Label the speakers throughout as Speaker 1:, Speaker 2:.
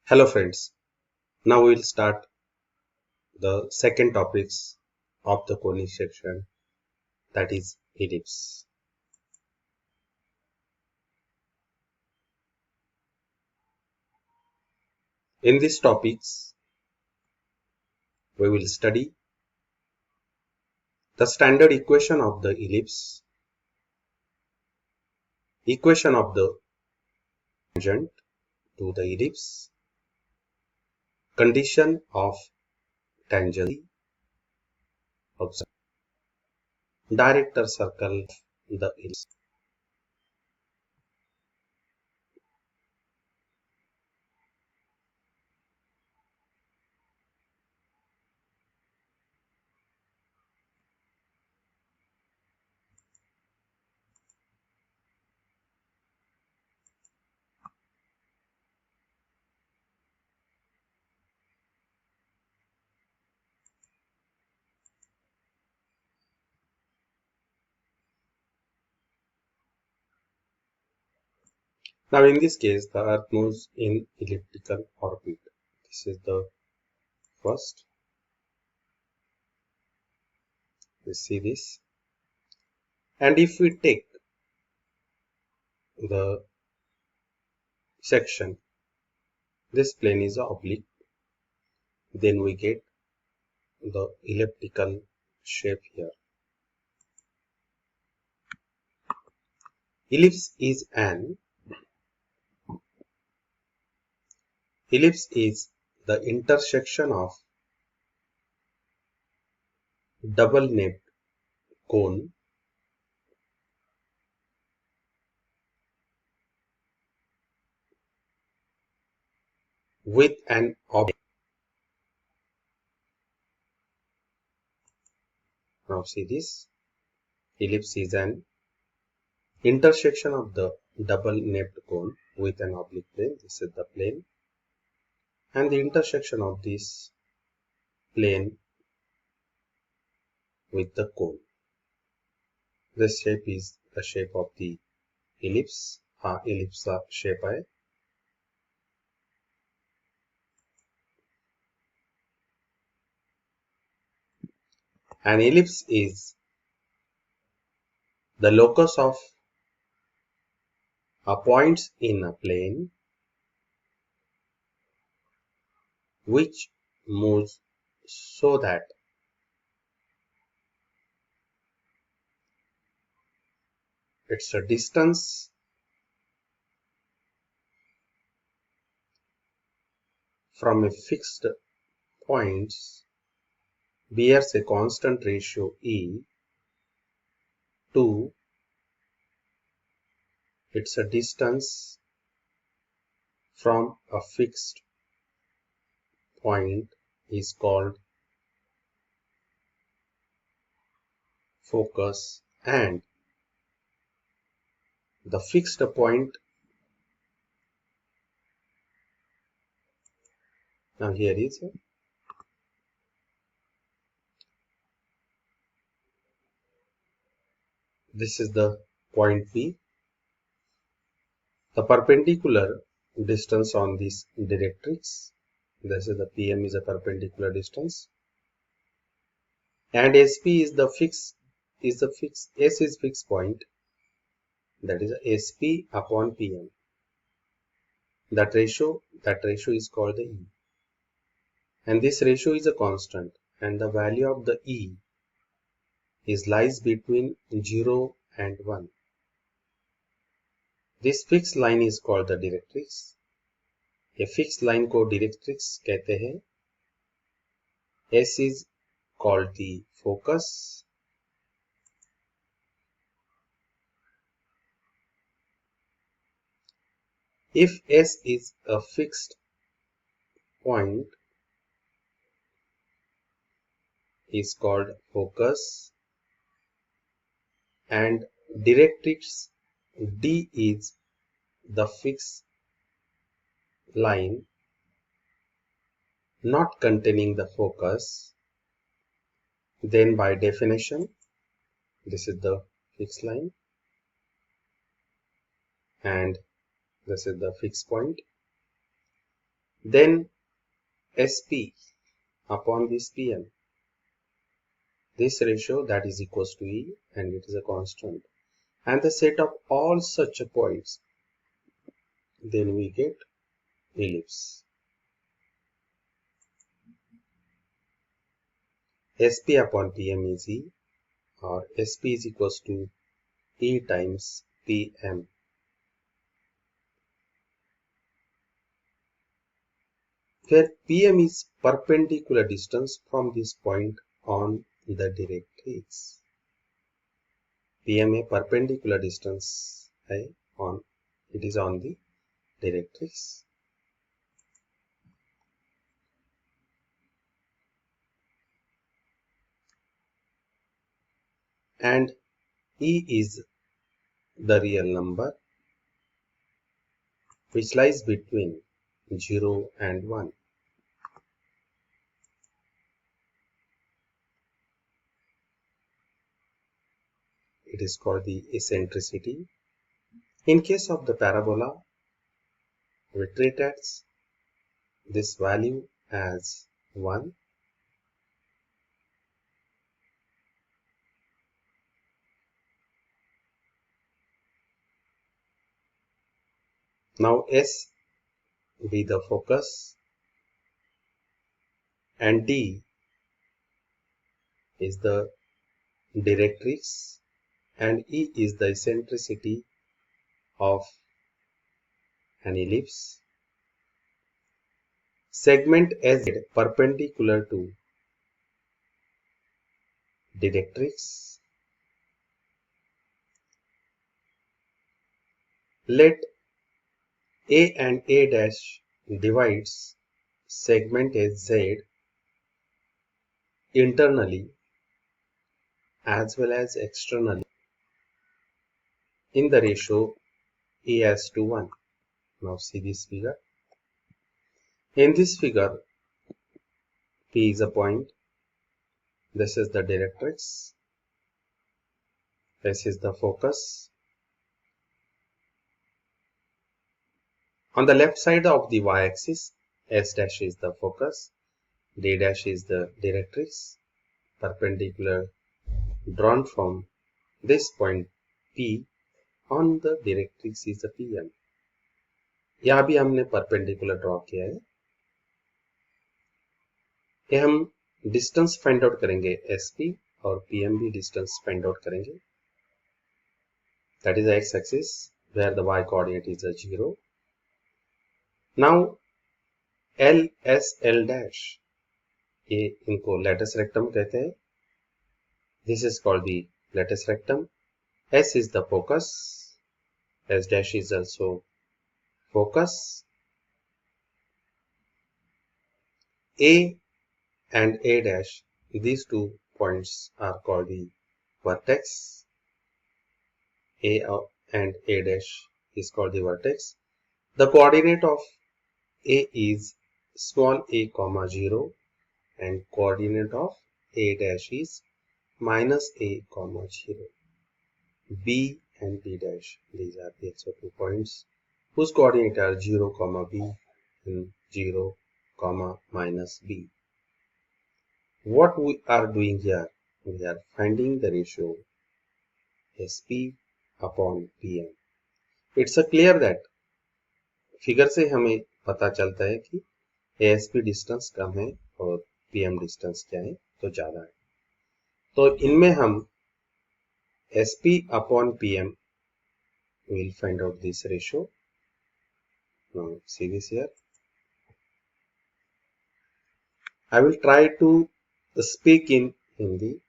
Speaker 1: Hello friends, now we will start the second topics of the conic section, that is ellipse. In these topics we will study the standard equation of the ellipse, equation of the tangent to the ellipse, condition of tangency, director circle of the ellipse. Now in this case the earth moves in elliptical orbit. This is the first. We see this, and if we take the section, this plane is oblique, then we get the elliptical shape here. Ellipse is the intersection of double napped cone with an object. Now see this, ellipse is an intersection of the double napped cone with an oblique plane. This is the plane, and the intersection of this plane with the cone. This shape is the shape of the ellipse. Ellipse shape है. An ellipse is the locus of points in a plane which moves so that its a distance from a fixed point bears a constant ratio E to its a distance from a fixed point is called focus, and the fixed point, now here is this is the point P. The perpendicular distance on this directrix, this is the PM, is a perpendicular distance, and SP is the S is fixed point, that is SP upon PM. That ratio is called the E, and this ratio is a constant, and the value of the E lies between 0 and 1. This fixed line is called the directrix. A fixed line को directrix कहते हैं. S is called the focus. If S is a fixed point, is called focus, and directrix D is the fixed line not containing the focus, then by definition this is the fixed line and this is the fixed point. then SP upon this PM. This ratio that is equals to E and it is a constant. And the set of all such points, then we get ellipse. SP upon PM is E, or SP is equals to E times PM. Where PM is perpendicular distance from this point on the directrix. PM a perpendicular distance है on, it is on the directrix. And E is the real number which lies between 0 and 1. It is called the eccentricity. In case of the parabola, we treat as this value as 1. Now S be the focus and D is the directrix and E is the eccentricity of an ellipse. Segment SZ perpendicular to directrix. Let A and A dash divides segment SZ internally as well as externally in the ratio A:1. Now see this figure. In this figure, P is a point. This is the directrix. This is the focus. On the left side of the y-axis, S dash is the focus, D dash is the directrix, perpendicular drawn from this point P on the directrix is the PM. यहाँ भी हमने perpendicular draw किया है. ये हम distance find out करेंगे SP और PM भी distance find out करेंगे. That is the x-axis where the y coordinate is a 0. Now L, S, L dash, ये इनको lattice rectum कहते हैं. This is called the lattice rectum. S is the focus. S dash is also focus. A and A dash, these 2 points are called the vertex. A and A dash is called the vertex. The coordinate of A is small a comma 0 and coordinate of A dash is minus a comma 0. B and B dash, these are the extra 2 points whose coordinate are 0 comma B and 0 comma minus B. What we are doing here, we are finding the ratio SP upon PM. It's a clear that figure से हमें पता चलता है कि ASP distance कम है और PM distance क्या है तो ज़्यादा है. तो इनमें हम SP upon PM will find out this ratio. Now see this here. I will try to speak in Hindi.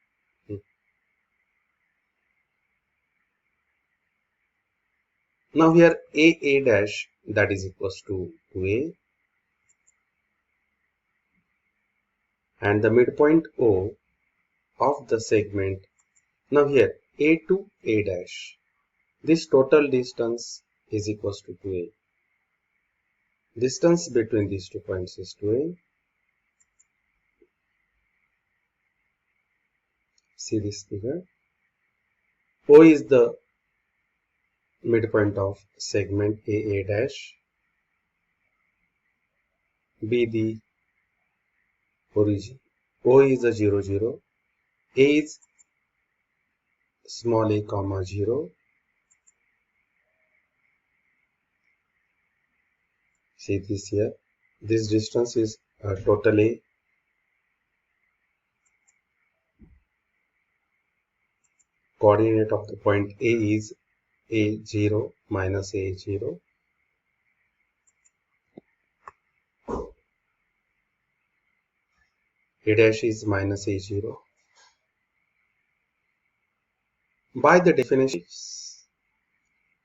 Speaker 1: Now here A dash, that is equals to 2A, and the midpoint O of the segment. Now here A to A dash, this total distance is equals to 2A. Distance between these 2 points is 2A. See this figure. O is the midpoint of segment A dash. be the origin. O is a 0, 0. A is small a comma 0. See this here. This distance is total A. Coordinate of the point A is A0 minus A0. A dash is minus A0. By the definition,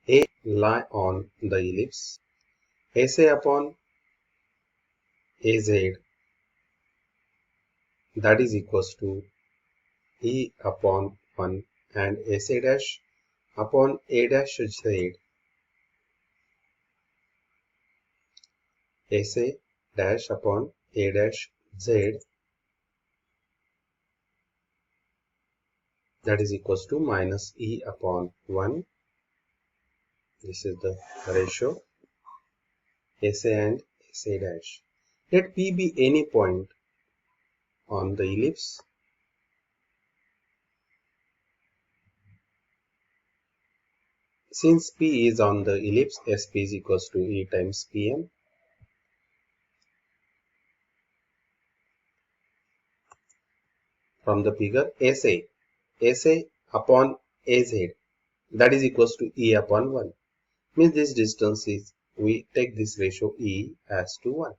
Speaker 1: A lie on the ellipse, SA upon AZ, that is equals to E upon 1, and SA dash upon A dash Z, SA dash upon A dash Z, that is equals to minus E upon 1. This is the ratio, SA and SA dash. Let P be any point on the ellipse. Since P is on the ellipse, SP is equals to E times PM. From the figure, SA upon AZ, that is equals to E upon 1. Means this distance is, we take this ratio E as to 1.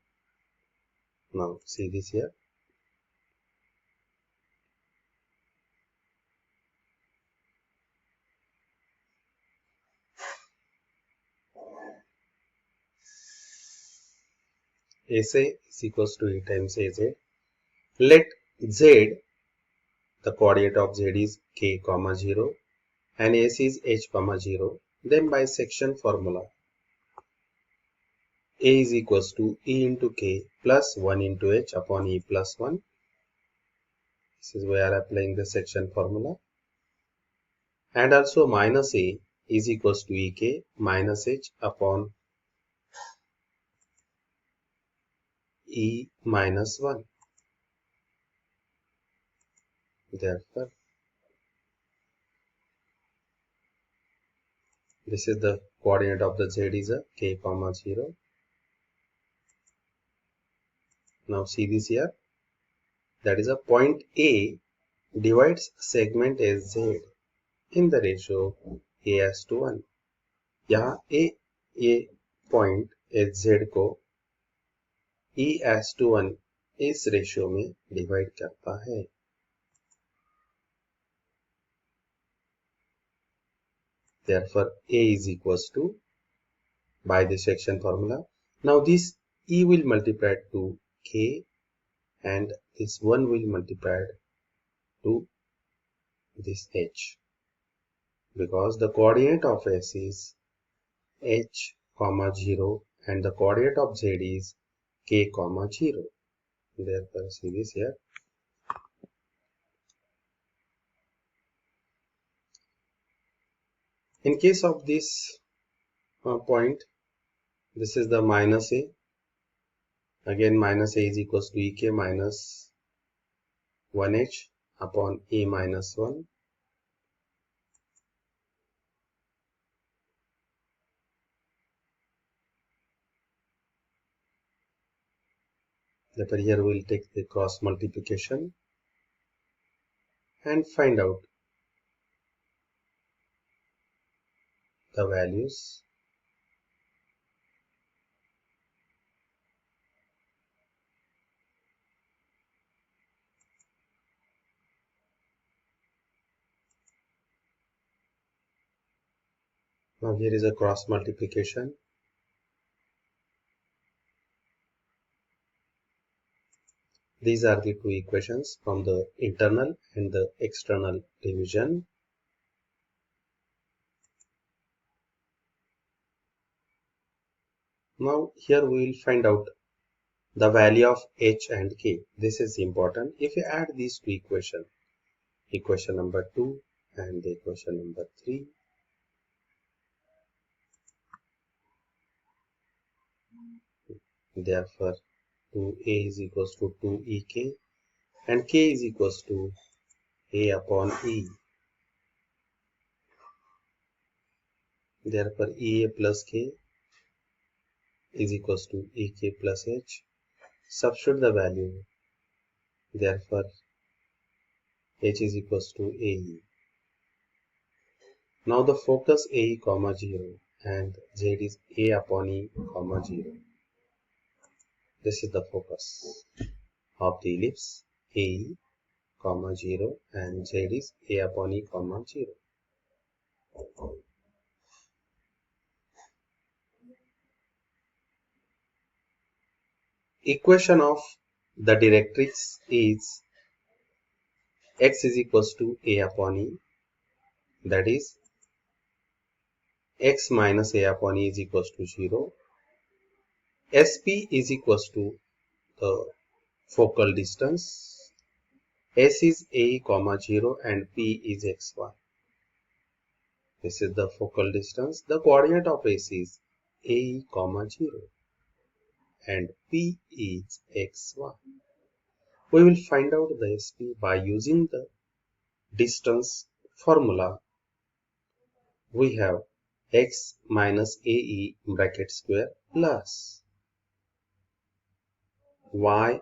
Speaker 1: Now see this here. SA is equals to E times AZ. Let Z, the coordinate of Z is K comma 0 and AC is H comma 0. Then by section formula, A is equals to E into K plus 1 into H upon E plus 1. This is we are applying the section formula. And also minus A is equals to EK minus H upon E minus 1. Therefore, this is the coordinate of the Z is a K comma 0. Now see this here. That is a point A divides segment SZ in the ratio A as to 1. यहाँ A point SZ को E as to 1 इस ratio में divide करता है. Therefore, A is equals to, by the section formula, now this E will multiply to K and this 1 will multiply to this H, because the coordinate of S is H comma 0 and the coordinate of Z is K comma 0. Therefore, see this here. In case of this point, this is the minus A. Again, minus A is equals to EK minus 1H upon E minus 1. Therefore, here we will take the cross multiplication and find out the values. Now here is a cross multiplication. These are the two equations from the internal and the external division. Now here we will find out the value of H and K. This is important. If you add these two equations, equation number 2 and the equation number 3, therefore to A is equals to 2ek, and k is equals to A upon E. Therefore, Ea plus k is equals to Ek plus h. Substitute the value. Therefore, h is equals to Ae. Now the focus Ae comma 0 and z is A upon E comma 0. This is the focus of the ellipse Ae comma 0 and z is A upon E comma 0. Equation of the directrix is x is equals to A upon E, that is x minus A upon E is equals to 0. SP is equals to the focal distance. S is A comma 0 and P is x1. This is the focal distance. The coordinate of S is A comma 0 and P is x1. We will find out the SP by using the distance formula. We have x minus AE bracket square plus y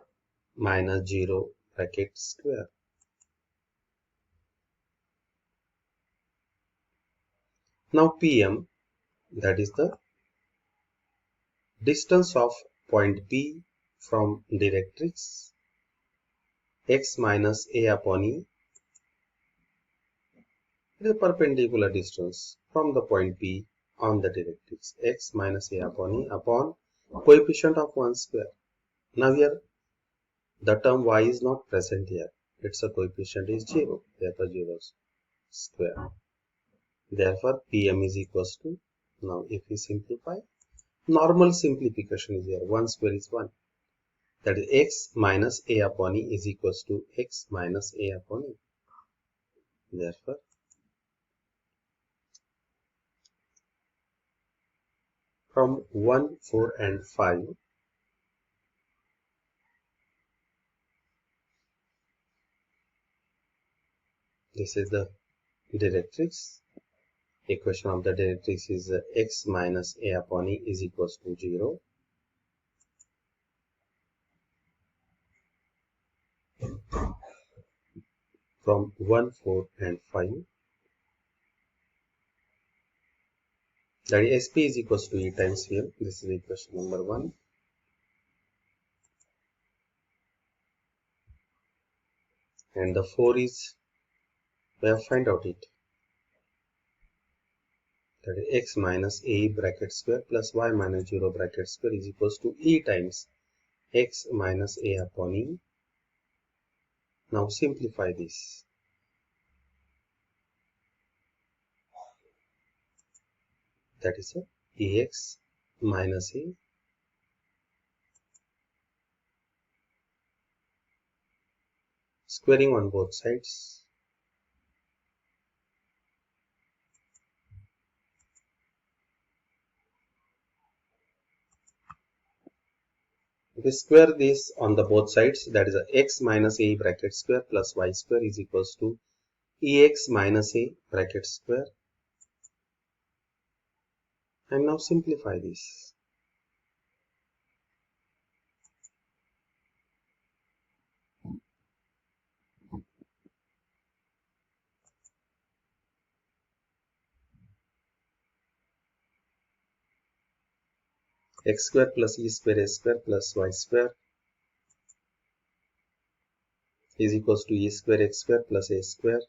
Speaker 1: minus 0 bracket square. Now PM, that is the distance of point P from directrix, x minus A upon E, the perpendicular distance from the point P on the directrix, x minus A upon E upon coefficient of 1 square. Now here the term y is not present here, its a coefficient is 0, therefore 0 square. Therefore PM is equals to, now if we simplify, normal simplification is here, 1 square is 1. That is x minus A upon E is equals to x minus A upon E. Therefore, from 1, 4 and 5, this is the directrix. Equation of the directrix is x minus A upon E is equals to 0. From 1, 4 and 5, that is SP is equals to E times VM. This is equation number 1. And the 4 is, we have find out it. That is x minus A bracket square plus y minus 0 bracket square is equals to E times x minus A upon E. Now simplify this. That is a Ax minus A squaring on both sides. If we square this on the both sides, that is a x minus A bracket square plus y square is equals to Ex minus A bracket square. And now simplify this. X square plus E square A square plus y square is equals to E square X square plus A square.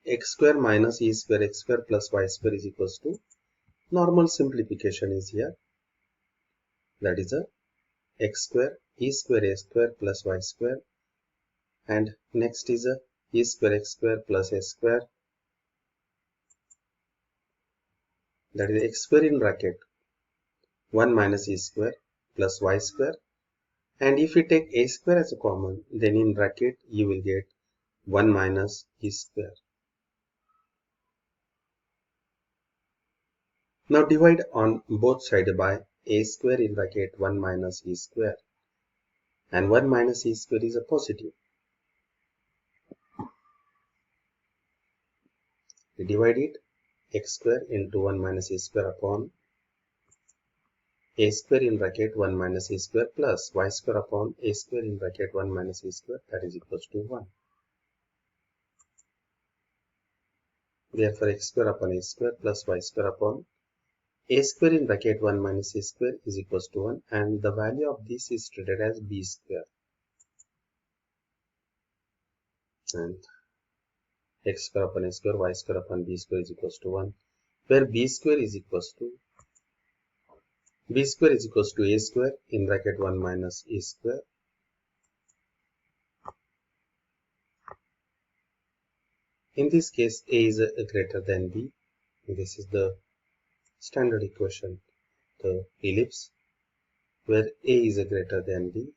Speaker 1: X square minus E square X square plus y square is equals to, normal simplification is here. That is a x square E square A square plus y square. And next is a E square X square plus A square. That is x square in bracket 1 minus E square plus y square. And if you take A square as a common, then in bracket you will get 1 minus E square. Now divide on both sides by A square in bracket 1 minus E square. and 1 minus a square is a positive. We divide it, x square into 1 minus a square upon a square in bracket 1 minus a square plus y square upon a square in bracket 1 minus a square, that is equals to 1. Therefore, x square upon a square plus y square upon a square in bracket 1 minus a square is equals to 1, and the value of this is treated as b square. And x square upon a square, y square upon b square is equals to 1, where b square is equals to a square in bracket 1 minus a square. In this case, a is greater than b. This is the standard equation, the ellipse, where a is greater than b.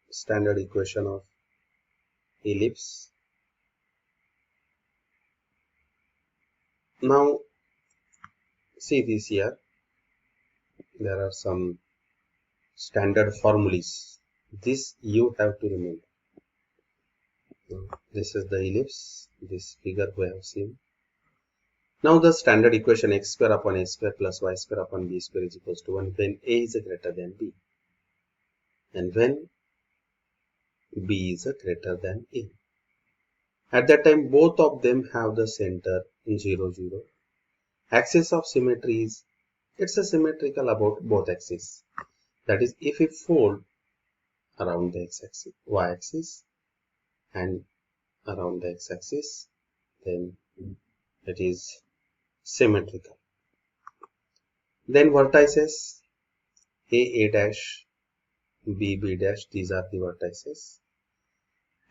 Speaker 1: Standard equation of ellipse. Now, see this here. There are some standard formulas. This you have to remember. This is the ellipse. This figure we have seen. Now the standard equation x square upon a square plus y square upon b square is equals to 1 when a is greater than b, and when b is greater than a. At that time, both of them have the center 0, 0. Axis of symmetry is, it's a symmetrical about both axes. That is, if we fold around the x-axis, y-axis and around the x-axis, then it is symmetrical. Then vertices a dash, b dash, these are the vertices.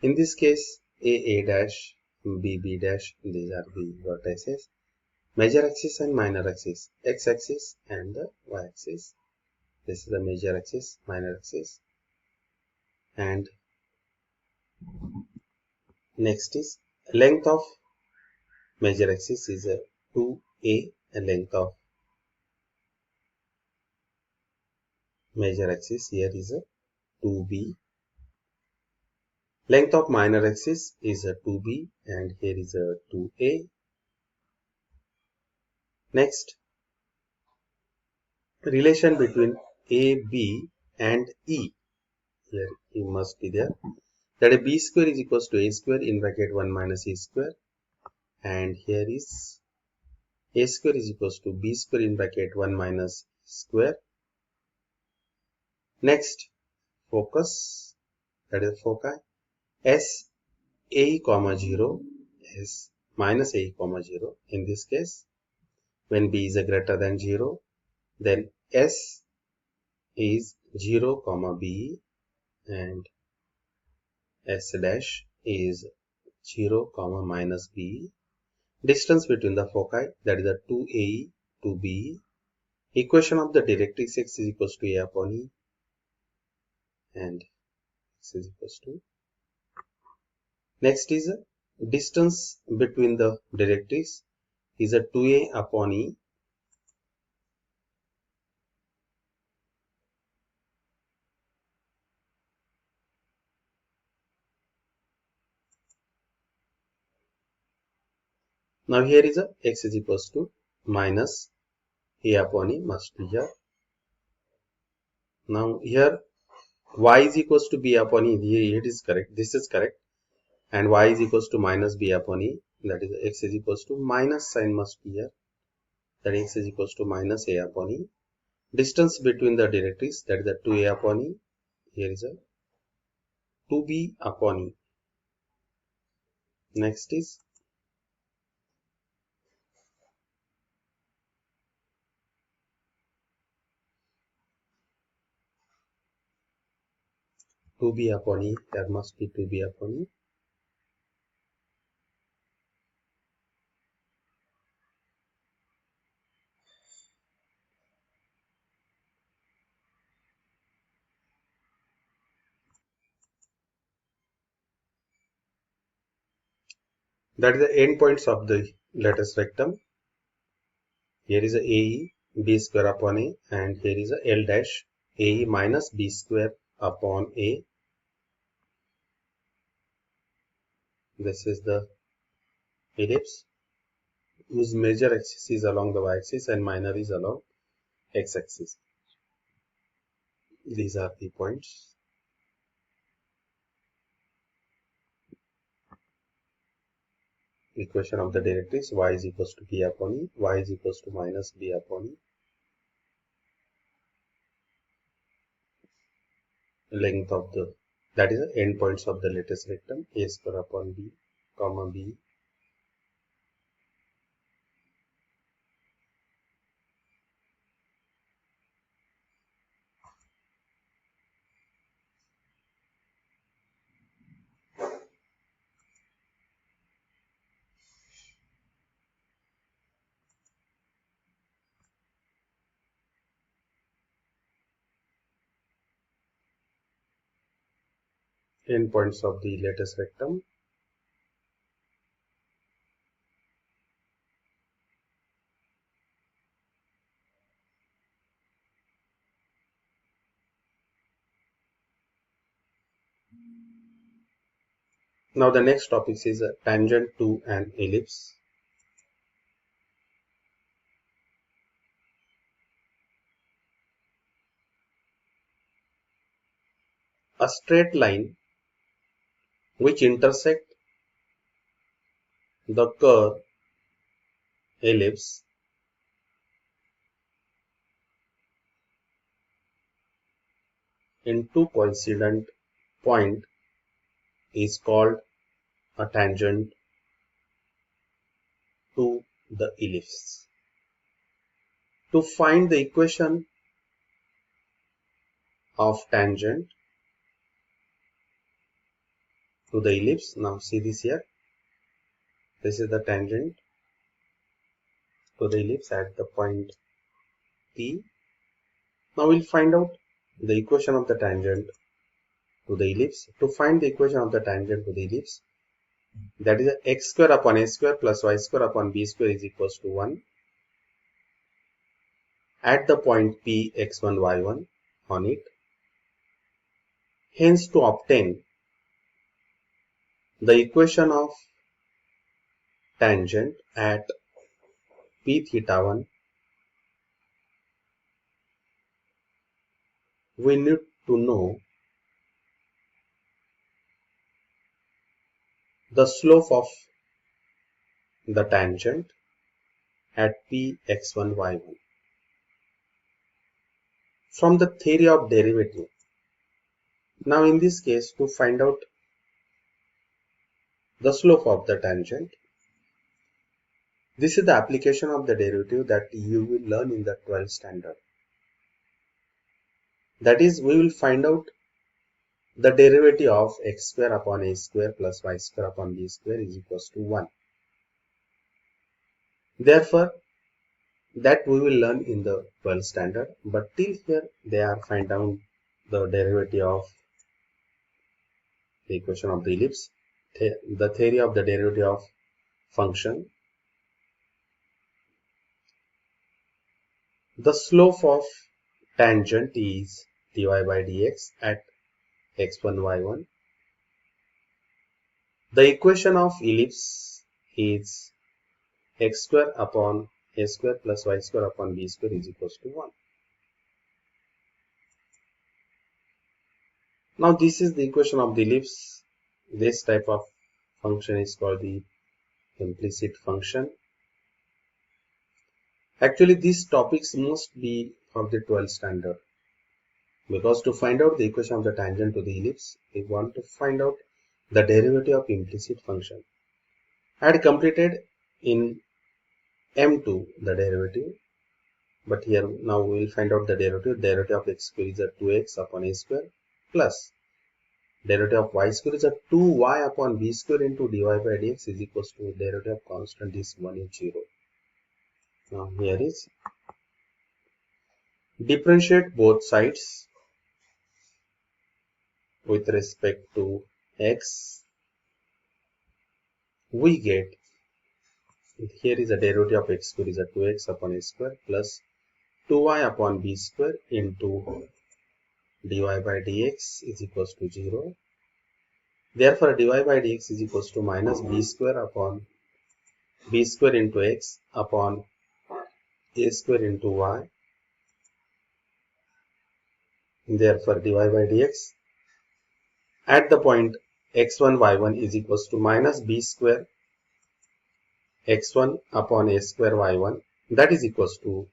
Speaker 1: In this case, a dash, b dash, these are the vertices. Major axis and minor axis, x-axis and the y-axis. This is the major axis, minor axis. And next is length of major axis is 2a, and length of major axis here is 2b. Length of minor axis is 2b, and here is 2a. Next, relation between a, b and e. Here e must be there. That a b square is equals to a square in bracket 1 minus a square, and here is a square is equals to b square in bracket 1 minus square. Next, focus, that is foci, s a comma 0 is minus a comma 0. In this case, when b is greater than 0, then s is 0 comma b, and s dash is 0 comma minus b. Distance between the foci, that is the 2a to b. Equation of the directrix x is equals to a upon e, and x is equals to. Next is distance between the directrix is a 2a upon e. Now here is a x is equals to minus a upon e must be here. Now here y is equals to b upon e. Here it is correct. This is correct. And y is equals to minus b upon e. That is x is equals to minus sign must be here. That x is equals to minus a upon e. Distance between the directrix, that is the 2a upon e. Here is a 2b upon e. Next is to be upon e. There must be to be upon e. That is the end points of the lattice rectum. Here is a AE B square upon A, and here is a L dash AE minus B square upon A. This is the ellipse whose major axis is along the y-axis and minor is along x-axis. These are the points. Equation of the directrix: y is equals to b upon e, y is equals to minus b upon e. Length of the, that is the endpoints of the lattice rectum, a square upon b, comma b. Endpoints of the lattice rectum. Now the next topic is a tangent to an ellipse. A straight line which intersect the curve ellipse in two coincident points is called a tangent to the ellipse. To find the equation of tangent to the ellipse, now see this here. This is the tangent to the ellipse at the point P. Now we'll find out the equation of the tangent to the ellipse. To find the equation of the tangent to the ellipse, that is x square upon a square plus y square upon b square is equals to 1 at the point P x1 y1 on it. Hence, to obtain the equation of tangent at P theta 1, we need to know the slope of the tangent at P x1 y1 from the theory of derivative. Now in this case, to find out the slope of the tangent, this is the application of the derivative that you will learn in the 12th standard. That is, we will find out the derivative of x square upon a square plus y square upon b square is equals to 1. Therefore, that we will learn in the 12th standard, but till here they are find out the derivative of the equation of the ellipse, the theory of the derivative of function. The slope of tangent is dy by dx at x1 y1. The equation of ellipse is x square upon a square plus y square upon b square is equals to 1. Now this is the equation of the ellipse. This type of function is called the implicit function. Actually, these topics must be of the 12th standard, because to find out the equation of the tangent to the ellipse, we want to find out the derivative of implicit function. I had completed in M2 the derivative, but here now we will find out the derivative. Derivative of x square is a 2x upon a square plus derivative of y square is a 2y upon b square into dy by dx is equals to derivative of constant is 1 is 0. Now here is differentiate both sides with respect to x. We get Here is the derivative of x square is a 2x upon a square plus 2y upon b square into dy by dx is equals to 0. Therefore, dy by dx is equals to minus b square upon b square into x upon a square into y. Therefore, dy by dx at the point x1 y1 is equals to minus b square x1 upon a square y1, that is equals to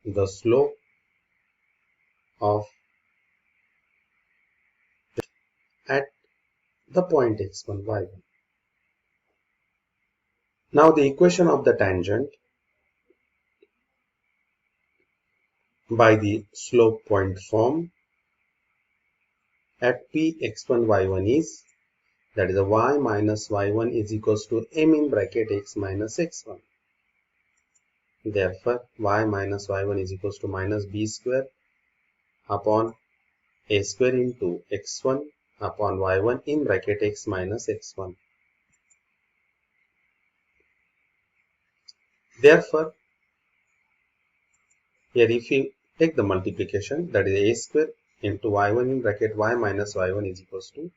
Speaker 1: the slope of at the point x1 y1. Now the equation of the tangent by the slope point form at p x1 y1 is, that is a y minus y1 is equals to m in bracket x minus x1. Therefore, y minus y1 is equals to minus b square upon a square into x1 upon y1 in bracket x minus x1. Therefore, here if you take the multiplication, that is a square into y1 in bracket y minus y1 is equals to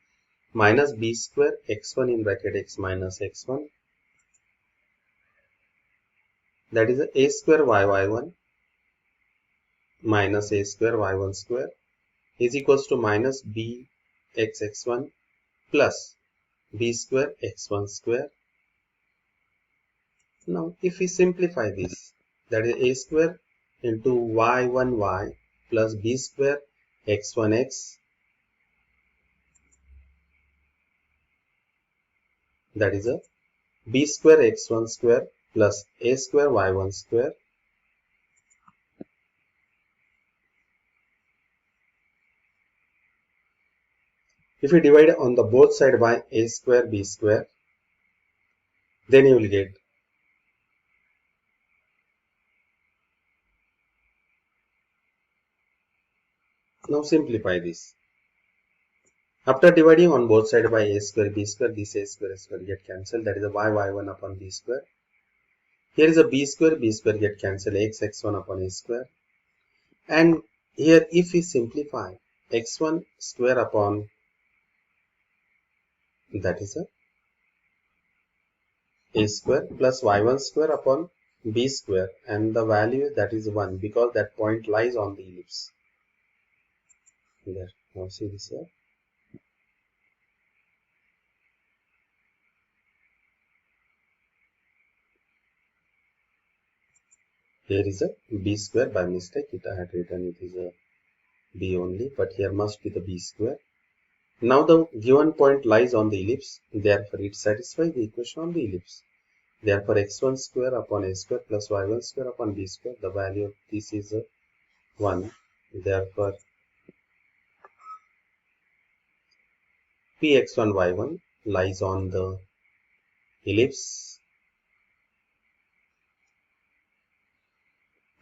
Speaker 1: minus b square x1 in bracket x minus x1, that is a square y1 minus a square y1 square is equals to minus b x1 plus b square x1 square. Now if we simplify this, that is a square into y1y plus b square x1x, that is a b square x1 square plus a square y1 square. If we divide on the both side by a square b square, then you will get now simplify this. After dividing on both sides by a square b square, this a square get cancelled, that is a y1 upon b square. Here is a b square get cancelled, x1 upon a square. And here if we simplify x1 square upon, that is a square plus y1 square upon b square, and the value that is 1 because that point lies on the ellipse. There, now see this here. Here is a b square, by mistake I had written it is a b only, but here must be the b square. Now the given point lies on the ellipse, therefore it satisfies the equation of the ellipse. Therefore x1 square upon a square plus y1 square upon b square, the value of this is 1. Therefore px1 y1 lies on the ellipse.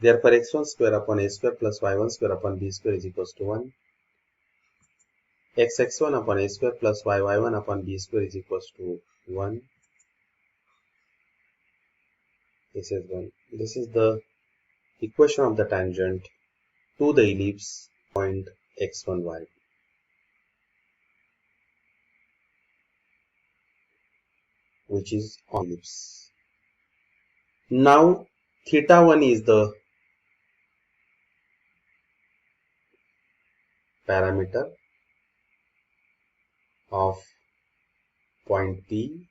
Speaker 1: Therefore x1 square upon a square plus y1 square upon b square is equals to 1. X1 upon a square plus y1 upon b square is equals to 1. This is 1. This is the equation of the tangent to the ellipse point x1 y, which is on ellipse. Now theta 1 is the parameter of point P,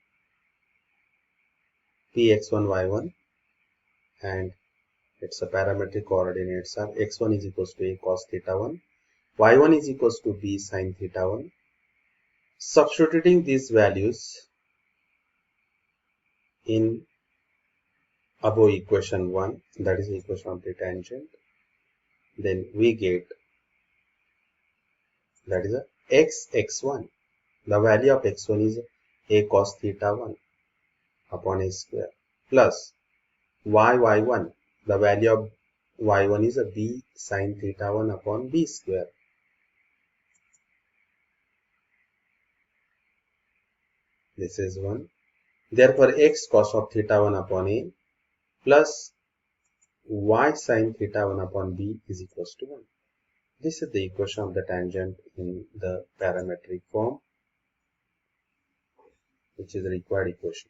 Speaker 1: Px1 y1, and its a parametric coordinates are x1 is equals to a cos theta 1, y1 is equals to b sin theta 1. Substituting these values in above equation 1, that is the equation of the tangent, then we get, that is a x1. The value of x1 is a cos theta 1 upon a square plus y1. The value of y1 is a b sin theta 1 upon b square. This is 1. Therefore, x cos of theta 1 upon a plus y sin theta 1 upon b is equals to 1. This is the equation of the tangent in the parametric form, which is the required equation.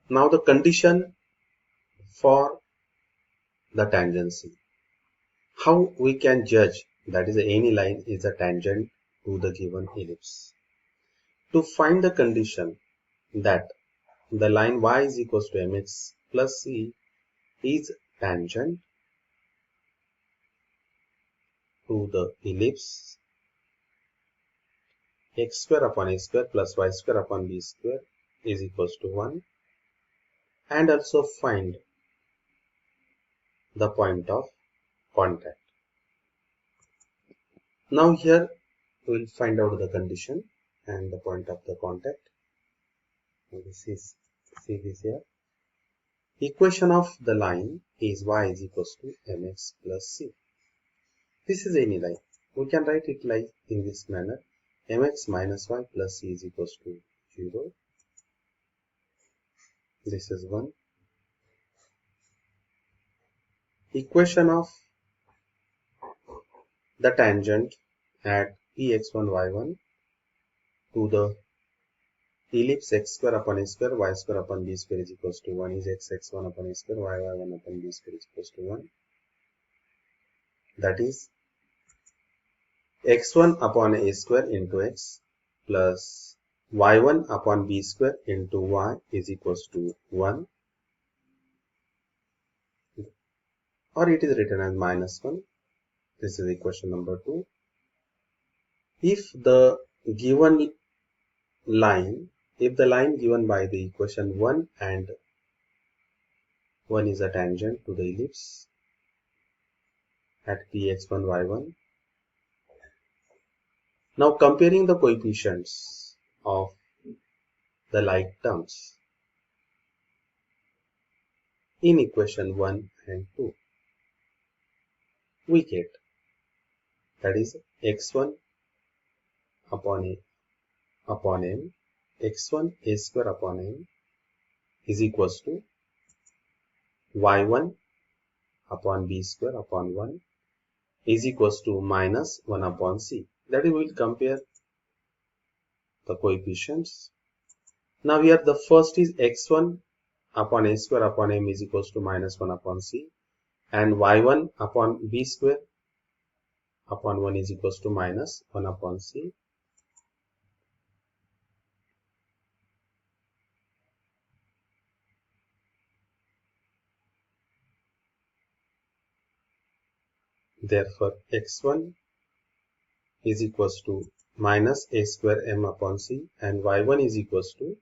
Speaker 1: Now the condition for the tangency. How we can judge that is any line is a tangent to the given ellipse. To find the condition that the line y is equals to mx plus c is tangent to the ellipse, x square upon a square plus y square upon b square is equals to 1, and also find the point of contact. Now here we will find out the condition and the point of the contact. This is, see this here. Equation of the line is y is equals to mx plus c. This is any line. We can write it like in this manner. Mx minus y plus c is equals to 0. This is 1. Equation of the tangent at px1 y1 to the ellipse x square upon a square y square upon b square is equals to 1 is x1 upon a square y1 upon b square is equals to 1. That is x1 upon a square into x plus y1 upon b square into y is equals to 1, or it is written as minus 1. This is equation number 2. If the line given by the equation 1 and 1 is a tangent to the ellipse at px1 y1. Now comparing the coefficients of the like terms in equation 1 and 2, we get that is x1 upon m, x1 a square upon m is equals to y1 upon b square upon 1 is equals to minus 1 upon c. That is, we will compare the coefficients. Now here the first is x1 upon a square upon m is equals to minus 1 upon c, and y1 upon b square upon 1 is equals to minus 1 upon c. Therefore, x1 is equals to minus a square m upon c, and y1 is equals to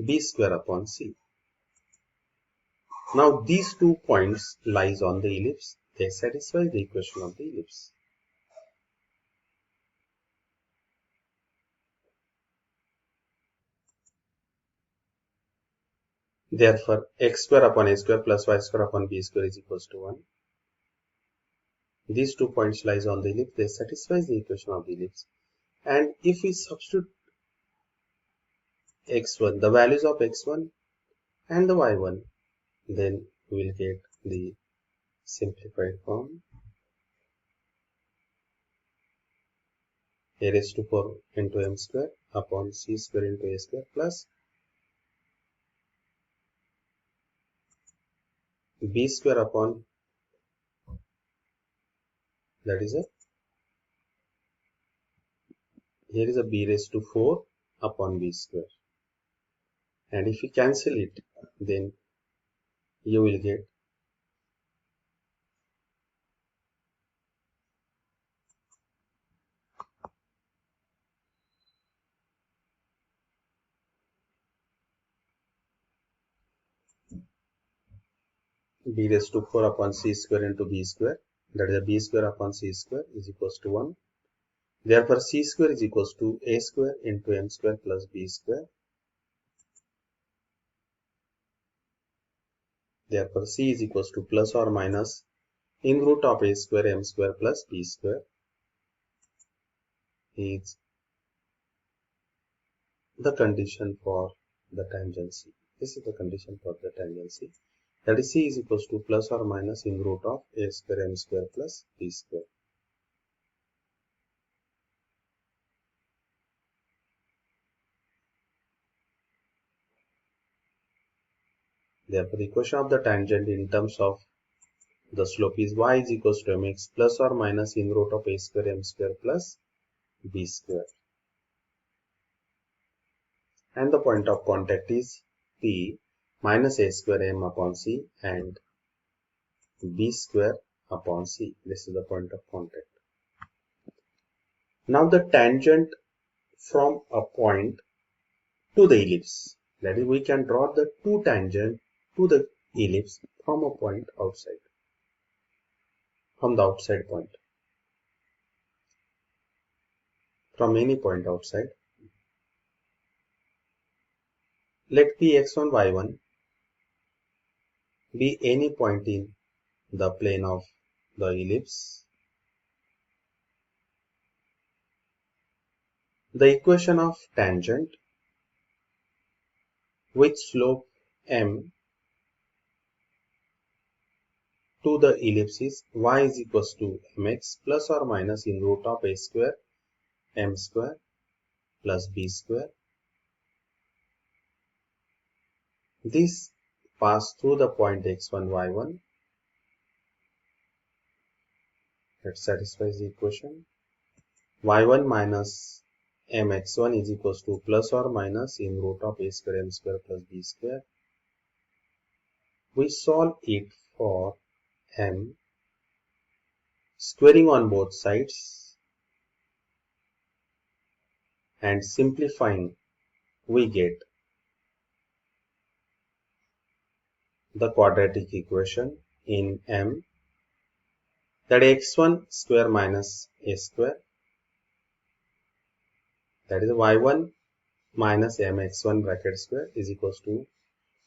Speaker 1: b square upon c. Now these 2 points lies on the ellipse. They satisfy the equation of the ellipse. Therefore, x square upon a square plus y square upon b square is equals to 1. These 2 points lies on the ellipse. They satisfy the equation of the ellipse. And if we substitute x1, the values of x1 and the y1, then we will get the simplified form. A raised to 4 into m square upon c square into a square plus b square upon, that is here is a b raised to 4 upon b square, and if you cancel it, then you will get b raised to 4 upon c square into b square, that is a b square upon c square is equals to 1. Therefore, c square is equals to a square into m square plus b square. Therefore, C is equals to plus or minus in root of a square m square plus b square is the condition for the tangency. This is the condition for the tangency. That is, C is equals to plus or minus in root of a square m square plus b square. Therefore, the equation of the tangent in terms of the slope is y is equals to mx plus or minus in root of a square m square plus b square. And the point of contact is P minus a square m upon c and b square upon c. This is the point of contact. Now the tangent from a point to the ellipse. That is, we can draw the two tangent to the ellipse from a point outside, from the outside point, from any point outside. Let P x1 y1 be any point in the plane of the ellipse. The equation of tangent with slope m to the ellipse is y is equals to mx plus or minus in root of a square m square plus b square. This pass through the point x1 y1. That satisfies the equation. Y1 minus mx1 is equals to plus or minus in root of a square m square plus b square. We solve it for m, squaring on both sides and simplifying, we get the quadratic equation in m, that x1 square minus a square, that is y1 minus mx1 bracket square is equals to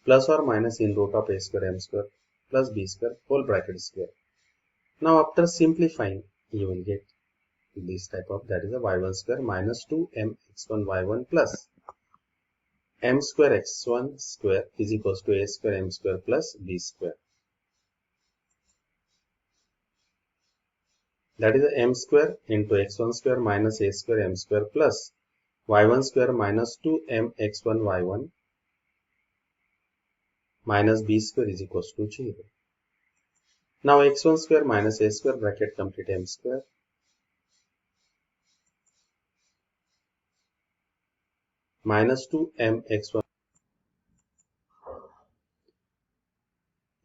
Speaker 1: plus or minus in root of a square m square plus b square whole bracket square. Now after simplifying, you will get this type of, that is a y1 square minus 2m x1 y1 plus m square x1 square is equals to a square m square plus b square. That is a m square into x1 square minus a square m square plus y1 square minus 2m x1 y1 minus b square is equals to 0. Now x1 square minus a square bracket complete m square minus 2m x1.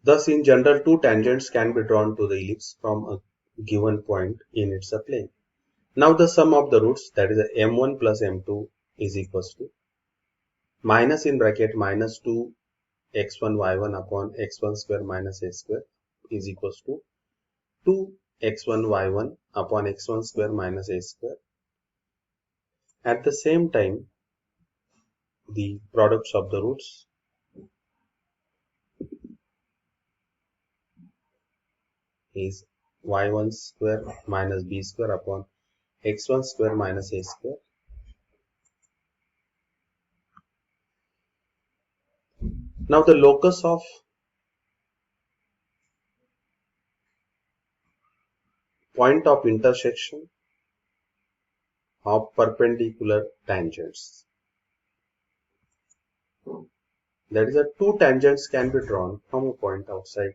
Speaker 1: Thus, in general, two tangents can be drawn to the ellipse from a given point in its plane. Now, the sum of the roots, that is m1 plus m2 is equals to minus in bracket minus 2 x1 y1 upon x1 square minus a square is equals to 2 x1 y1 upon x1 square minus a square. At the same time, the products of the roots is y1 square minus b square upon x1 square minus a square. Now the locus of point of intersection of perpendicular tangents. That is, two tangents can be drawn from a point outside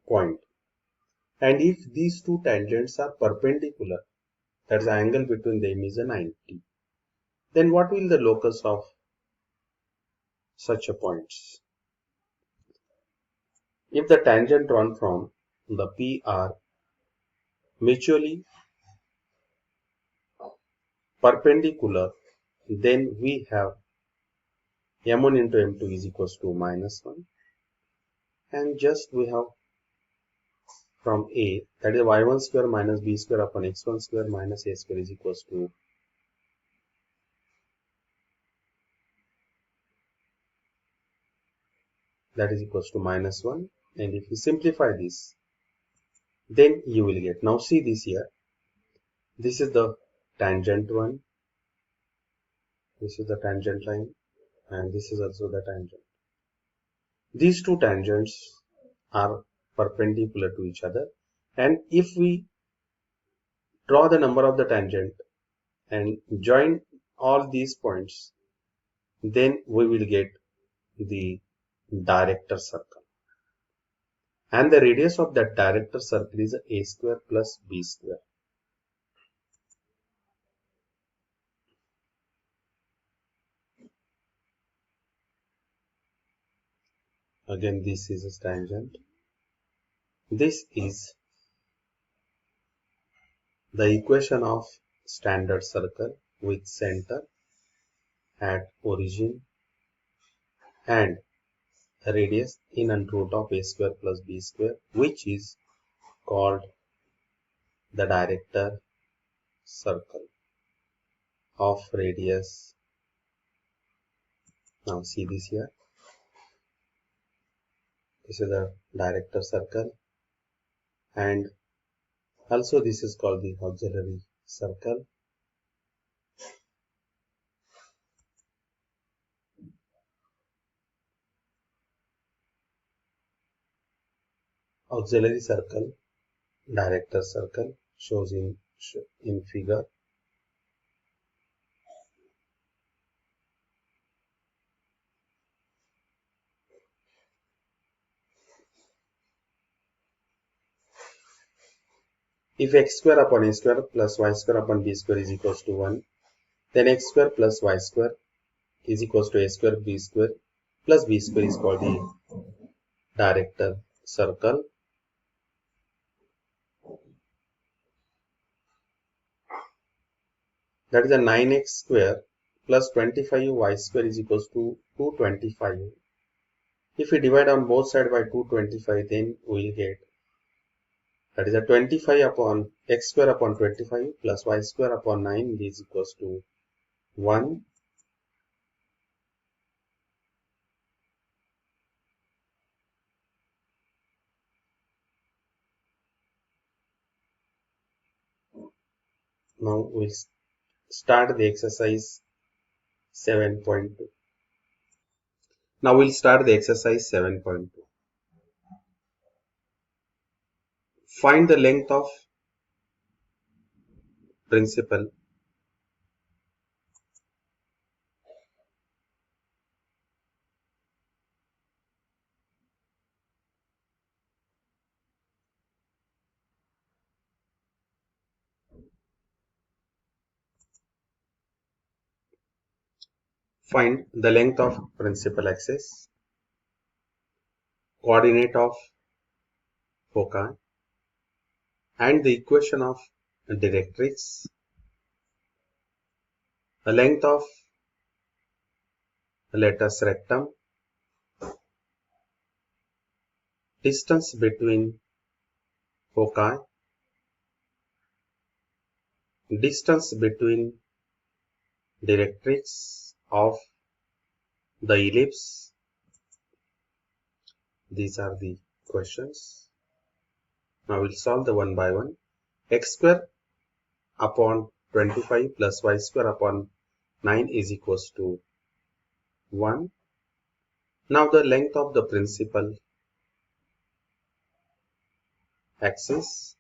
Speaker 1: point. And if these two tangents are perpendicular, that is, the angle between them is a 90, then what will the locus of such a points? If the tangent drawn from the P are mutually perpendicular, then we have m1 into m2 is equals to minus 1, and just we have from A, that is y1 square minus b square upon x1 square minus a square is equals to that is equals to minus 1. And if you simplify this, then you will get, now see this here, this is the tangent one, this is the tangent line, and this is also the tangent. These two tangents are perpendicular to each other, and if we draw the number of the tangent and join all these points, then we will get the director circle, and the radius of that director circle is a square plus b square. Again, this is a tangent. This is the equation of standard circle with center at origin and radius in and root of a square plus b square, which is called the director circle of radius. Now see this here. This is the director circle, and also this is called the auxiliary circle. Auxiliary circle, director circle shows in figure. If x square upon a square plus y square upon b square is equals to 1, then x square plus y square is equals to a square b square plus b square is called the director circle. That is a 9x square plus 25y square is equals to 225. If we divide on both sides by 225, then we will get, that is a 25 upon x square upon 25 plus y square upon 9 is equals to 1. Now we'll start the exercise 7.2. Now we'll start the exercise 7.2. Find the length of principal axis, coordinate of foci, and the equation of directrix, the length of latus rectum, distance between foci, distance between directrix of the ellipse. These are the questions. Now we'll solve the one by one. X square upon 25 plus y square upon 9 is equals to 1. Now the length of the principal axis,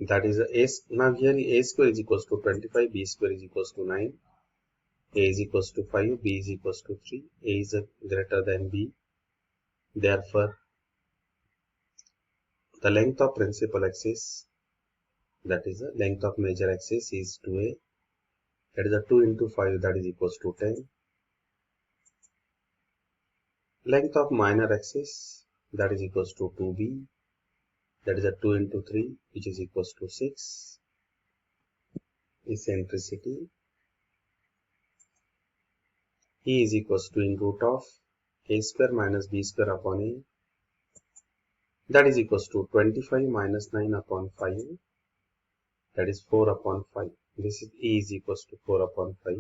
Speaker 1: that is now here a square is equals to 25, b square is equals to 9, a is equals to 5, b is equals to 3, a is greater than b. Therefore, the length of principal axis, that is the length of major axis, is 2a. That is a 2 into 5, that is equals to 10. Length of minor axis, that is equals to 2b. That is a 2 into 3, which is equals to 6. Eccentricity, E is equals to in root of a square minus b square upon a. That is equals to 25 minus 9 upon 5. That is 4 upon 5. This is E is equals to 4 upon 5.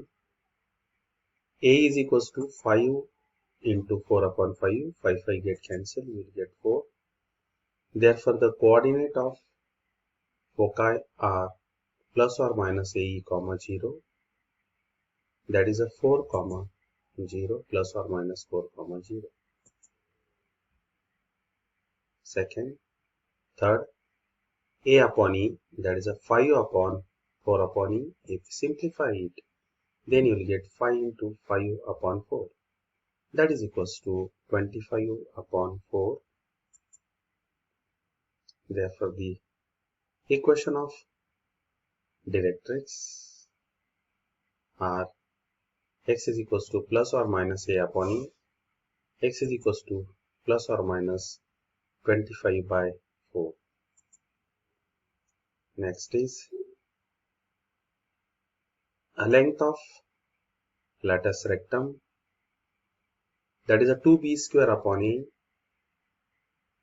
Speaker 1: A is equals to 5 into 4 upon 5, 5 get cancelled, you will get 4. Therefore, the coordinate of foci are plus or minus AE comma 0, that is a 4 comma 0 plus or minus 4 comma 0. Second, third, A upon E, that is a 5 upon 4 upon E. If you simplify it, then you will get 5 into 5 upon 4. That is equals to 25 upon 4. Therefore, the equation of directrix are x is equals to plus or minus A upon E, x is equals to plus or minus 25 by 4. Next is a length of latus rectum, that is a 2b square upon A,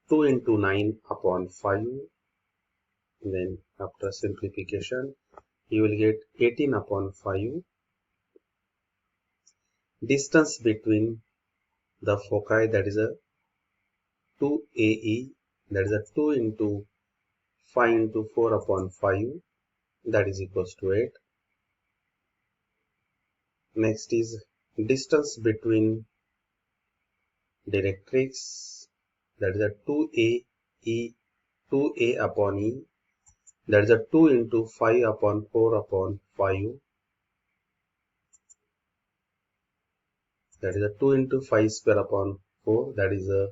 Speaker 1: 2 into 9 upon 5. Then after simplification, you will get 18 upon 5. Distance between the foci, that is a 2AE, that is a 2 into 5 into 4 upon 5, that is equals to 8. Next is distance between directrix, that is a 2A upon E, that is a 2 into 5 upon 4 upon 5, that is a 2 into 5 square upon 4, that is a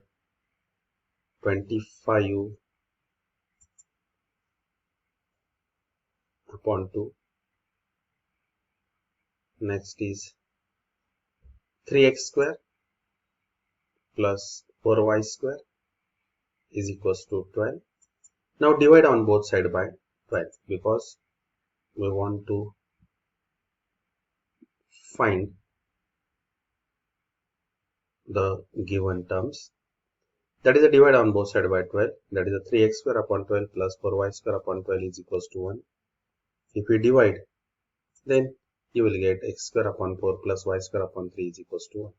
Speaker 1: 25 upon 2. Next is 3x square plus 4y square is equals to 12. Now divide on both sides by 12 because we want to find the given terms. That is a divide on both sides by 12. That is a 3x square upon 12 plus 4y square upon 12 is equals to 1. If we divide, then you will get x square upon 4 plus y square upon 3 is equals to 1.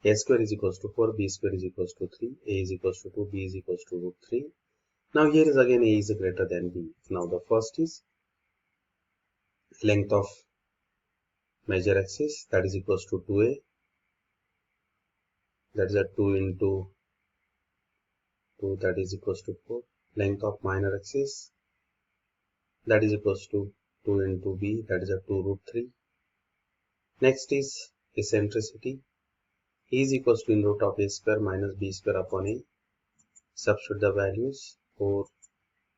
Speaker 1: A square is equals to 4, b square is equals to 3, a is equals to 2, b is equals to root 3. Now here is again a is greater than b. Now the first is length of major axis, that is equals to 2a, that is a 2 into 2, that is equals to 4. Length of minor axis, that is equals to 2 into b, that is a 2 root 3. Next is eccentricity, e is equals to in root of a square minus b square upon a. Substitute the values. 4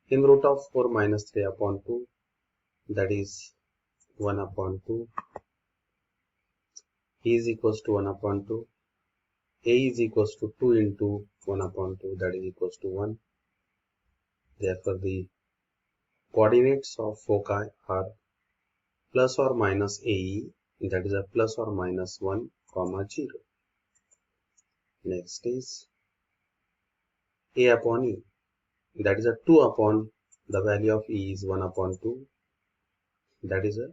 Speaker 1: in root of 4 minus 3 upon 2, that is 1 upon 2. E is equals to 1 upon 2. A is equals to 2 into 1 upon 2, that is equals to 1. Therefore, the coordinates of foci are plus or minus AE, that is a plus or minus 1 comma 0. Next is A upon E, that is a 2 upon the value of E is 1 upon 2, that is a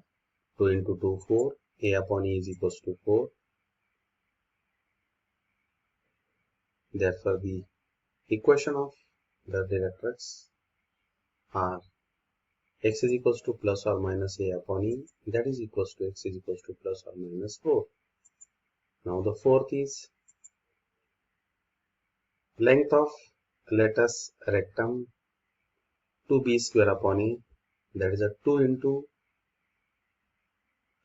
Speaker 1: 2 into 2 4. A upon E is equals to 4. Therefore, the equation of the directrix are x is equals to plus or minus A upon E, that is equals to x is equals to plus or minus 4. Now the fourth is length of latus rectum 2b square upon A, that is a 2 into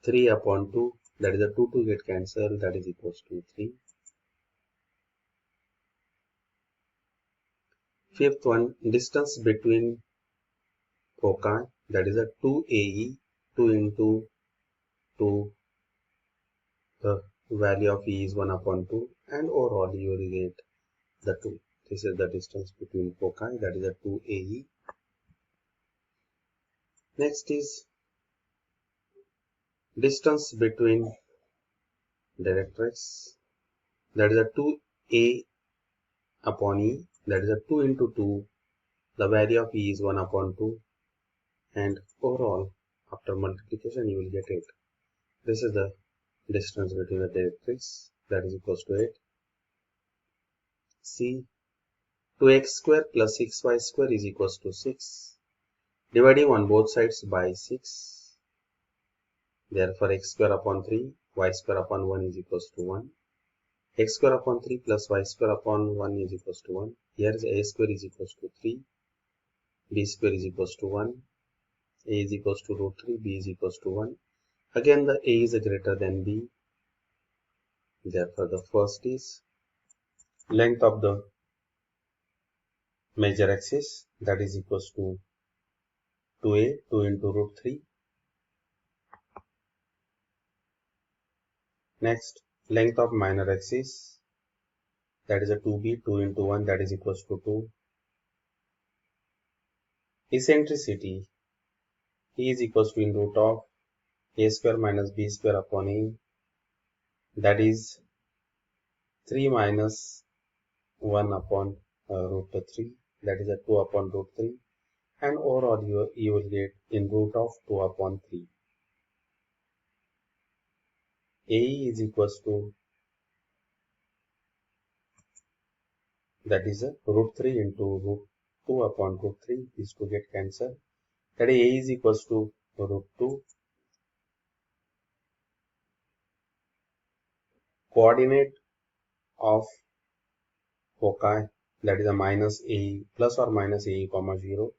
Speaker 1: 3 upon 2, that is a 2 get cancelled, that is equals to 3. Fifth one, distance between foci, that is a 2AE, 2 into 2, the value of E is 1 upon 2, and overall you will get the 2. This is the distance between foci, that is a 2AE. Next is distance between directrix, that is a 2A upon E, that is a 2 into 2, the value of E is 1 upon 2, and overall after multiplication you will get 8. This is the distance between the directrix that is equals to 8. C. 2x square plus 6y square is equals to 6. Dividing on both sides by 6. Therefore, x square upon 3, y square upon 1 is equals to 1. X square upon 3 plus y square upon 1 is equals to 1. Here is a square is equals to 3. B square is equals to 1. A is equals to root 3. B is equals to 1. Again, the A is greater than B. Therefore, the first is length of the major axis, that is equals to 2A, 2 into root 3. Next, length of minor axis, that is a 2B, 2 into 1, that is equals to 2. Eccentricity, E is equals to in root of A square minus B square upon A, that is 3 minus 1 upon root 3, that is a 2 upon root 3, and overall you will get in root of 2 upon 3. AE is equals to, that is a root 3 into root 2 upon root 3, these two get cancelled. That is A is equals to root 2. Coordinate of foci, that is a minus A, plus or minus A comma 0,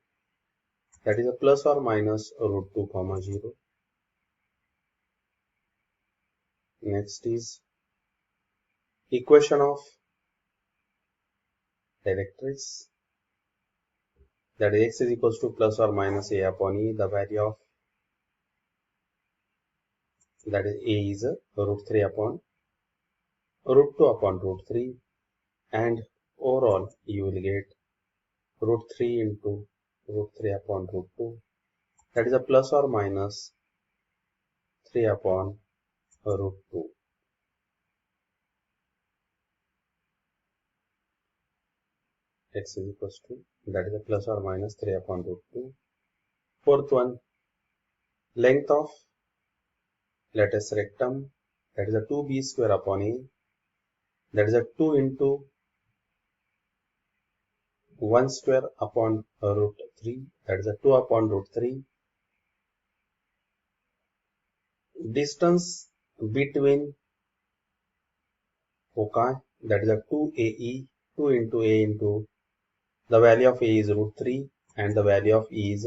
Speaker 1: that is a plus or minus root 2 comma 0. Next is equation of directrix, that is x is equals to plus or minus A upon E, the value of, that is A is a root 3 upon root 2 upon root 3, and overall you will get root 3 into root 3 upon root 2, that is a plus or minus 3 upon root 2. X is equals to, that is a plus or minus 3 upon root 2. Fourth one, length of, let us rectum, that is a 2b square upon A, that is a 2 into 1 square upon root 3, that is a 2 upon root 3. Distance between foci, that is a 2AE, 2 into A into, the value of A is root 3 and the value of E is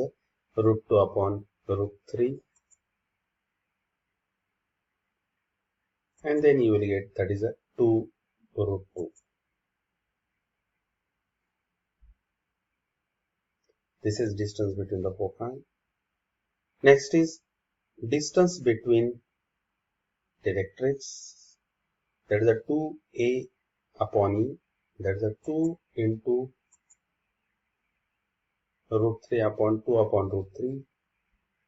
Speaker 1: root 2 upon root 3. And then you will get, that is a 2 root 2. This is distance between the foci. Next is distance between directrix, that is a 2A upon E, that is a 2 into root 3 upon 2 upon root 3,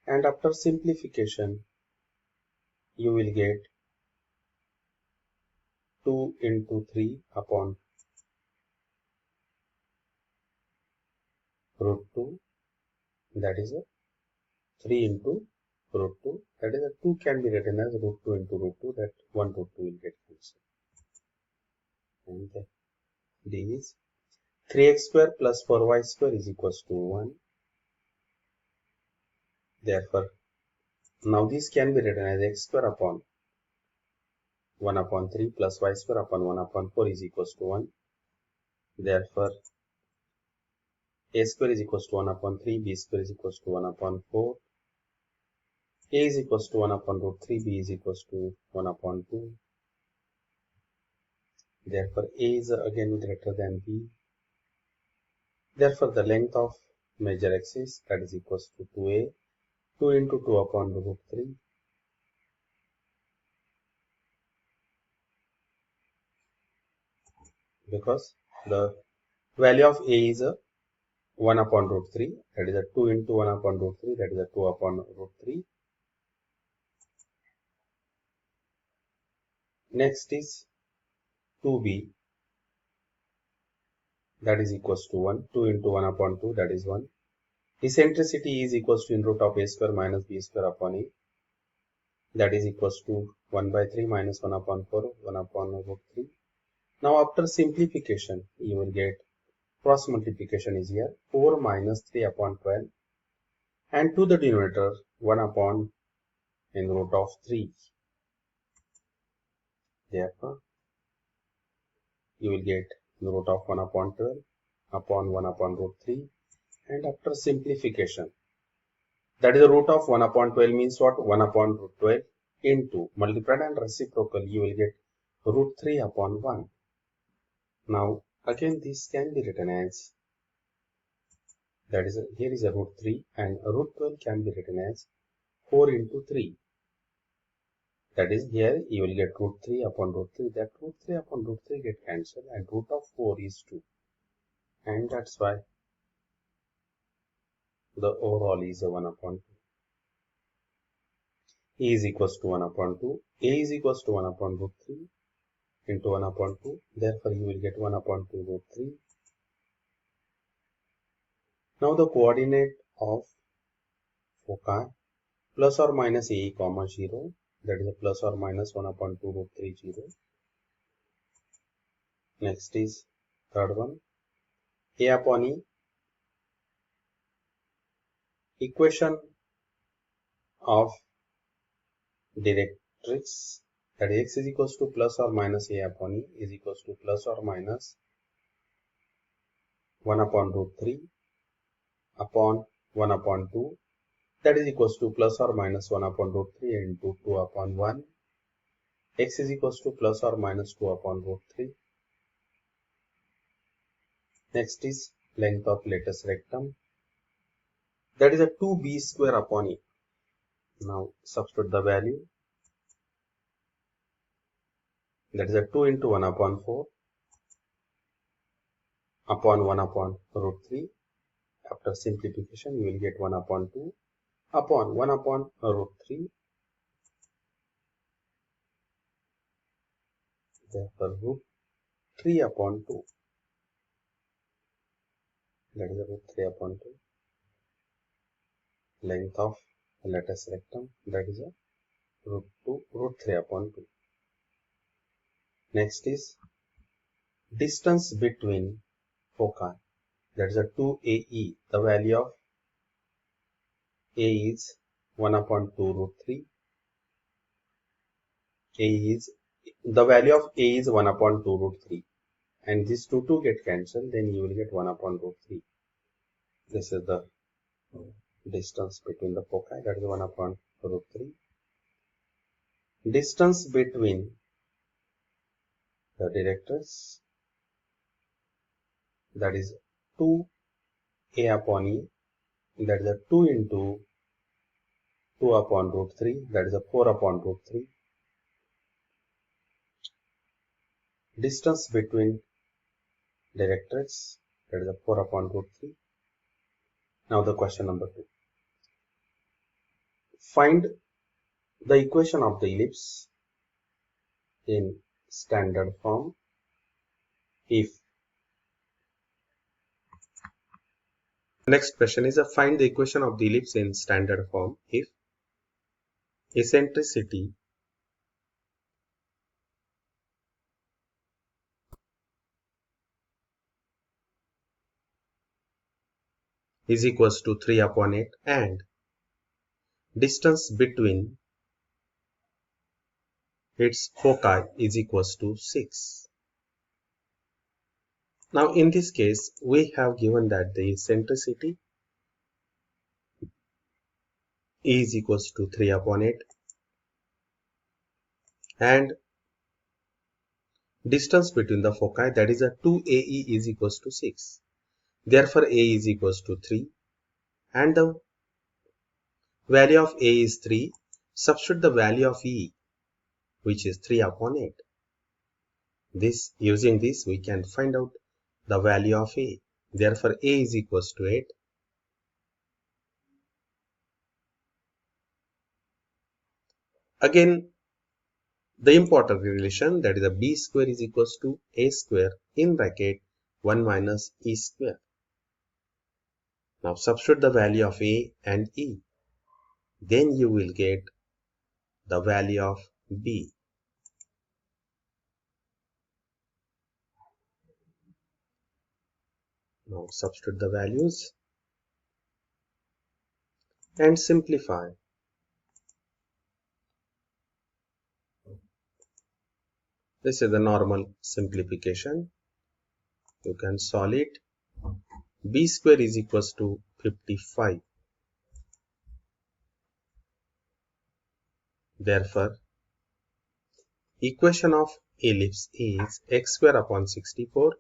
Speaker 1: and after simplification you will get 2 into 3 upon root 2, that is a 3 into root 2, that is a 2 can be written as root 2 into root 2, that 1 root 2 will get cancelled. And D is 3x square plus 4y square is equals to 1. Therefore, now this can be written as x square upon 1 upon 3 plus y square upon 1 upon 4 is equals to 1. Therefore, a square is equals to 1 upon 3, b square is equals to 1 upon 4, a is equals to 1 upon root 3, b is equals to 1 upon 2. Therefore, a is again greater than b. Therefore, the length of major axis, that is equals to 2a, 2 into 2 upon root 3. Because the value of a is 1 upon root 3, that is a 2 into 1 upon root 3, that is a 2 upon root 3. Next is 2b, that is equals to 1, 2 into 1 upon 2, that is 1. Eccentricity is equals to in root of a square minus b square upon a, that is equals to 1 by 3 minus 1 upon 4, 1 upon root 3. Now after simplification, you will get cross multiplication is here, 4 minus 3 upon 12, and to the denominator 1 upon in root of 3. Therefore, you will get the root of 1 upon 12 upon 1 upon root 3, and after simplification, that is the root of 1 upon 12 means what? 1 upon root 12 into multiplied and reciprocal, you will get root 3 upon 1. Now again this can be written as, that is here is a root 3, and root 12 can be written as 4 into 3. That is, here you will get root 3 upon root 3. That root 3 upon root 3 get cancelled, and root of 4 is 2. And that's why the overall is a 1 upon 2. E is equals to 1 upon 2. A is equals to 1 upon root 3 into 1 upon 2. Therefore, you will get 1 upon 2 root 3. Now the coordinate of foci plus or minus a comma 0. That is a plus or minus 1 upon 2 root 3 0. Next is third one, a upon e, equation of directrix, that is x is equals to plus or minus a upon e is equals to plus or minus 1 upon root 3 upon 1 upon 2, that is equals to plus or minus 1 upon root 3 into 2 upon 1. X is equals to plus or minus 2 upon root 3. Next is length of lattice rectum, that is a 2b square upon e. Now substitute the value, that is a 2 into 1 upon 4 upon 1 upon root 3. After simplification, you will get 1 upon 2 upon 1 upon root 3. Therefore, root 3 upon 2. That is a root 3 upon 2. Length of lattice rectum, that is a root 3 upon 2. Next is distance between foci, that is a 2AE. The value of A is 1 upon 2 root 3. The value of A is 1 upon 2 root 3. And these two get cancelled, then you will get 1 upon root 3. This is the distance between the foci, that is 1 upon root 3. Distance between the directrix, that is 2a upon e, that is a 2 into 2 upon root 3, that is a 4 upon root 3. Distance between directrix, that is a 4 upon root 3. Now the question number 2. Find the equation of the ellipse in standard form if. Next question is find the equation of the ellipse in standard form if eccentricity is equals to 3 upon 8 and distance between its foci is equals to 6. Now in this case, we have given that the eccentricity is equals to 3 upon 8 and distance between the foci, that is a 2AE is equals to 6. Therefore, A is equals to 3 and the value of A is 3. Substitute the value of E, which is 3 upon 8. Using this, we can find out the value of A. Therefore, A is equals to 8. Again, the important relation, that is a B square is equals to A square in bracket 1 minus E square. Now substitute the value of A and E. Then you will get the value of b. Now substitute the values and simplify. This is the normal simplification. You can solve it. B square is equals to 55. Therefore, equation of ellipse is x square upon 64,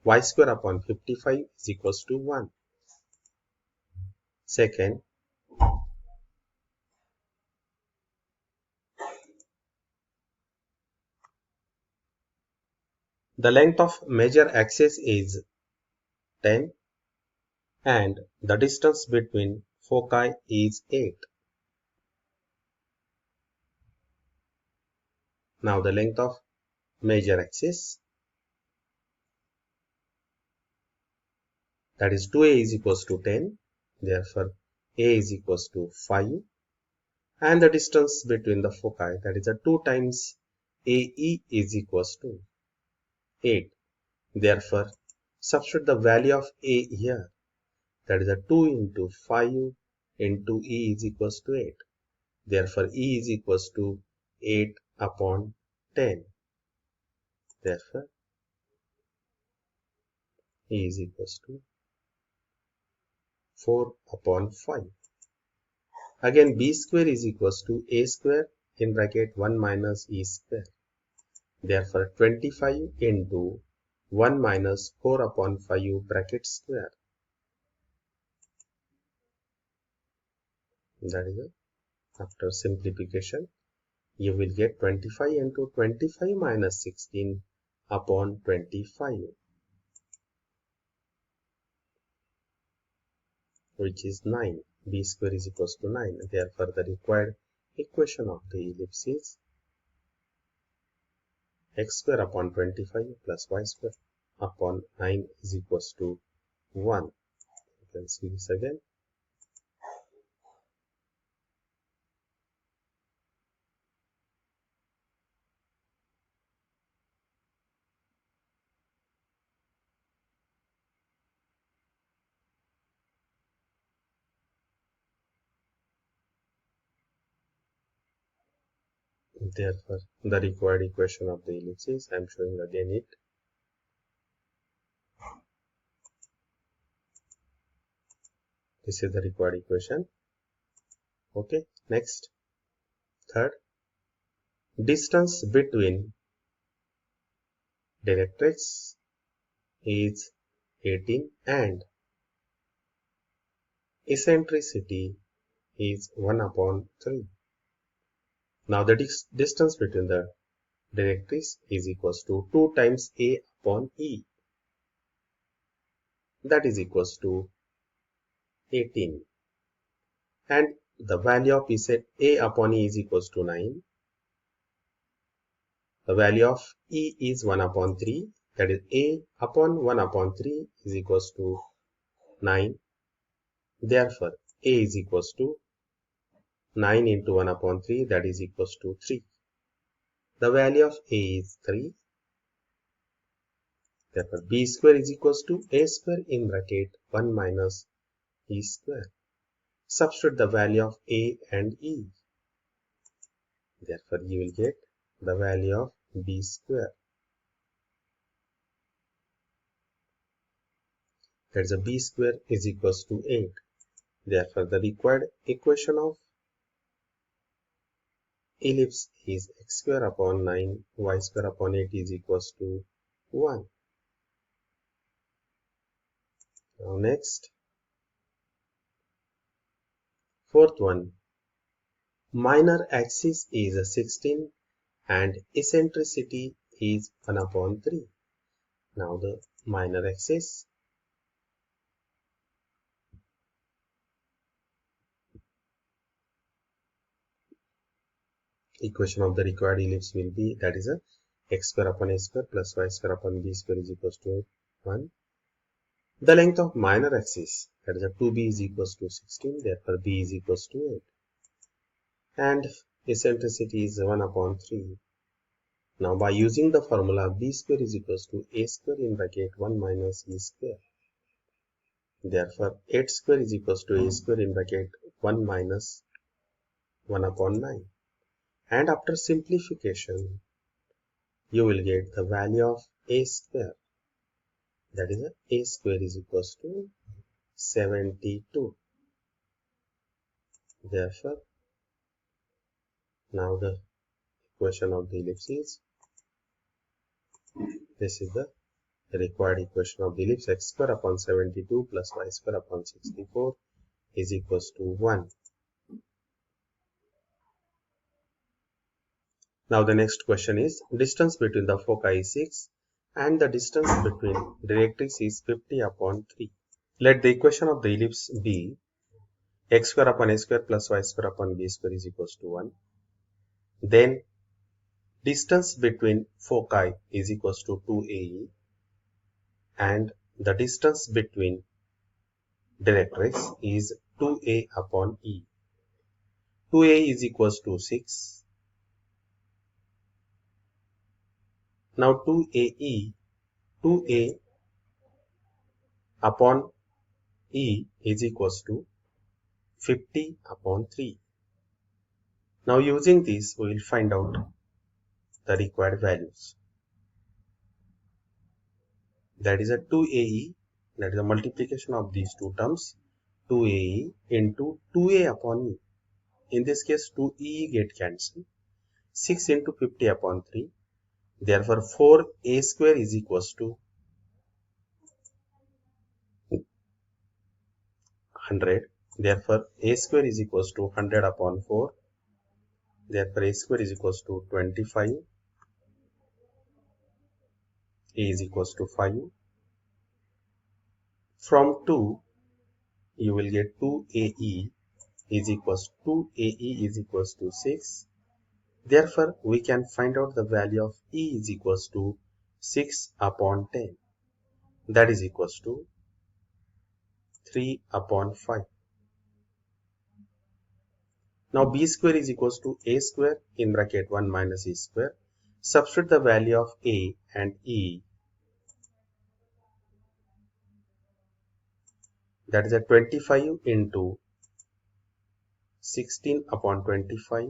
Speaker 1: y square upon 55 is equals to 1. Second, the length of major axis is 10 and the distance between foci is 8. Now the length of major axis, that is 2a is equals to 10. Therefore, a is equals to 5. And the distance between the foci, that is a 2 times AE is equals to 8. Therefore, substitute the value of A here. That is a 2 into 5 into E is equals to 8. Therefore, E is equals to 8 upon 10. Therefore, E is equals to 4 upon 5. Again, B square is equals to A square in bracket 1 minus E square. Therefore, 25 into 1 minus 4 upon 5 bracket square. That is it. After simplification, you will get 25 into 25 minus 16 upon 25, which is 9. B square is equals to 9. Therefore, the required equation of the ellipse is x square upon 25 plus y square upon 9 is equals to 1. You can see this again. Therefore, the required equation of the ellipse is, I am showing again it. This is the required equation. Okay, next. Third, distance between directrix is 18 and eccentricity is 1 upon 3. Now the distance between the directrix is equals to 2 times A upon E. That is equals to 18. And the value of A upon E is equals to 9. The value of E is 1 upon 3. That is A upon 1 upon 3 is equals to 9. Therefore, A is equals to 9 into 1 upon 3, that is equals to 3. The value of A is 3. Therefore, B square is equals to A square in bracket 1 minus E square. Substitute the value of A and E. Therefore, you will get the value of B square. That is a B square is equals to 8. Therefore, the required equation of ellipse is x square upon 9, y square upon 8 is equals to 1. Now next, fourth one, minor axis is 16 and eccentricity is 1 upon 3. Now the minor axis, equation of the required ellipse will be, that is a x square upon a square plus y square upon b square is equals to 1. The length of minor axis, that is a 2b is equals to 16, therefore b is equals to 8. And eccentricity is 1 upon 3. Now by using the formula b square is equals to a square in bracket 1 minus e square. Therefore 8 square is equals to a square in bracket 1 minus 1 upon 9. And after simplification, you will get the value of a square. That is a square is equals to 72. Therefore, now the equation of the ellipse is, this is the required equation of the ellipse, x square upon 72 plus y square upon 64 is equals to 1. Now the next question is, distance between the foci is 6 and the distance between directrix is 50 upon 3. Let the equation of the ellipse be x square upon a square plus y square upon b square is equals to 1. Then distance between foci is equals to 2ae and the distance between directrix is 2a upon e. 2a is equals to 6. Now 2a upon e is equals to 50 upon 3. Now using this we will find out the required values. That is a 2ae, that is a multiplication of these two terms, 2ae into 2a upon e. In this case 2e get cancelled. 6 into 50 upon 3. Therefore 4a square is equals to 100. Therefore a square is equals to 100 upon 4. Therefore a square is equals to 25. A is equals to 5. From 2 you will get 2ae is equals to 6. Therefore we can find out the value of e is equals to 6 upon 10. That is equals to 3 upon 5. Now b square is equals to a square in bracket 1 minus e square. Substitute the value of a and e. That is a 25 into 16 upon 25.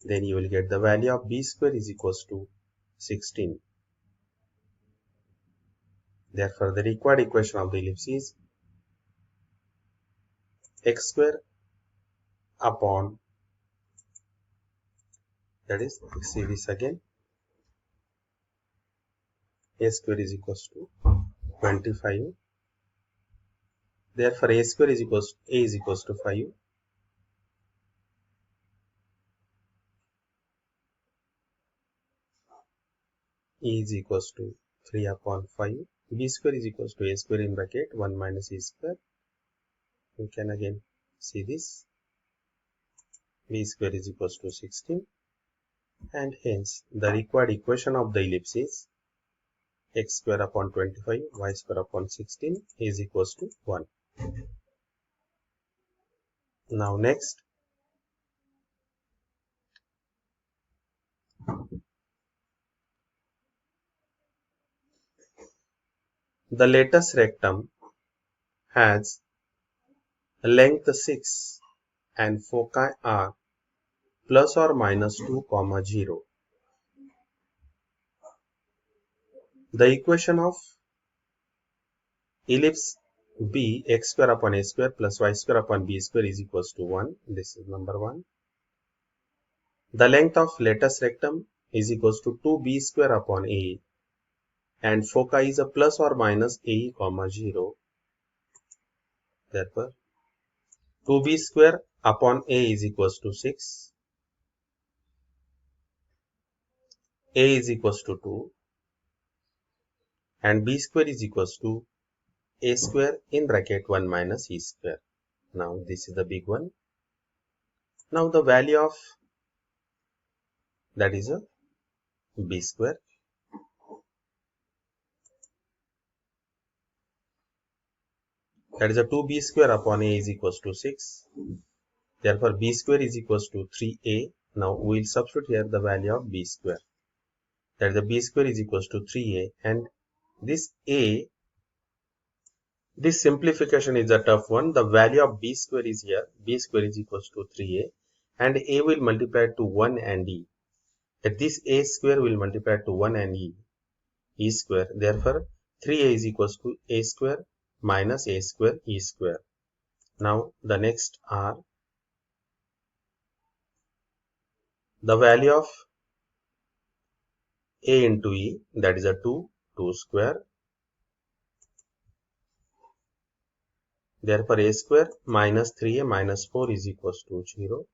Speaker 1: Then you will get the value of b square is equals to 16. Therefore the required equation of the ellipse is x square upon, that is, see this again, a square is equals to 25. Therefore a square is equals to, a is equals to 5. E is equals to 3 upon 5. B square is equals to a square in bracket 1 minus e square. We can again see this. B square is equals to 16. And hence the required equation of the ellipse is x square upon 25 y square upon 16 is equals to 1. Now next, the lattice rectum has length 6 and foci are plus or minus 2, 0. The equation of ellipse b x square upon a square plus y square upon b square is equals to 1. This is number 1. The length of lattice rectum is equals to 2b square upon a and foci is a plus or minus a, 0. Therefore 2b square upon a is equals to 6. A is equals to 2 and b square is equals to a square in bracket 1 minus e square. Now this is the big one. Now the value of that is a b square. That is a 2b square upon a is equals to 6. Therefore, b square is equals to 3a. Now we will substitute here the value of b square. That is, the b square is equals to 3a, and this a, this simplification is a tough one. The value of b square is here. B square is equals to 3a, and a will multiply to 1 and e. That this a square will multiply to 1 and e square. Therefore, 3a is equals to a square minus a square e square. Now the next are the value of a into e, that is a 2 square. Therefore, a square minus 3a minus 4 is equals to 0.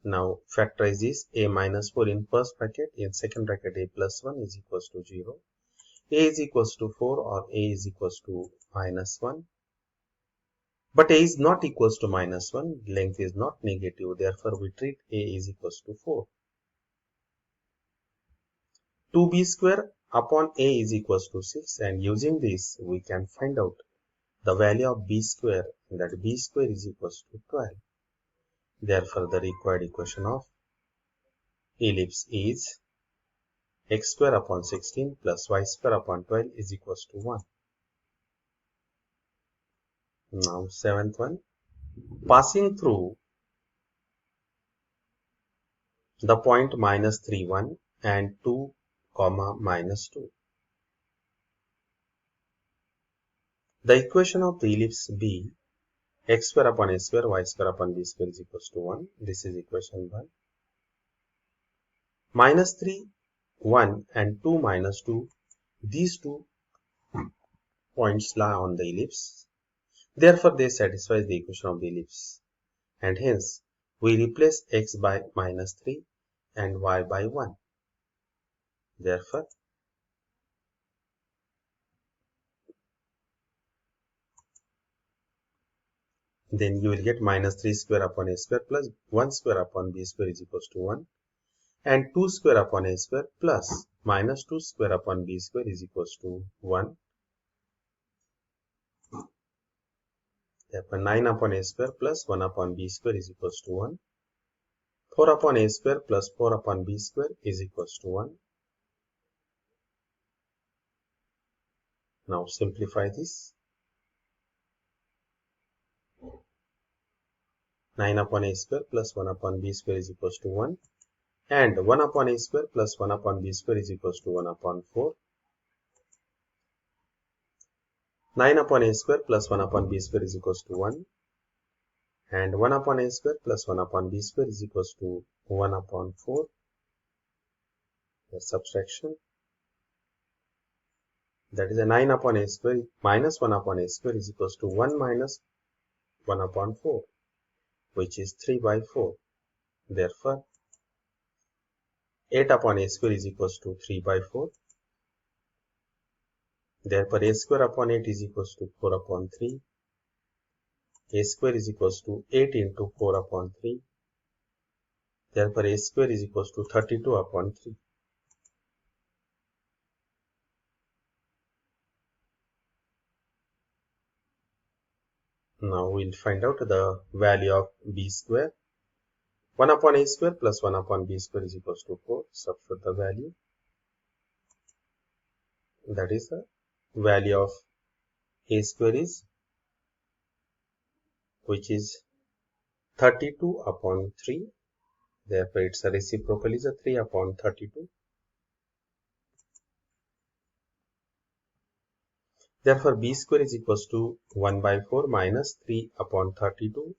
Speaker 1: Now factorize this. A minus 4 in first bracket, in second bracket a plus 1 is equals to 0. A is equals to 4 or a is equals to minus 1. But a is not equals to minus 1. Length is not negative. Therefore, we treat a is equals to 4. 2b square upon a is equals to 6, and using this we can find out the value of b square, that b square is equals to 12. Therefore, the required equation of ellipse is x square upon 16 plus y square upon 12 is equals to 1. Now, seventh one, passing through the point minus 3, 1 and 2, comma minus 2. The equation of the ellipse b, x square upon a square, y square upon b square is equals to 1. This is equation 1. Minus 3, 1 and 2 minus 2, these two points lie on the ellipse. Therefore, they satisfy the equation of the ellipse. And hence, we replace x by minus 3 and y by 1. Therefore, then you will get minus 3 square upon a square plus 1 square upon b square is equals to 1. And 2 square upon a square plus minus 2 square upon b square is equals to 1. Therefore, 9 upon a square plus 1 upon b square is equals to 1. 4 upon a square plus 4 upon b square is equals to 1. Now simplify this. 9 upon a square plus 1 upon b square is equals to 1. And 1 upon a square plus 1 upon b square is equals to 1 upon 4. 9 upon a square plus 1 upon b square is equals to 1. And 1 upon a square plus 1 upon b square is equals to 1 upon 4. The subtraction. That is a 9 upon a square minus 1 upon a square is equals to 1 minus 1 upon 4, which is 3 by 4. Therefore, 8 upon a square is equals to 3 by 4. Therefore, a square upon 8 is equals to 4 upon 3. A square is equals to 8 into 4 upon 3. Therefore, a square is equals to 32 upon 3. Now we will find out the value of b square. 1 upon a square plus 1 upon b square is equals to 4. Substitute the value. That is the value of a square is, which is 32 upon 3. Therefore, its reciprocal is a 3 upon 32. Therefore, b square is equals to 1 by 4 minus 3 upon 32,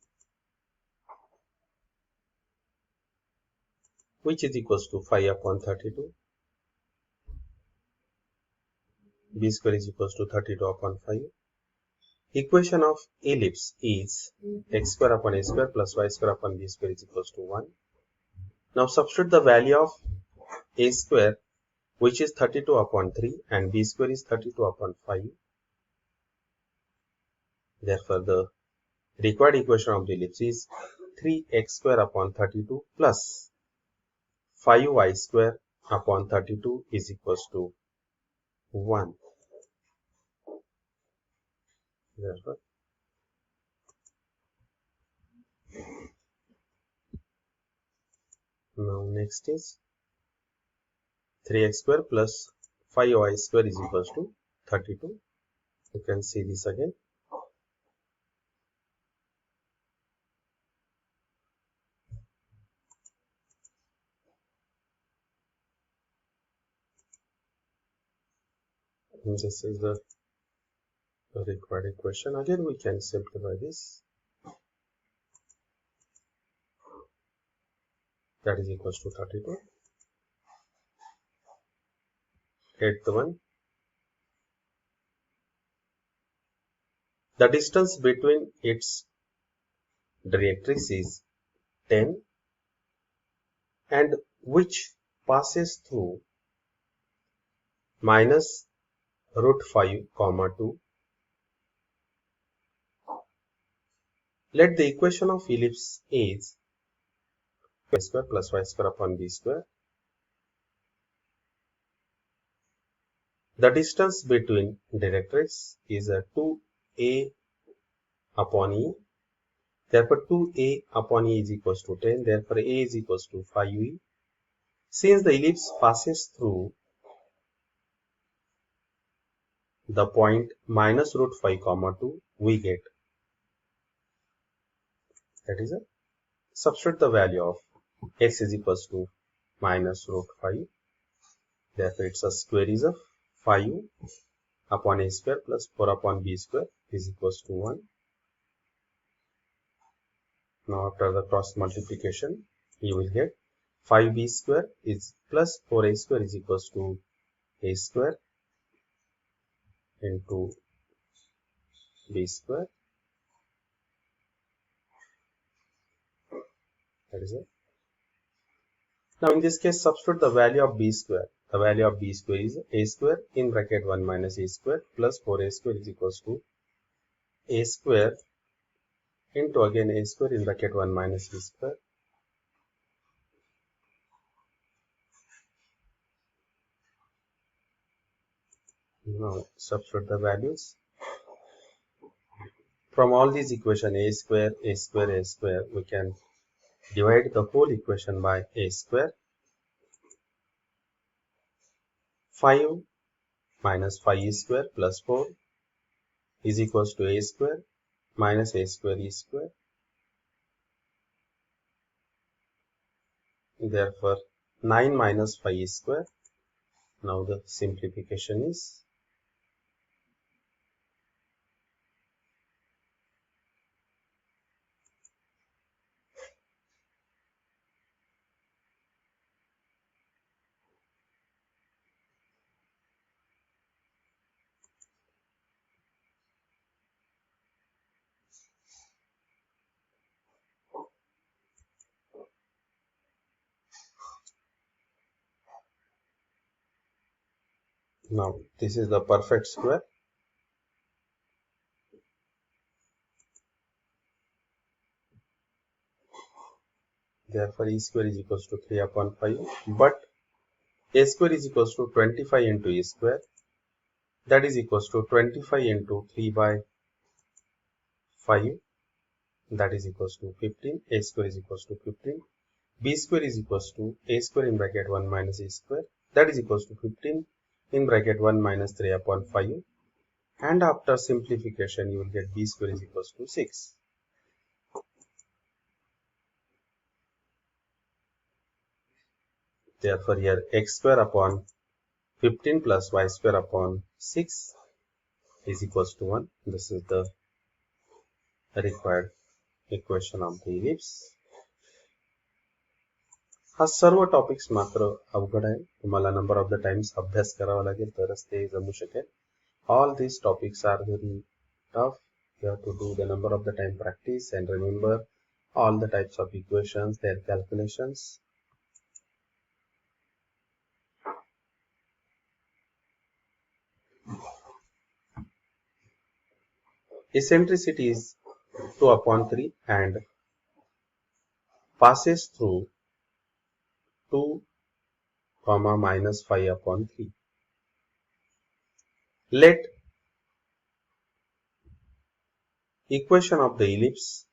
Speaker 1: which is equals to 5 upon 32. B square is equals to 32 upon 5. Equation of ellipse is x square upon a square plus y square upon b square is equals to 1. Now substitute the value of a square, which is 32 upon 3, and b square is 32 upon 5. Therefore, the required equation of the ellipse is 3x square upon 32 plus 5y square upon 32 is equals to 1. Therefore, Now next is 3x square plus 5y square is equals to 32. You can see this again. And this is the required equation. Again, we can simplify this. That is equals to 32. Eighth one. The distance between its directrix is 10 and which passes through minus root 5 comma 2. Let the equation of ellipse is y square plus y square upon b square. The distance between directrix is a 2a upon e. Therefore, 2a upon e is equals to 10. Therefore, a is equals to 5e. Since the ellipse passes through the point minus root 5 comma 2, we get, that is, substitute the value of x is equals to minus root 5. Therefore, its a square is of 5 upon a square plus 4 upon b square is equals to 1. Now, after the cross multiplication, you will get 5b square is plus 4a square is equals to a square into b square. That is it. Now, in this case, substitute the value of b square. The value of b square is a square in bracket 1 minus a square plus 4a square is equals to a square into again a square in bracket 1 minus b square. Now, substitute the values. From all these equations, a square, a square, a square, we can divide the whole equation by a square. 5 minus 5e square plus 4 is equals to a square minus a square e square. Therefore, 9 minus 5e square. Now the simplification is now this is the perfect square. Therefore, e square is equals to 3 upon 5. But a square is equals to 25 into e square. That is equals to 25 into 3 by 5. That is equals to 15. A square is equals to 15. B square is equals to a square in bracket 1 minus a square. That is equals to 15 in bracket 1 minus 3 upon 5. And after simplification, you will get b square is equals to 6. Therefore, here x square upon 15 plus y square upon 6 is equals to 1. This is the required equation of the ellipse. हा सर्व topics मात्र अवघड आहे. तुम्हाला number of the times अभ्यास करावा लागेल तरच ते जमू शकेल. All these topics are very tough. You have to do the number of the time practice and remember all the types of equations, their calculations. Eccentricity is 2 upon 3 and passes through 2 comma minus 5 upon 3. Let equation of the ellipse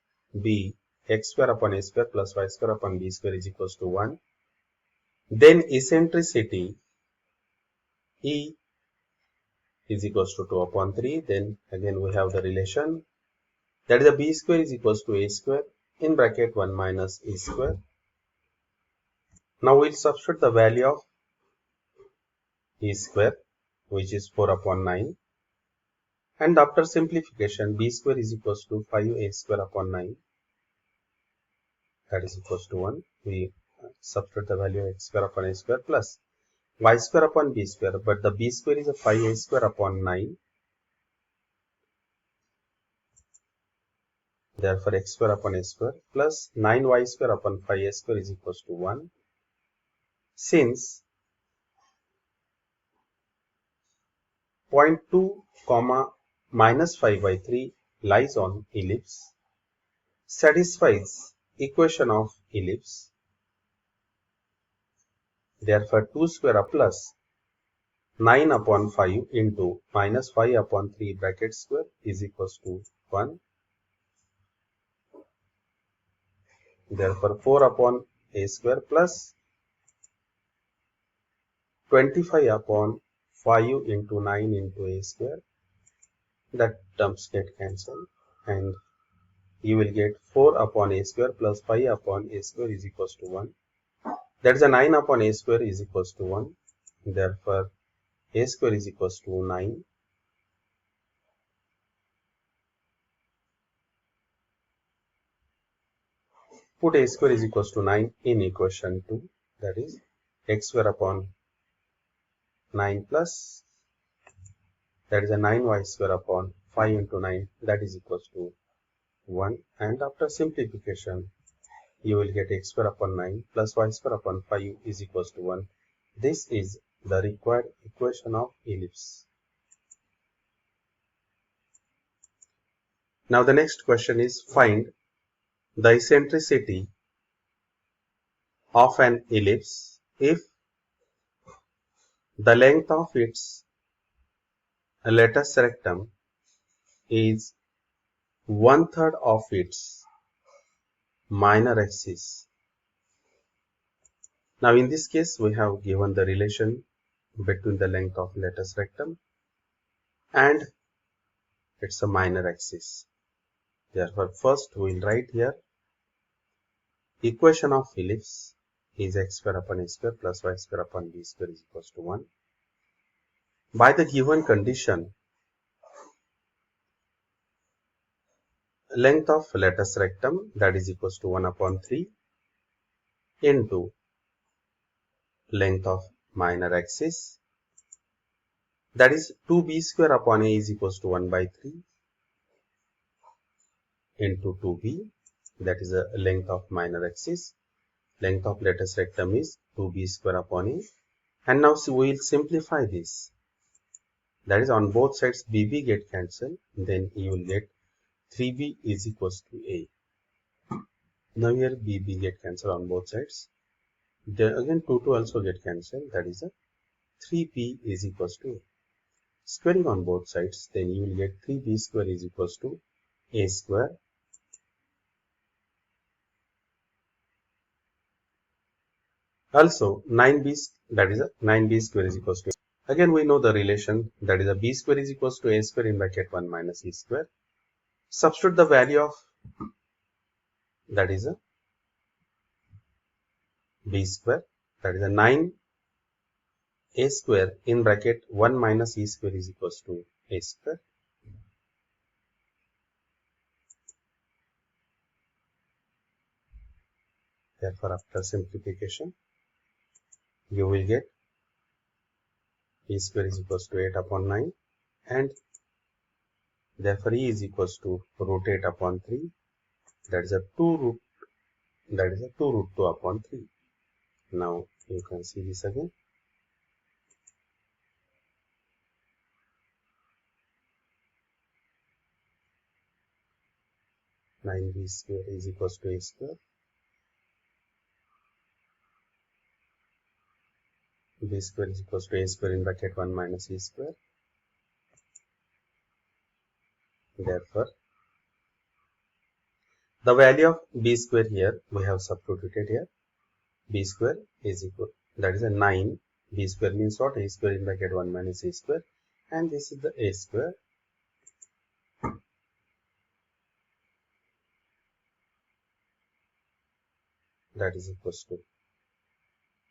Speaker 1: be x square upon a square plus y square upon b square is equals to 1. Then eccentricity E is equals to 2 upon 3. Then again we have the relation, that is a b square is equals to a square in bracket 1 minus a square. Now we'll substitute the value of a square, which is 4 upon 9, and after simplification b square is equals to 5a square upon 9, that is equals to 1. We substitute the value of x square upon a square plus y square upon b square, but the b square is a 5a square upon 9. Therefore x square upon a square plus 9y square upon 5a square is equals to 1. Since point 2 comma minus 5 by 3 lies on ellipse, satisfies equation of ellipse. Therefore 2 square plus 9 upon 5 into minus 5 upon 3 bracket square is equals to 1. Therefore 4 upon a square plus 25 upon 5 into 9 into a square, that terms get cancelled, and you will get 4 upon a square plus 5 upon a square is equals to 1. That is a 9 upon a square is equals to 1. Therefore a square is equals to 9. Put a square is equals to 9 in equation 2, that is x square upon 9 plus, that is a 9y square upon 5 into 9, that is equals to 1. And after simplification you will get x square upon 9 plus y square upon 5 is equals to 1. This is the required equation of ellipse. Now the next question is, find the eccentricity of an ellipse if the length of its lattice rectum is 1/3 of its minor axis. Now in this case we have given the relation between the length of lattice rectum and its a minor axis. Therefore first we will write here equation of ellipse is x square upon a square plus y square upon b square is equals to 1. By the given condition, length of lattice rectum, that is equals to 1 upon 3 into length of minor axis, that is 2b square upon a is equals to 1 by 3 into 2b, that is the length of minor axis. Length of lattice rectum is 2b square upon a, and now we will simplify this, that is on both sides bb get cancelled, then you will get 3b is equals to a. Now here bb get cancelled on both sides, then again 2 also get cancelled, that is a 3b is equals to a. Squaring on both sides, then you will get 3b square is equals to a square. Also 9b, that is a 9b square is equals to, again we know the relation, that is a b square is equals to a square in bracket 1 minus e square. Substitute the value of, that is a b square, that is a 9 a square in bracket 1 minus e square is equals to a square. Therefore after simplification you will get e square is equals to 8 upon 9, and therefore e is equals to root 8 upon 3, that is a 2 root, that is a 2 root 2 upon 3. Now you can see this again. Nine b square is equals to a square. B square is equals to a square in bracket 1 minus e square. Therefore the value of b square here we have substituted here. B square is equal that is a 9. B square means what? A square in bracket 1 minus a square, and this is the a square. That is equals to,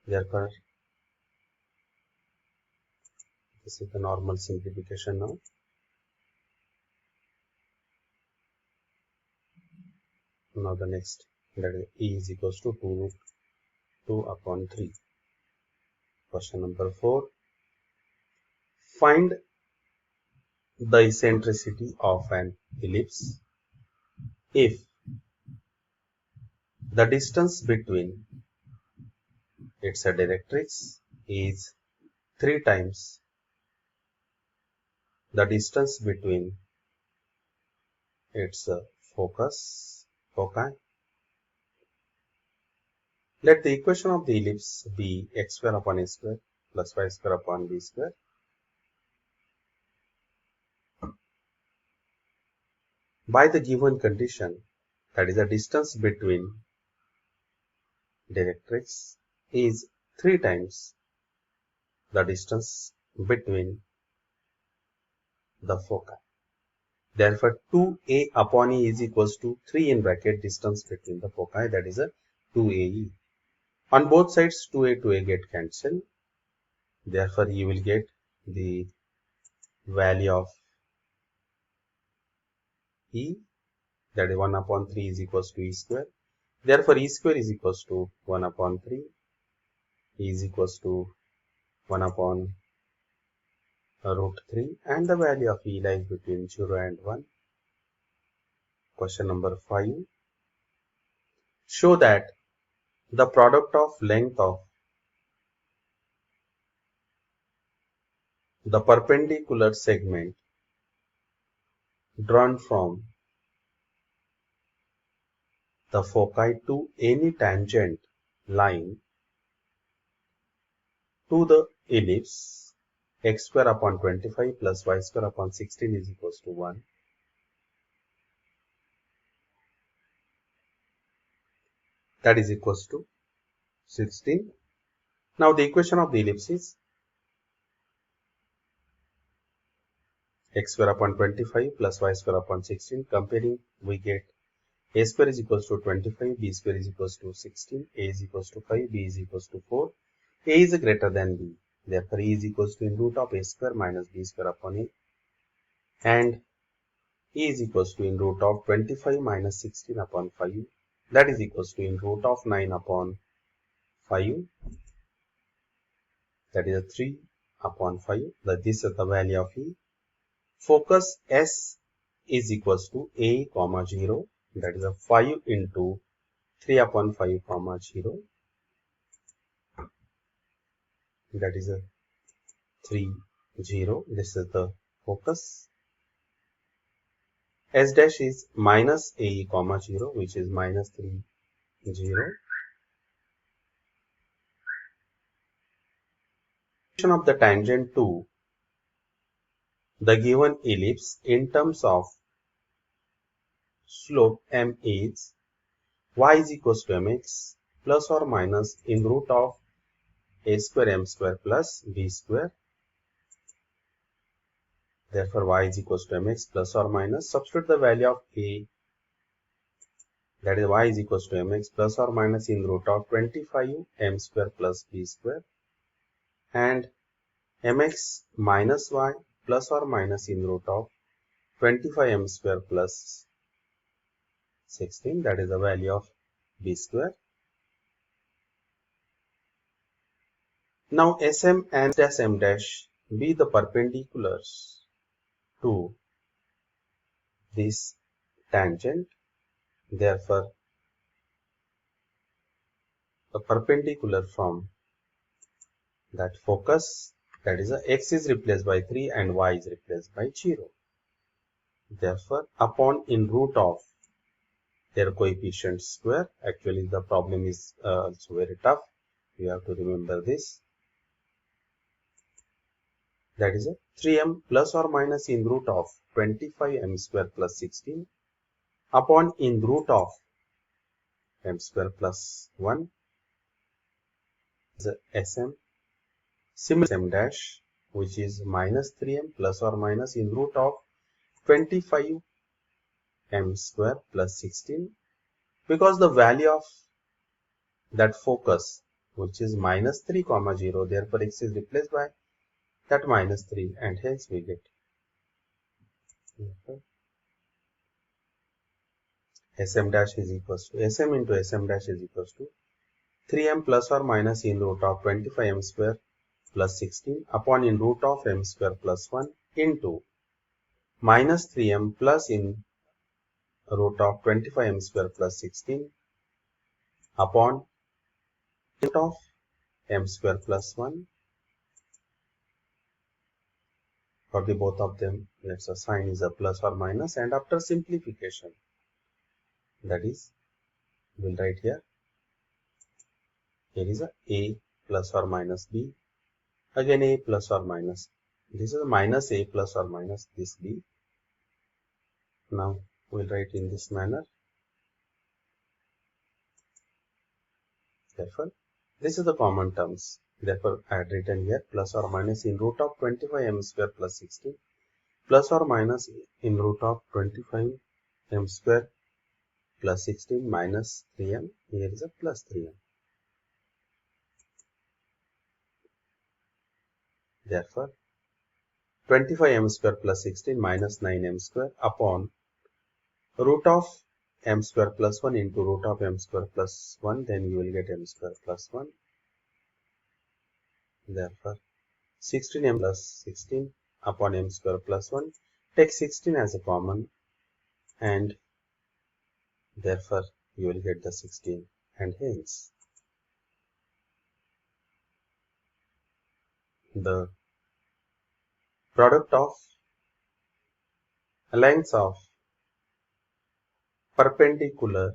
Speaker 1: therefore this is the normal simplification now. Now the next, that is e is equals to 2 root 2 upon 3. Question number 4. Find the eccentricity of an ellipse if the distance between its directrix is 3 times the distance between its foci. Let the equation of the ellipse be x square upon a square plus y square upon b square. By the given condition, that is the distance between directrix is 3 times the distance between the foci. Therefore, 2a upon e is equals to 3 in bracket distance between the foci, that is a 2ae. On both sides, 2a get cancelled. Therefore, you will get the value of e, that is 1 upon 3 is equals to e square. Therefore, e square is equals to 1 upon 3. E is equals to 1 upon root 3, and the value of e lies between 0 and 1. Question number 5. Show that the product of length of the perpendicular segment drawn from the foci to any tangent line to the ellipse x square upon 25 plus y square upon 16 is equals to 1. That is equals to 16. Now the equation of the ellipse is x square upon 25 plus y square upon 16. Comparing, we get a square is equals to 25, b square is equals to 16, a is equals to 5, b is equals to 4. A is greater than b. Therefore, e is equals to in root of a square minus b square upon a. And e is equals to in root of 25 minus 16 upon 5. That is equals to in root of 9 upon 5. That is a 3 upon 5. This is the value of e. Focus S is equals to a comma 0. That is a 5 into 3 upon 5 comma 0. That is a 3, 0. This is the focus. S dash is minus a comma 0, which is minus 3, 0. Of the tangent to the given ellipse in terms of slope m is y is equals to mx plus or minus in root of a square m square plus b square. Therefore, y is equals to mx plus or minus. Substitute the value of a, that is y is equals to mx plus or minus in root of 25 m square plus b square, and mx minus y plus or minus in root of 25 m square plus 16, that is the value of b square. Now Sm and m dash be the perpendiculars to this tangent. Therefore, the perpendicular from that focus, that is x is replaced by 3 and y is replaced by 0. Therefore, upon in root of their coefficient square. Actually, the problem is also very tough. You have to remember this. That is a 3m plus or minus in root of 25m square plus 16 upon in root of m square plus 1. is a Sm. Similarly, Sm dash, which is minus 3m plus or minus in root of 25 m square plus 16, because the value of that focus, which is minus 3 comma 0, therefore x is replaced by that minus 3, and hence we get Sm dash is equals to Sm into Sm dash is equals to 3m plus or minus in root of 25m square plus 16 upon in root of m square plus 1 into minus 3m plus in root of 25m square plus 16 upon root of m square plus 1. For the both of them, let's say sign is a plus or minus, and after simplification, that is, we'll write here is a plus or minus b, again a plus or minus, this is a minus a plus or minus this b. Now we'll write in this manner. Therefore, this is the common terms. Therefore, I had written here plus or minus in root of 25m square plus 16 plus or minus in root of 25m square plus 16 minus 3m. Here is a plus 3m. Therefore, 25m square plus 16 minus 9m square upon root of m square plus 1 into root of m square plus 1, then you will get m square plus 1. Therefore, 16m plus 16 upon m square plus 1, take 16 as a common, and therefore you will get the 16, and hence the product of lengths of perpendicular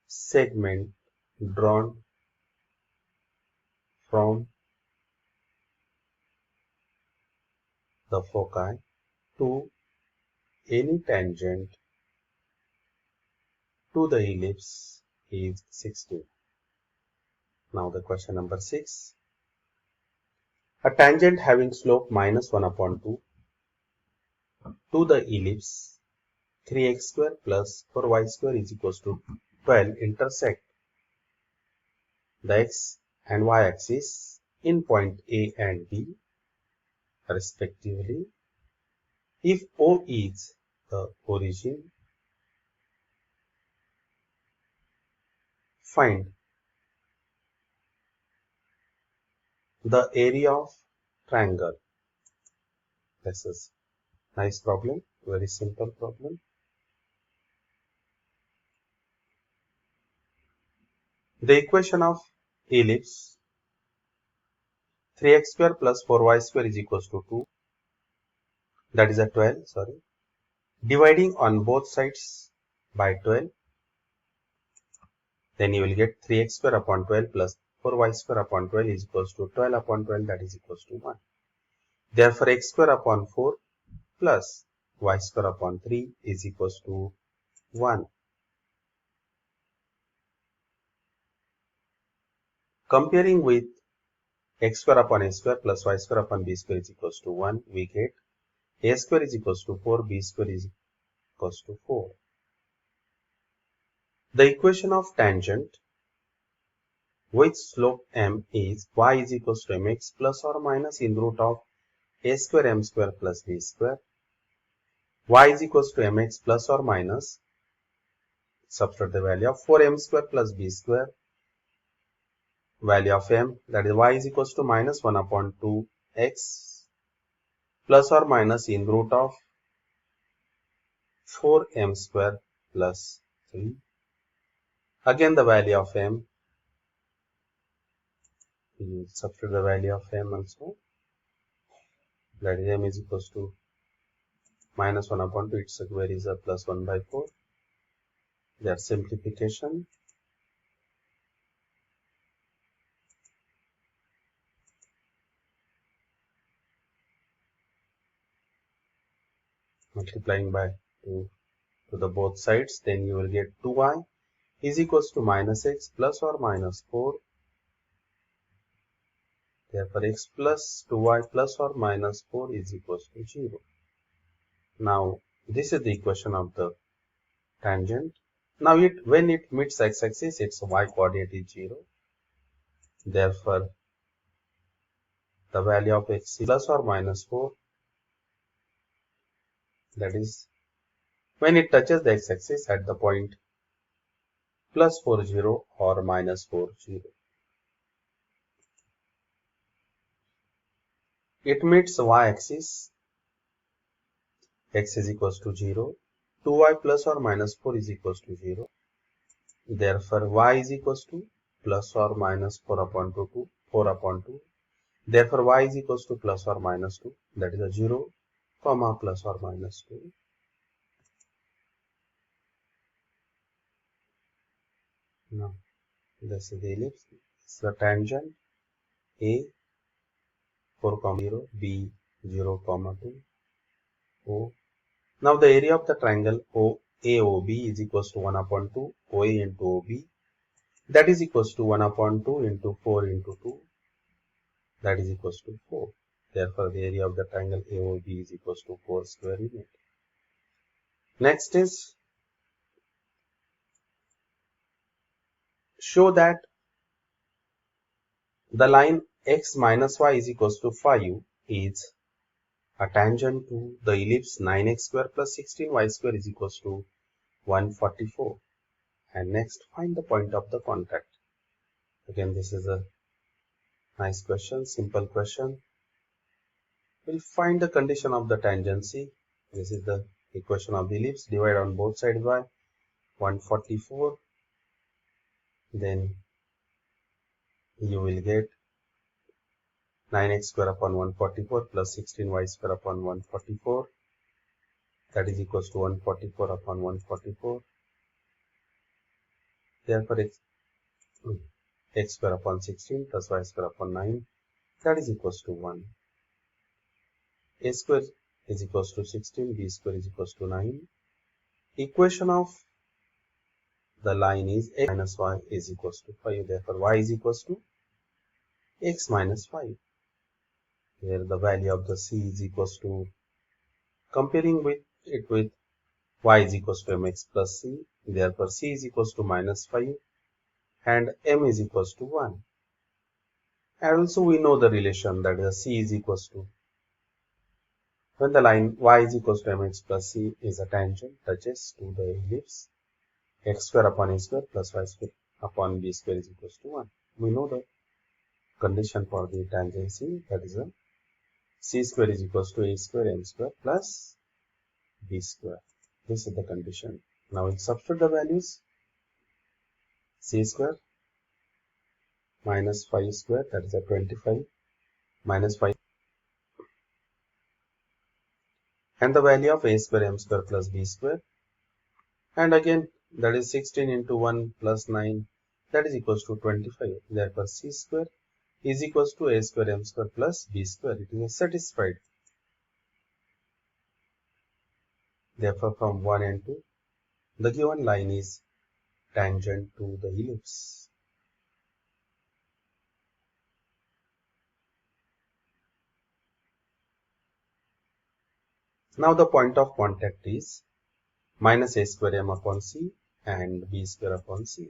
Speaker 1: segment drawn from the foci to any tangent to the ellipse is 16. Now the question number 6. A tangent having slope minus 1 upon 2 to the ellipse 3x square plus 4y square is equals to 12 intersect the x and y axis in point A and B respectively. If O is the origin, find the area of triangle. This is nice problem, very simple problem. The equation of ellipse 3x square plus 4y square is equals to 2, that is a 12, dividing on both sides by 12, then you will get 3x square upon 12 plus 4y square upon 12 is equals to 12 upon 12, that is equals to 1. Therefore, x square upon 4 plus y square upon 3 is equals to 1. Comparing with x square upon a square plus y square upon b square is equals to 1, we get a square is equals to 4, b square is equals to 4. The equation of tangent with slope m is y is equals to mx plus or minus in root of a square m square plus b square. Y is equals to mx plus or minus, substitute the value of 4m square plus b square, value of m, that is y is equals to minus 1 upon 2x plus or minus in root of 4m square plus 3. Again the value of m, we substitute the value of m also, that is m is equals to minus 1 upon 2, its square is a plus 1 by 4. Their simplification. Multiplying by 2 to the both sides, then you will get 2y is equals to minus x plus or minus 4 Therefore, x plus 2y plus or minus 4 is equals to 0. Now, this is the equation of the tangent. Now, when it meets x-axis, its y coordinate is 0. Therefore, the value of x is plus or minus 4. That is, when it touches the x-axis at the point plus 4, 0 or minus 4, 0. It meets y-axis, x is equals to 0. 2y plus or minus 4 is equals to 0. Therefore, y is equals to plus or minus 4 upon 2, 4 upon 2. Therefore, y is equals to plus or minus 2. That is a 0, comma plus or minus 2. Now, this is the ellipse. This is the tangent A 4, 0, B 0, 2, O. Now, the area of the triangle AOB is equals to 1 upon 2 OA into OB. That is equals to 1 upon 2 into 4 into 2. That is equals to 4. Therefore, the area of the triangle AOB is equals to 4 square unit. Next is show that the line x minus y is equals to 5 is a tangent to the ellipse 9x square plus 16y square is equals to 144. And next, find the point of the contact. Again, this is a nice question, simple question. We'll find the condition of the tangency. This is the equation of the ellipse. Divide on both sides by 144. Then you will get 9x square upon 144 plus 16y square upon 144. That is equals to 144 upon 144. Therefore, x square upon 16 plus y square upon 9. That is equals to 1. A square is equals to 16. B square is equals to 9. Equation of the line is x minus y is equals to 5. Therefore, y is equals to x minus 5. Here the value of the c is equals to, comparing with it with y is equals to mx plus c. Therefore, c is equals to minus 5 and m is equals to 1. And also we know the relation, that is c is equals to, when the line y is equals to mx plus c is a tangent touches to the ellipse, x square upon a square plus y square upon b square is equals to 1. We know the condition for the tangency, that is a c square is equals to a square m square plus b square. This is the condition. Now we'll substitute the values. C square minus 5 square, that is a 25, minus 5, and the value of a square m square plus b square, and again that is 16 into 1 plus 9, that is equals to 25. Therefore, c square is equals to a square m square plus b square. It is satisfied. Therefore, from 1 and 2, the given line is tangent to the ellipse. Now the point of contact is minus a square m upon c and b square upon c.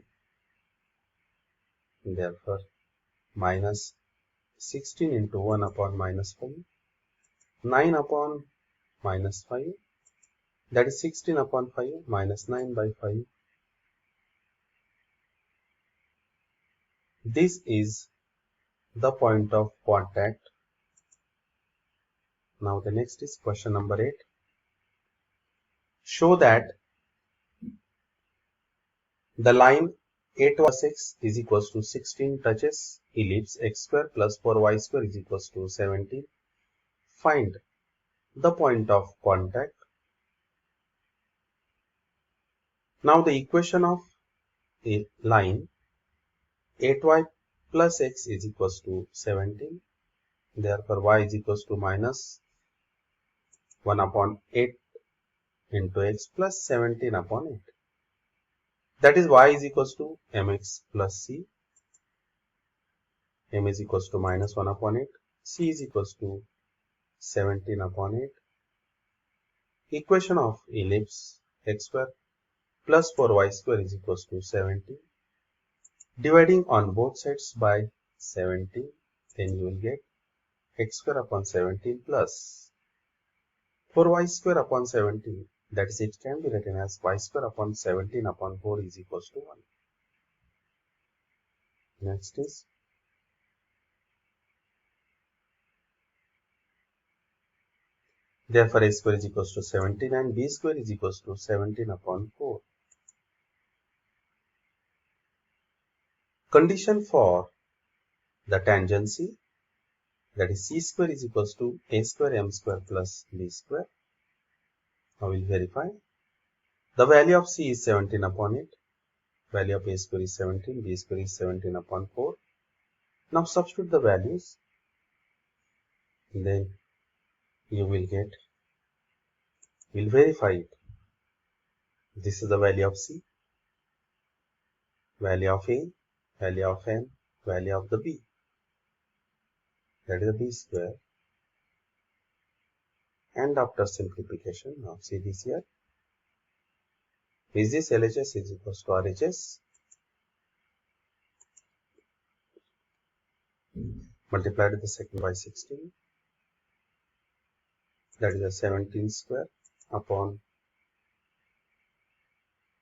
Speaker 1: Therefore, minus 16 into 1 upon minus 5, 9 upon minus 5, that is 16 upon 5 minus 9 by 5. This is the point of contact. Now the next is question number 8. Show that the line 8 plus x is equals to 16 touches ellipse x square plus 4y square is equals to 17. Find the point of contact. Now the equation of a line 8y plus x is equals to 17. Therefore, y is equals to minus 1 upon 8 into x plus 17 upon 8. That is y is equals to mx plus c. m is equals to minus 1 upon 8, c is equals to 17 upon 8. Equation of ellipse x square plus 4y square is equals to 70. Dividing on both sides by 17, then you will get x square upon 17 plus 4y square upon 17. That is, it can be written as y square upon 17 upon 4 is equals to 1. Next is therefore a square is equals to 17 and b square is equals to 17 upon 4. Condition for the tangency, that is c square is equals to a square m square plus b square. Now we will verify. The value of c is 17 upon 8. Value of a square is 17, b square is 17 upon 4. Now substitute the values. Then you will get, we'll verify it. This is the value of c, value of a, value of m, value of the b. That is the b square. And after simplification, now see this here. Is this LHS is equals to RHS? Multiplied with the second by 16. That is a 17 square upon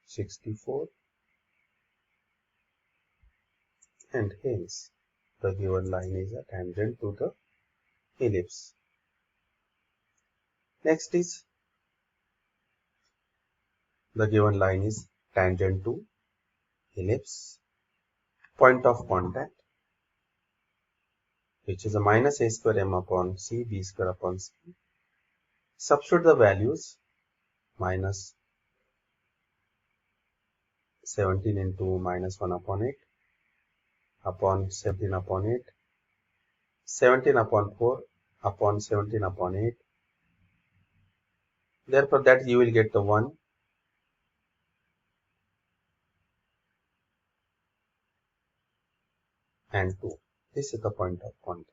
Speaker 1: 64. And hence the given line is a tangent to the ellipse. Next is the given line is tangent to ellipse. Point of contact, which is a minus a square m upon c, b square upon c. Substitute the values. Minus 17 into minus 1 upon 8 upon 17 upon 8, 17 upon 4 upon 17 upon 8. Therefore, that you will get the 1. And 2. This is the point of contact.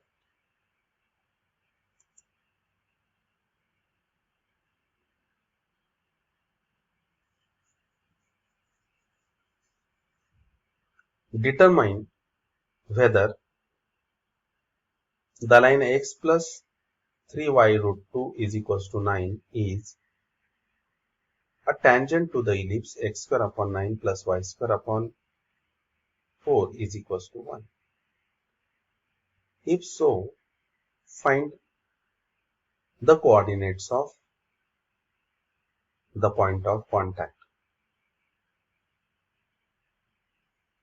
Speaker 1: Determine whether the line x plus 3y root 2 is equals to 9 is a tangent to the ellipse x square upon 9 plus y square upon 4 is equals to 1. If so, find the coordinates of the point of contact.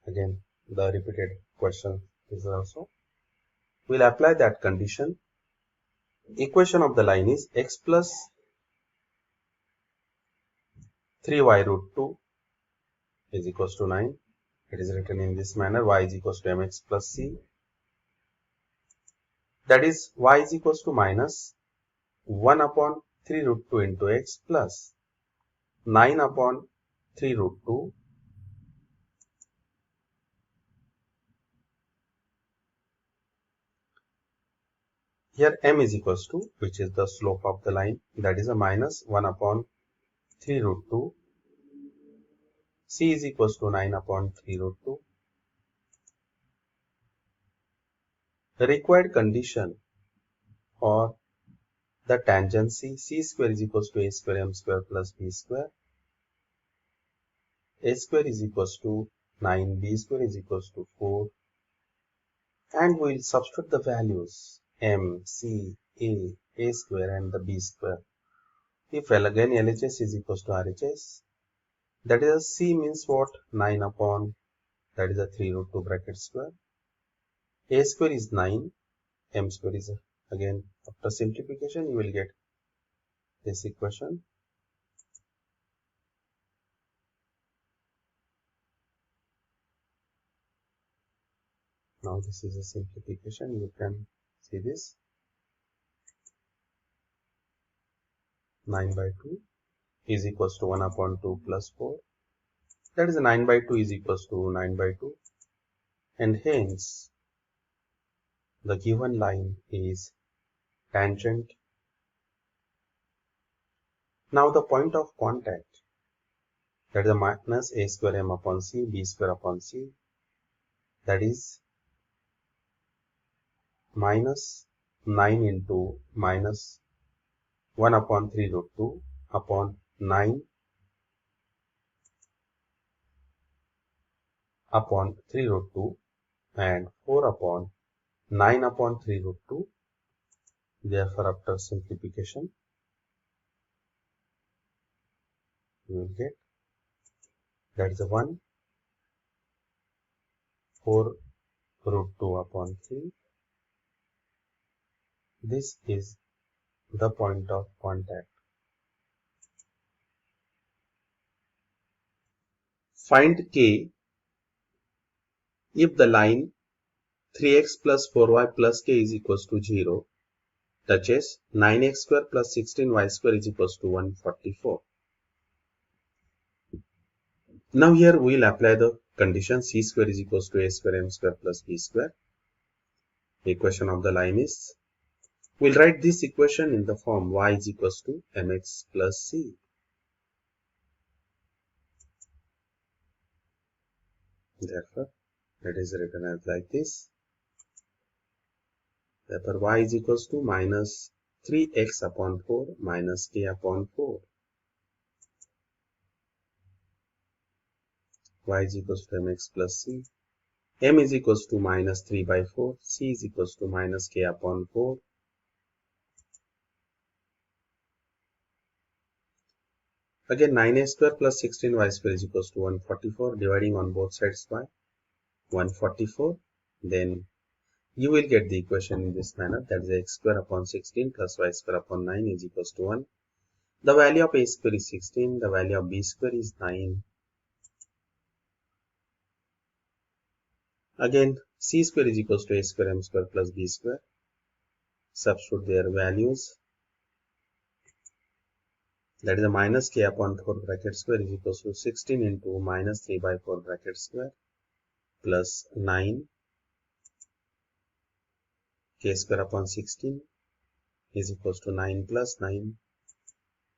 Speaker 1: Again, the repeated question is also. We'll apply that condition. Equation of the line is x plus 3y root 2 is equals to 9. It is written in this manner. Y is equals to mx plus c. That is, y is equals to minus 1 upon 3 root 2 into x plus 9 upon 3 root 2 here m is equals to, which is the slope of the line, that is a minus 1 upon 3 root 2. C is equals to 9 upon 3 root 2. The required condition for the tangency, c square is equals to a square m square plus b square. A square is equals to 9, b square is equals to 4. And we will substitute the values m, c, a square and the b square. If again LHS is equals to RHS, that is a c means what? 9 upon, that is a 3 root 2 bracket square. A square is 9, m square is again, after simplification you will get this equation. Now this is a simplification, you can see this. 9 by 2 is equals to 1 upon 2 plus 4. That is 9 by 2 is equals to 9 by 2. And hence the given line is tangent. Now the point of contact, that is a minus a square m upon c, b square upon c, that is minus 9 into minus 1 upon 3 root 2 upon 9 upon 3 root 2 and 4 upon 9 upon 3 root 2. Therefore, after simplification, you will get, that is 1 4 root 2 upon 3. This is the point of contact. Find k if the line 3x plus 4y plus k is equals to 0 touches 9x square plus 16y square is equals to 144. Now here we will apply the condition c square is equals to a square m square plus b square. The equation of the line is, we'll write this equation in the form y is equals to mx plus c. Therefore, it is written as like this. Therefore, y is equals to minus 3x upon 4 minus k upon 4. Y is equals to mx plus c. M is equals to minus 3 by 4. C is equals to minus k upon 4. Again, 9a square plus 16y square is equals to 144. Dividing on both sides by 144. Then you will get the equation in this manner. That is x square upon 16 plus y square upon 9 is equals to 1. The value of a square is 16. The value of b square is 9. Again, c square is equals to a square m square plus b square. Substitute their values. That is a minus k upon 4 bracket square is equals to 16 into minus 3 by 4 bracket square plus 9 k square upon 16 is equals to 9 plus 9.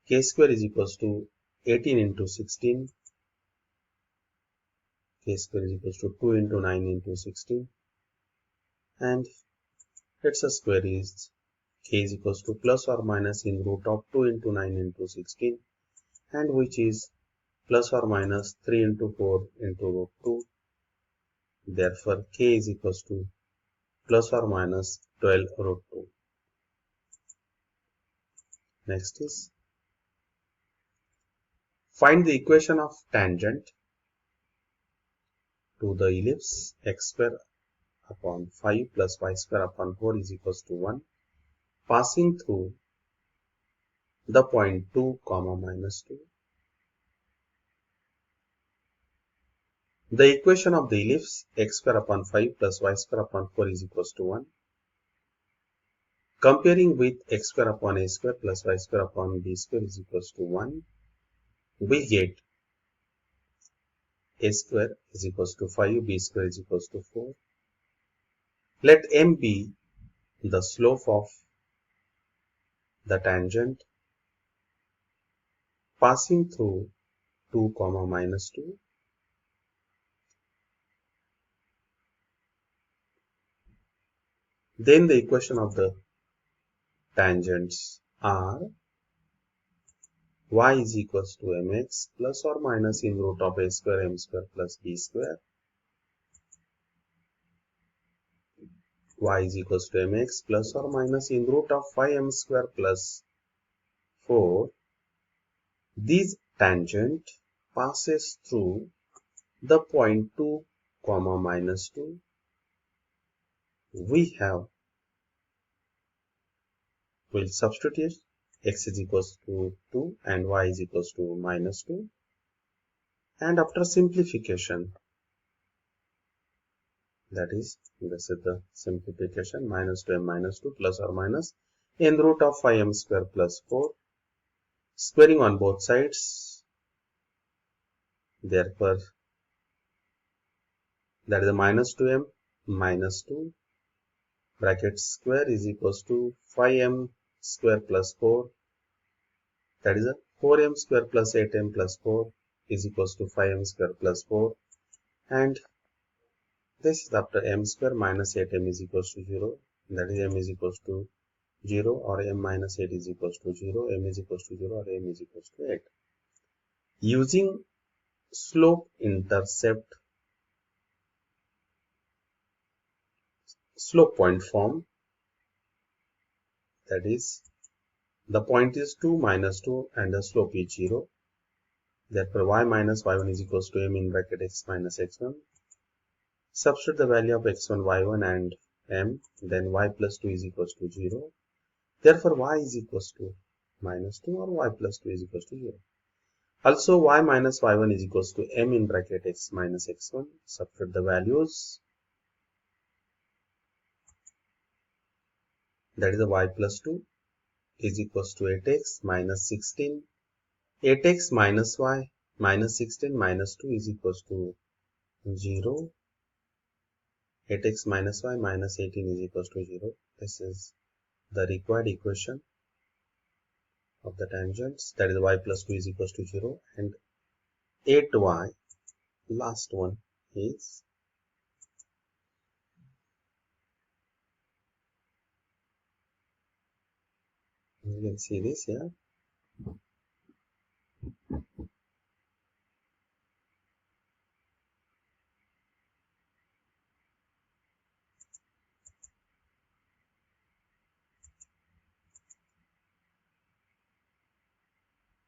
Speaker 1: K square is equals to 18 into 16. K square is equals to 2 into 9 into 16. And its square is k is equals to plus or minus in root of 2 into 9 into 16, and which is plus or minus 3 into 4 into root 2. Therefore, k is equals to plus or minus 12 root 2. Next is, find the equation of tangent to the ellipse x square upon 5 plus y square upon 4 is equals to 1, passing through the point 2 comma minus 2. The equation of the ellipse x square upon 5 plus y square upon 4 is equals to 1. Comparing with x square upon a square plus y square upon b square is equals to 1, we get a square is equals to 5, b square is equals to 4. Let m be the slope of the tangent passing through 2 comma minus 2. Then the equation of the tangents are y is equals to mx plus or minus in root of a square m square plus b square. Y is equals to mx plus or minus in root of 5m square plus 4. This tangent passes through the point 2 comma minus 2. We'll substitute x is equals to 2 and y is equals to minus 2. And after simplification, that is, this is the simplification, minus 2m minus 2 plus or minus in root of 5m square plus 4. Squaring on both sides. Therefore, that is a minus 2m minus 2 bracket square is equals to 5m square plus 4, that is a 4m square plus 8m plus 4 is equals to 5m square plus 4, and this is after m square minus 8m is equals to 0, that is m is equals to 0 or m minus 8 is equals to 0, m is equals to 0 or m is equals to 8. Using slope intercept slope point form, that is the point is 2 minus 2 and the slope is 0. Therefore y minus y1 is equals to m in bracket x minus x1. Substitute the value of x1, y1 and m, then y plus 2 is equals to 0. Therefore y is equals to minus 2 or y plus 2 is equals to 0. Also y minus y1 is equals to m in bracket x minus x1. Substitute the values, that is the y plus 2 is equals to 8x minus 16. 8x minus y minus 16 minus 2 is equals to 0. 8x minus y minus 18 is equals to 0. This is the required equation of the tangents, that is y plus 2 is equals to 0, and 8y, last one, is you can see this here.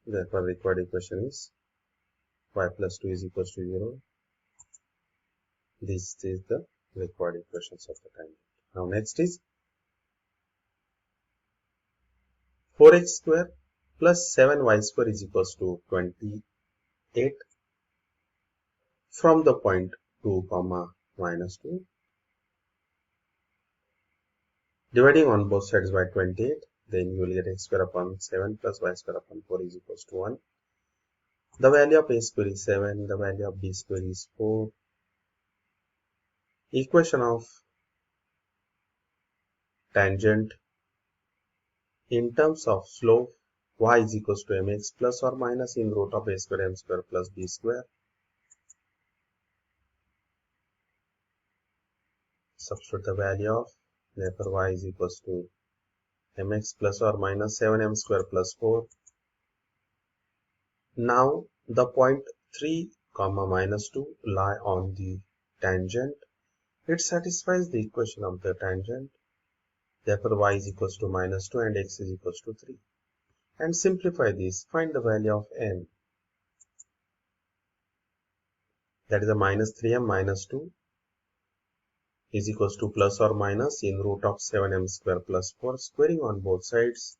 Speaker 1: Therefore required equation is y plus 2 is equals to 0. This is the required equations of the tangent. Now next is 4x square plus 7y square is equals to 28 from the point 2 comma minus 2. Dividing on both sides by 28, then you will get x square upon 7 plus y square upon 4 is equals to 1. The value of a square is 7, the value of b square is 4. Equation of tangent in terms of slope, y is equals to mx plus or minus in root of a square m square plus b square. Substitute the value of, therefore y is equals to mx plus or minus 7m square plus 4. Now the point 3 comma minus 2 lie on the tangent. It satisfies the equation of the tangent. Therefore y is equals to minus 2 and x is equals to 3. And simplify this, find the value of n. That is a minus 3m minus 2 is equals to plus or minus in root of 7m square plus 4, squaring on both sides.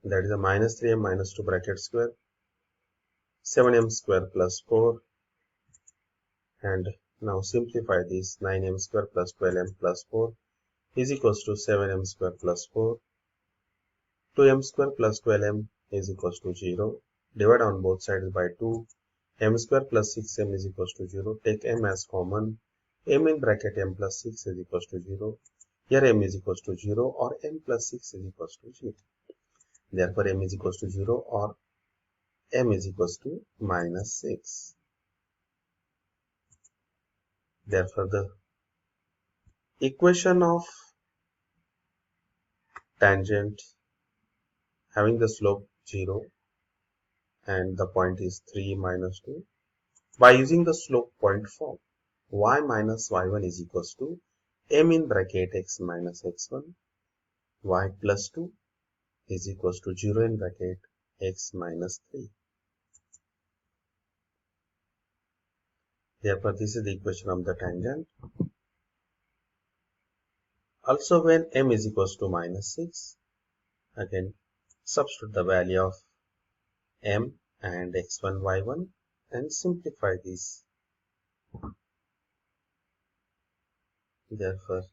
Speaker 1: That is a minus 3m minus 2 bracket square, 7m square plus 4, and now simplify this, 9m square plus 12m plus 4 is equals to 7m square plus 4. 2m square plus 12m is equals to 0. Divide on both sides by 2. M square plus 6m is equals to 0. Take m as common. M in bracket m plus 6 is equals to 0. Here m is equals to 0 or m plus 6 is equals to 0. Therefore m is equals to 0 or m is equals to minus 6. Therefore the equation of tangent having the slope 0 and the point is 3 minus 2, by using the slope point form, y minus y1 is equals to m in bracket x minus x1, y plus 2 is equals to 0 in bracket x minus 3. Therefore this is the equation of the tangent. Also when m is equals to minus 6, again substitute the value of m and x1 y1 and simplify this. Therefore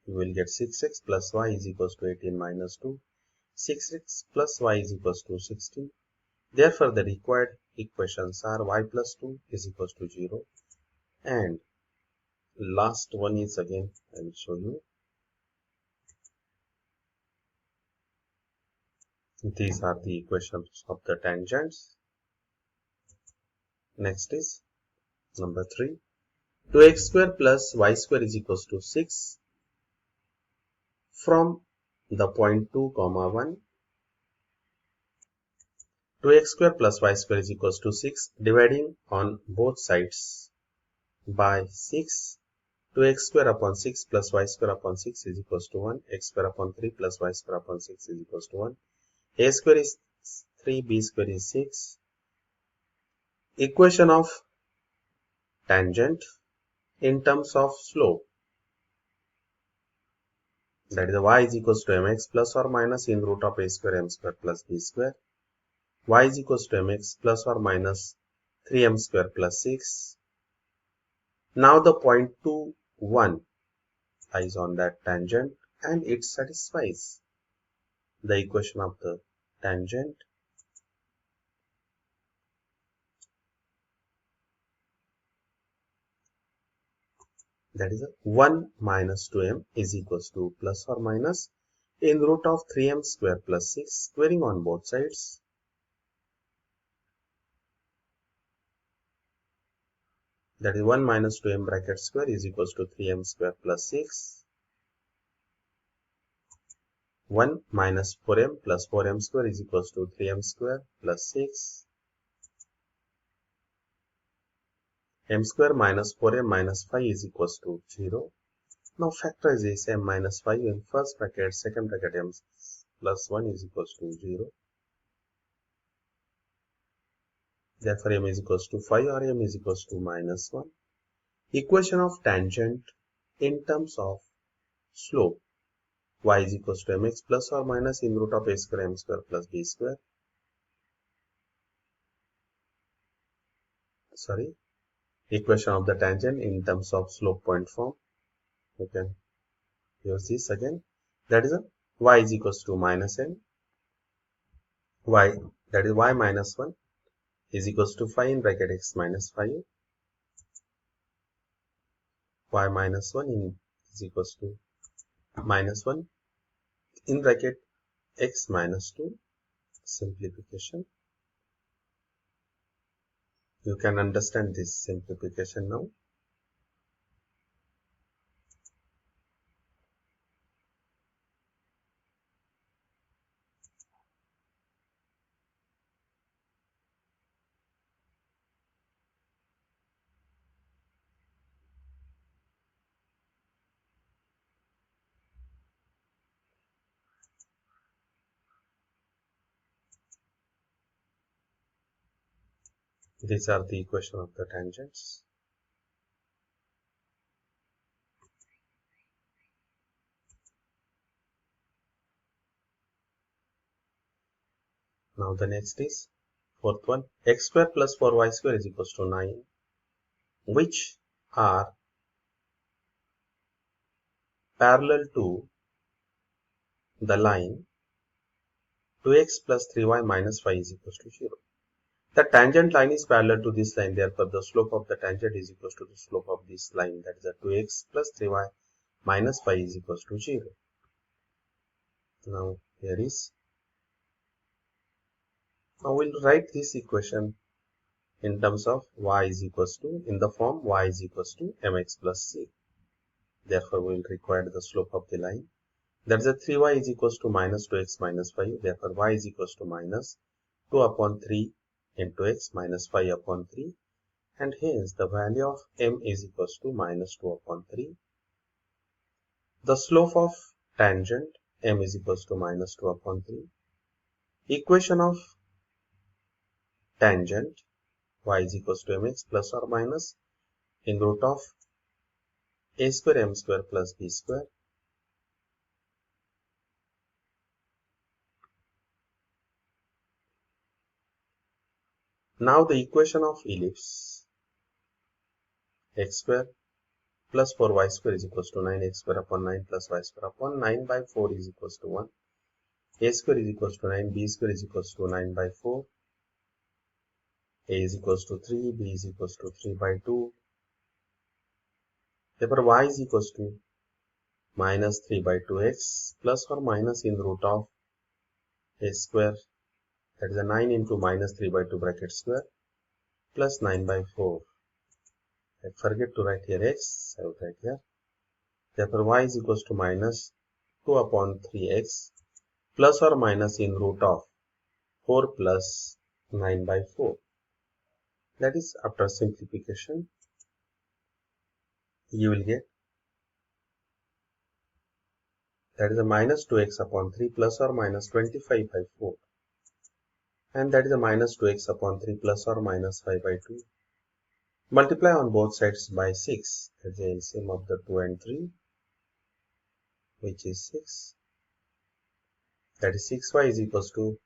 Speaker 1: you will get 6x plus y is equals to 18 minus 2. 6x plus y is equals to 16. Therefore the required equations are y plus 2 is equals to 0 and last one is again, I will show you. These are the equations of the tangents. Next is number 3. 2x square plus y square is equals to 6 from the point 2, 1. 2x square plus y square is equals to 6, dividing on both sides by 6. 2x square upon 6 plus y square upon 6 is equals to 1. X square upon 3 plus y square upon 6 is equals to 1. A square is 3, b square is 6. Equation of tangent in terms of slope, that is y is equals to mx plus or minus in root of a square m square plus b square. Y is equals to mx plus or minus 3m square plus 6. Now the point 2, 1 is on that tangent and it satisfies the equation of the tangent. That is 1 minus 2m is equals to plus or minus in root of 3m square plus 6, squaring on both sides. That is 1 minus 2m bracket square is equals to 3m square plus 6. 1 minus 4m plus 4m square is equals to 3m square plus 6. M square minus 4m minus 5 is equals to 0. Now factorize this m minus 5 in first bracket, second bracket m plus 1 is equals to 0. Therefore m is equals to 5 or m is equals to minus 1. Equation of tangent in terms of slope, y is equals to mx plus or minus in root of a square m square plus b square. Equation of the tangent in terms of slope point form. We can use this again. That is y is equals to minus n. Y, that is y minus 1 is equals to 5 in bracket x minus 5. Y minus 1 is equals to minus 1 in bracket x minus 2. Simplification. You can understand this simplification now. These are the equation of the tangents. Now the next is fourth one. X square plus 4y square is equals to 9, which are parallel to the line 2x plus 3y minus 5 is equals to 0. The tangent line is parallel to this line, therefore the slope of the tangent is equals to the slope of this line, that is 2x plus 3y minus 5 is equals to 0. Now here is, now we'll write this equation in terms of y is equals to, in the form y is equals to mx plus c. Therefore we will require the slope of the line. That is 3y is equals to minus 2x minus 5. Therefore y is equals to minus 2 upon 3 into x minus 5 upon 3. And hence the value of m is equals to minus 2 upon 3. The slope of tangent m is equals to minus 2 upon 3. Equation of tangent y is equals to mx plus or minus in root of a square m square plus b square. Now the equation of ellipse, x square plus 4y square is equals to 9x square upon 9 plus y square upon 9 by 4 is equals to 1. A square is equals to 9, b square is equals to 9 by 4. A is equals to 3, b is equals to 3 by 2. Therefore, y is equals to minus 3 by 2x plus or minus in root of a square, that is a 9 into minus 3 by 2 bracket square plus 9 by 4. I forget to write here x, I will write here. Therefore, y is equals to minus 2 upon 3x plus or minus in root of 4 plus 9 by 4. That is, after simplification, you will get, that is a minus 2x upon 3 plus or minus 25 by 4. And that is a minus 2x upon 3 plus or minus 5 by 2. Multiply on both sides by 6. That is the LCM of the 2 and 3, which is 6. That is 6y is equals to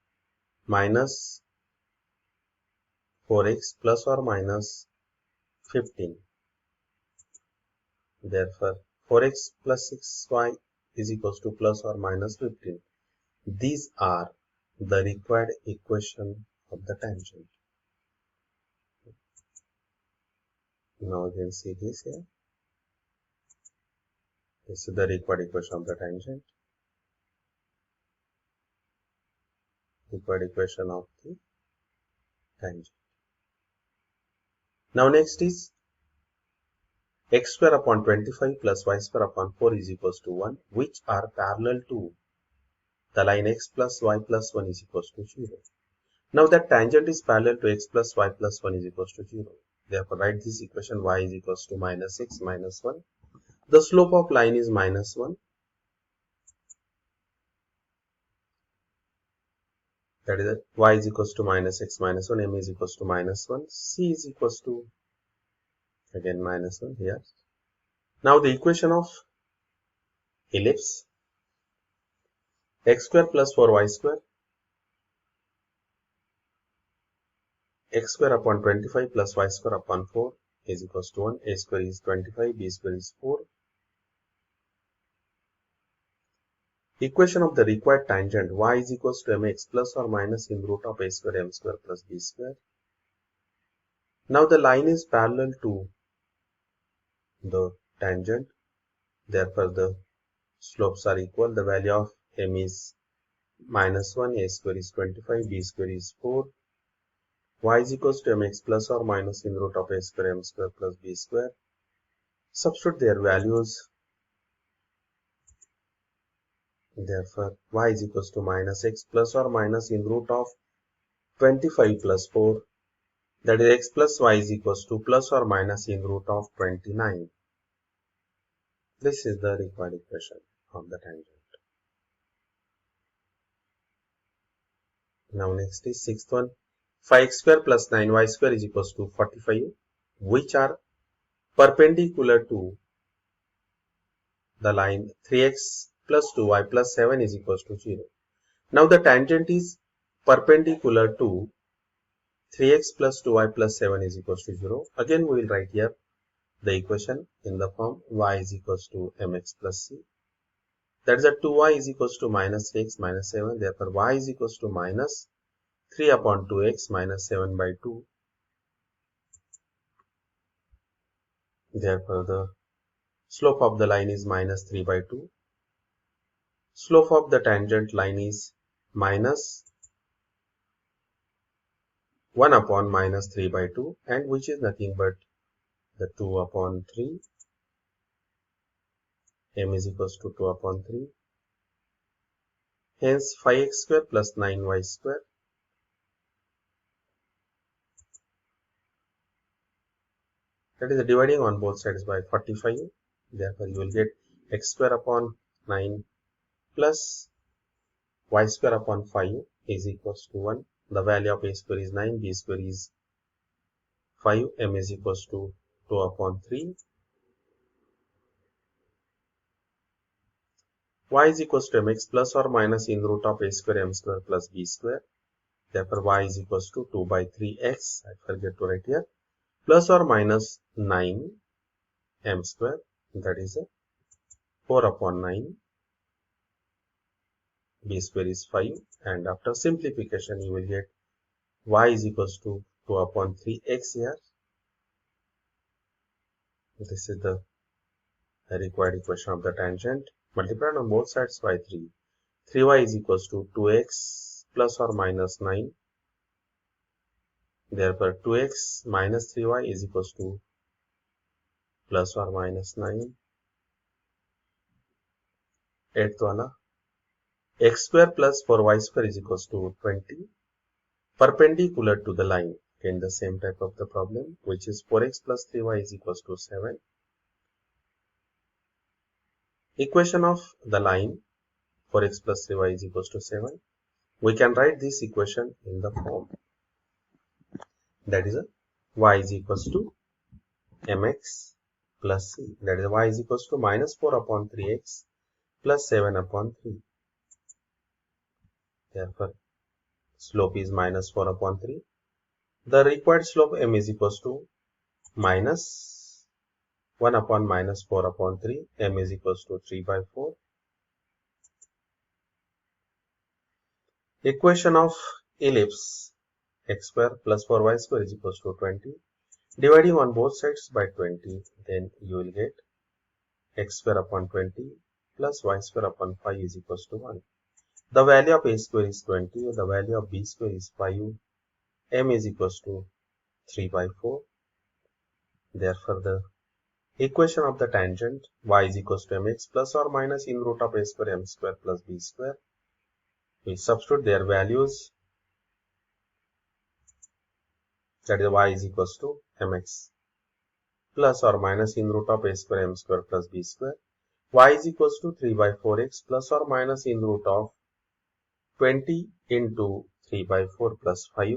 Speaker 1: minus 4x plus or minus 15. Therefore, 4x plus 6y is equals to plus or minus 15. These are the required equation of the tangent. Now you can see this here. This is the required equation of the tangent. Required equation of the tangent. Now next is x square upon 25 plus y square upon 4 is equals to 1, which are parallel to the line x plus y plus 1 is equals to 0. Now that tangent is parallel to x plus y plus 1 is equals to 0. Therefore, write this equation y is equals to minus x minus 1. The slope of line is minus 1. That is y is equals to minus x minus 1, m is equals to minus 1, c is equals to again minus 1 here. Now the equation of ellipse, x square plus 4y square, x square upon 25 plus y square upon 4 is equals to 1, a square is 25, b square is 4. Equation of the required tangent, y is equals to mx plus or minus in root of a square m square plus b square. Now the line is parallel to the tangent, therefore the slopes are equal. The value of m is minus 1, a square is 25, b square is 4. Y is equals to mx plus or minus in root of a square m square plus b square. Substitute their values. Therefore, y is equals to minus x plus or minus in root of 25 plus 4. That is x plus y is equals to plus or minus in root of 29. This is the required equation of the tangent. Now next is sixth one. 5x square plus 9y square is equals to 45, which are perpendicular to the line 3x plus 2y plus 7 is equals to 0. Now the tangent is perpendicular to 3x plus 2y plus 7 is equals to 0. Again we will write here the equation in the form y is equals to mx plus c. That is that 2y is equals to minus 3x minus 7. Therefore y is equals to minus 3 upon 2x minus 7 by 2. Therefore the slope of the line is minus 3 by 2. Slope of the tangent line is minus 1 upon minus 3 by 2, and which is nothing but the 2 upon 3. M is equals to 2 upon 3. Hence 5x square plus 9y square that is dividing on both sides by 45. Therefore you will get x square upon 9 plus y square upon 5 is equals to 1. The value of a square is 9, b square is 5, m is equals to 2 upon 3. Y is equals to mx plus or minus in root of a square m square plus b square. Therefore y is equals to 2 by 3x, I forget to write here, plus or minus 9 m square, that is 4 upon 9, b square is 5, and after simplification you will get y is equals to 2 upon 3x here. This is the the required equation of the tangent, multiplied on both sides by 3. 3y is equals to 2x plus or minus 9. Therefore, 2x minus 3y is equals to plus or minus 9. 8th wala. X square plus 4y square is equals to 20. Perpendicular to the line. Again, the same type of the problem, which is 4x plus 3y is equals to 7. Equation of the line 4x plus 3y is equals to 7. We can write this equation in the form that is y is equals to mx plus c, that is y is equals to minus 4 upon 3x plus 7 upon 3. Therefore, slope is minus 4 upon 3. The required slope m is equals to minus 1 upon minus 4 upon 3. M is equals to 3 by 4. Equation of ellipse x square plus 4y square is equals to 20. Dividing on both sides by 20, then you will get x square upon 20 plus y square upon 5 is equals to 1. The value of a square is 20. The value of b square is 5. M is equals to 3 by 4. Therefore, the equation of the tangent y is equals to mx plus or minus in root of a square m square plus b square. We substitute their values, that is y is equals to mx plus or minus in root of a square m square plus b square. Y is equals to 3 by 4x plus or minus in root of 20 into 3 by 4 plus 5.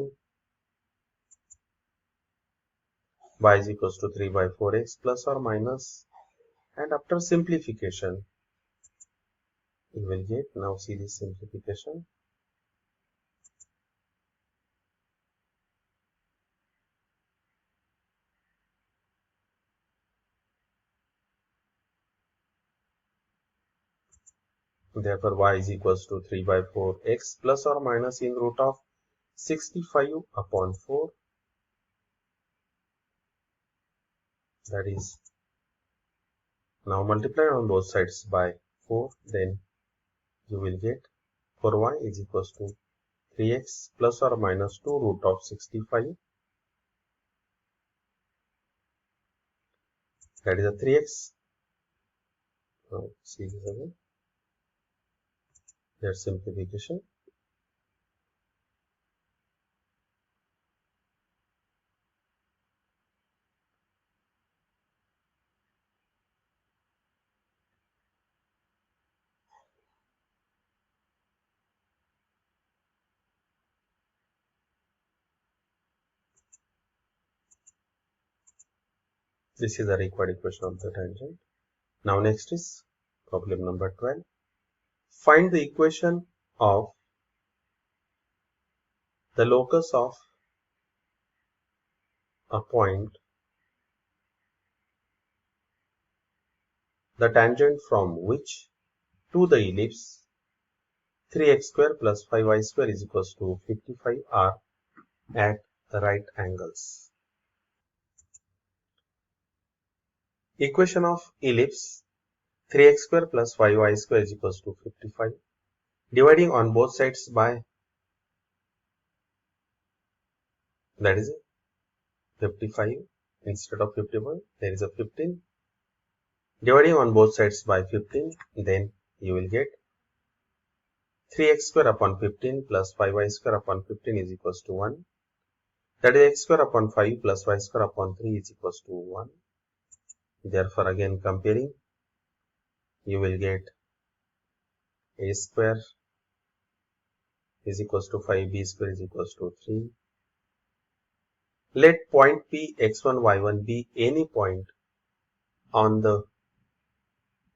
Speaker 1: Y is equals to 3 by 4x plus or minus, and after simplification you will get, now see this simplification. Therefore, y is equals to 3 by 4x plus or minus in root of 65 upon 4. That is now multiplied on both sides by 4. Then you will get 4y is equals to 3x plus or minus 2 root of 65. That is a 3x. Now see this again. Their simplification. This is the required equation of the tangent. Now next is problem number 12. Find the equation of the locus of a point, the tangent from which to the ellipse 3x square plus 5y square is equals to 55 are at right angles. Equation of ellipse 3x square plus 5y square is equals to 55. Dividing on both sides by, that is 55 instead of 51, there is a 15. Dividing on both sides by 15, then you will get 3x square upon 15 plus 5y square upon 15 is equals to 1. That is x square upon 5 plus y square upon 3 is equals to 1. Therefore, again comparing, you will get a square is equals to 5, b square is equals to 3. Let point P x1 y1 be any point on the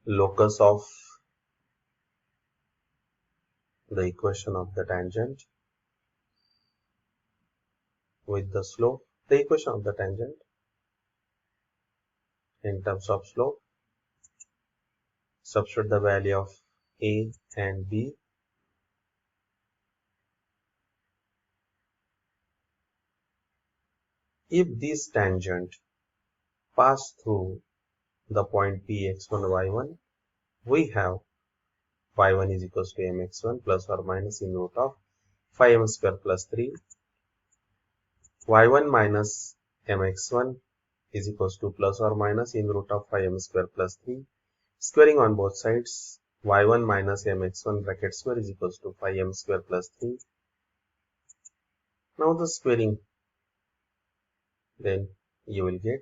Speaker 1: locus of the equation of the tangent with the slope. The equation of the tangent in terms of slope, substitute the value of a and b. If this tangent pass through the point P x1 y1, we have y1 is equals to mx1 plus or minus in root of 5m square plus 3, y1 minus mx1 is equals to plus or minus in root of 5m square plus 3, squaring on both sides, y1 minus mx1 bracket square is equals to 5m square plus 3. Now the squaring, then you will get,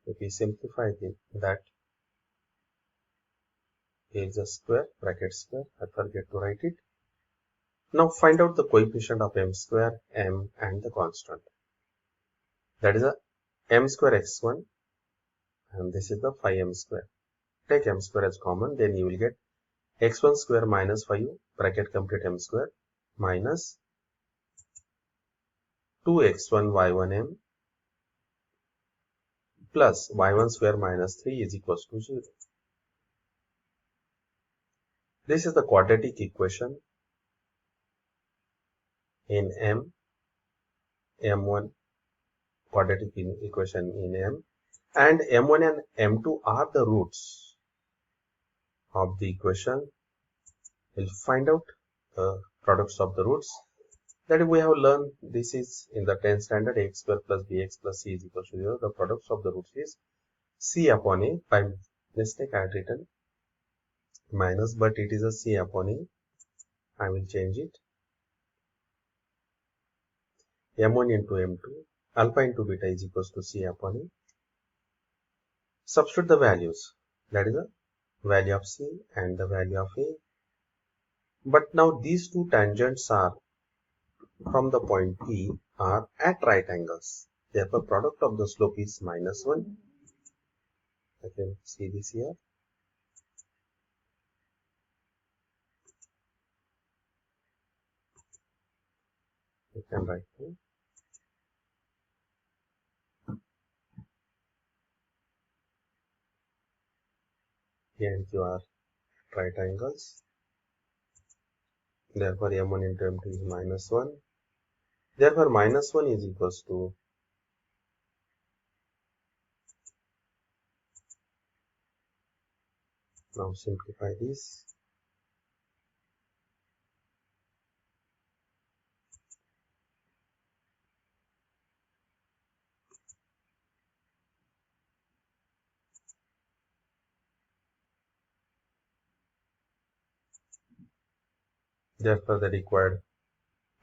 Speaker 1: if we simplify that, is a square, bracket square, I forget to write it. Now find out the coefficient of m square, m and the constant. That is a m square x1 and this is the 5m square. Take m square as common, then you will get x1 square minus 5 bracket complete m square minus 2x1 y1m plus y1 square minus 3 is equals to 0. This is the quadratic equation in m1 quadratic equation in m, and m1 and m2 are the roots of the equation. We'll find out the products of the roots. That we have learned, this is in the 10th standard, x square plus bx plus c is equal to 0. The products of the roots is c upon a. By mistake I had written minus, but it is a c upon a. I will change it. m1 into m2 alpha into beta is equals to c upon a. Substitute the values, that is the value of c and the value of a. But now these two tangents are from the point P are at right angles. Therefore, product of the slope is minus 1. I can see this here. You can write here. Here and Q are at right angles. Therefore, m1 into m2 is minus 1. Therefore, minus 1 is equals to now simplify this. Therefore, the required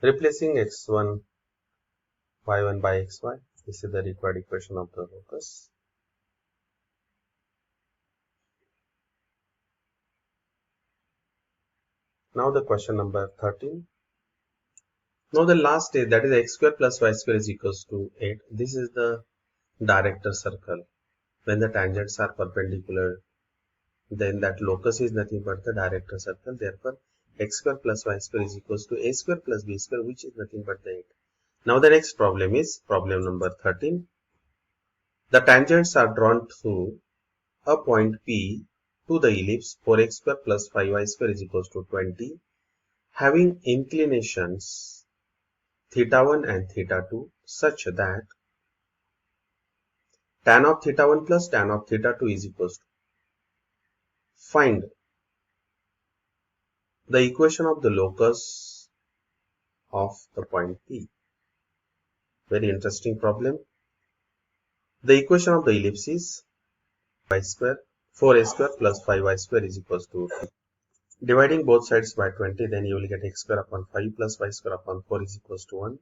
Speaker 1: replacing x1 y1 by xy. This is the required equation of the locus. Now the question number 13. Now the last is, that is x square plus y square is equals to 8. This is the director circle. When the tangents are perpendicular, then that locus is nothing but the director circle. Therefore, x square plus y square is equals to a square plus b square, which is nothing but the 8. Now the next problem is problem number 13. The tangents are drawn through a point P to the ellipse 4x square plus 5y square is equals to 20, having inclinations theta 1 and theta 2 such that tan of theta 1 plus tan of theta 2 is equals to. Find the equation of the locus of the point P. Very interesting problem. The equation of the ellipse is y square 4a square plus 5y square is equals to 2. Dividing both sides by 20, then you will get x square upon 5 plus y square upon 4 is equals to 1.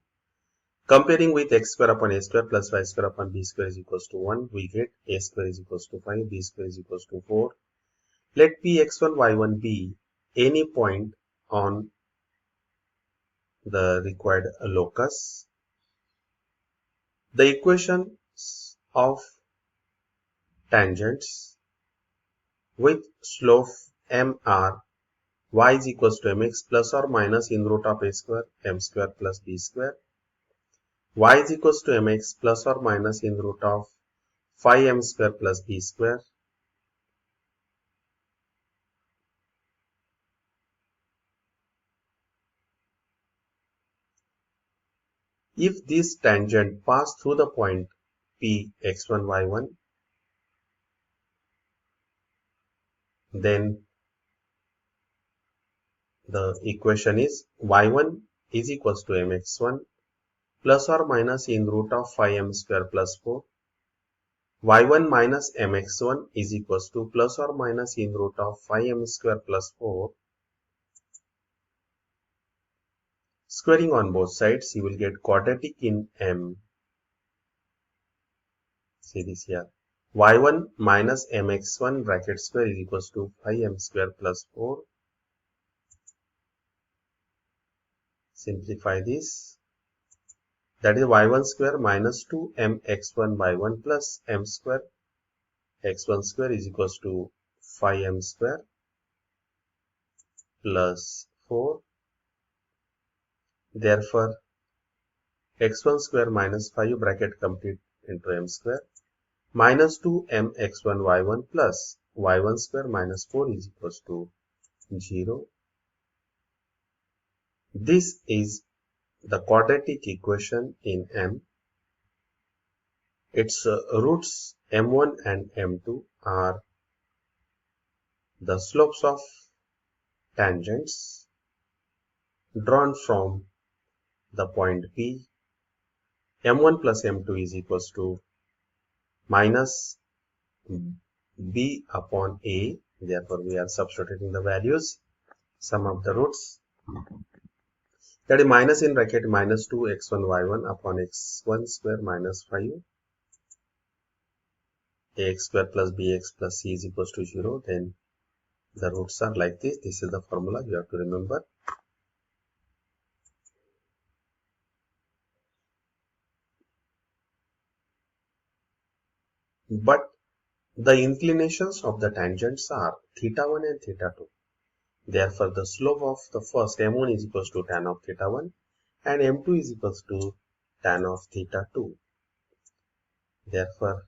Speaker 1: Comparing with x square upon a square plus y square upon b square is equals to 1, we get a square is equals to 5, b square is equals to 4. Let p x1 y1 be any point on the required locus. The equations of tangents with slope m are y is equals to mx plus or minus in root of a square m square plus b square. Y is equals to mx plus or minus in root of 5m square plus b square. If this tangent pass through the point P x1 y1, then the equation is y1 is equals to mx1 plus or minus in root of 5m square plus 4. y1 minus mx1 is equals to plus or minus in root of 5m square plus 4. Squaring on both sides, you will get quadratic in m. See this here. y1 minus mx1 bracket square is equals to 5m square plus 4. Simplify this. That is y1 square minus 2mx1 by 1 plus m square. x1 square is equals to 5m square plus 4. Therefore, x1 square minus 5 bracket complete into m square minus 2mx1 y1 plus y1 square minus 4 is equals to 0. This is the quadratic equation in M. Its roots m1 and m2 are the slopes of tangents drawn from the point P. m1 plus m2 is equals to minus b upon a. Therefore, we are substituting the values, sum of the roots. That is minus in bracket minus 2x1 y1 upon x1 square minus 5 ax square plus bx plus c is equals to 0. Then the roots are like this. This is the formula you have to remember. But the inclinations of the tangents are theta 1 and theta 2. Therefore, the slope of the first m1 is equals to tan of theta 1 and m2 is equals to tan of theta 2. Therefore,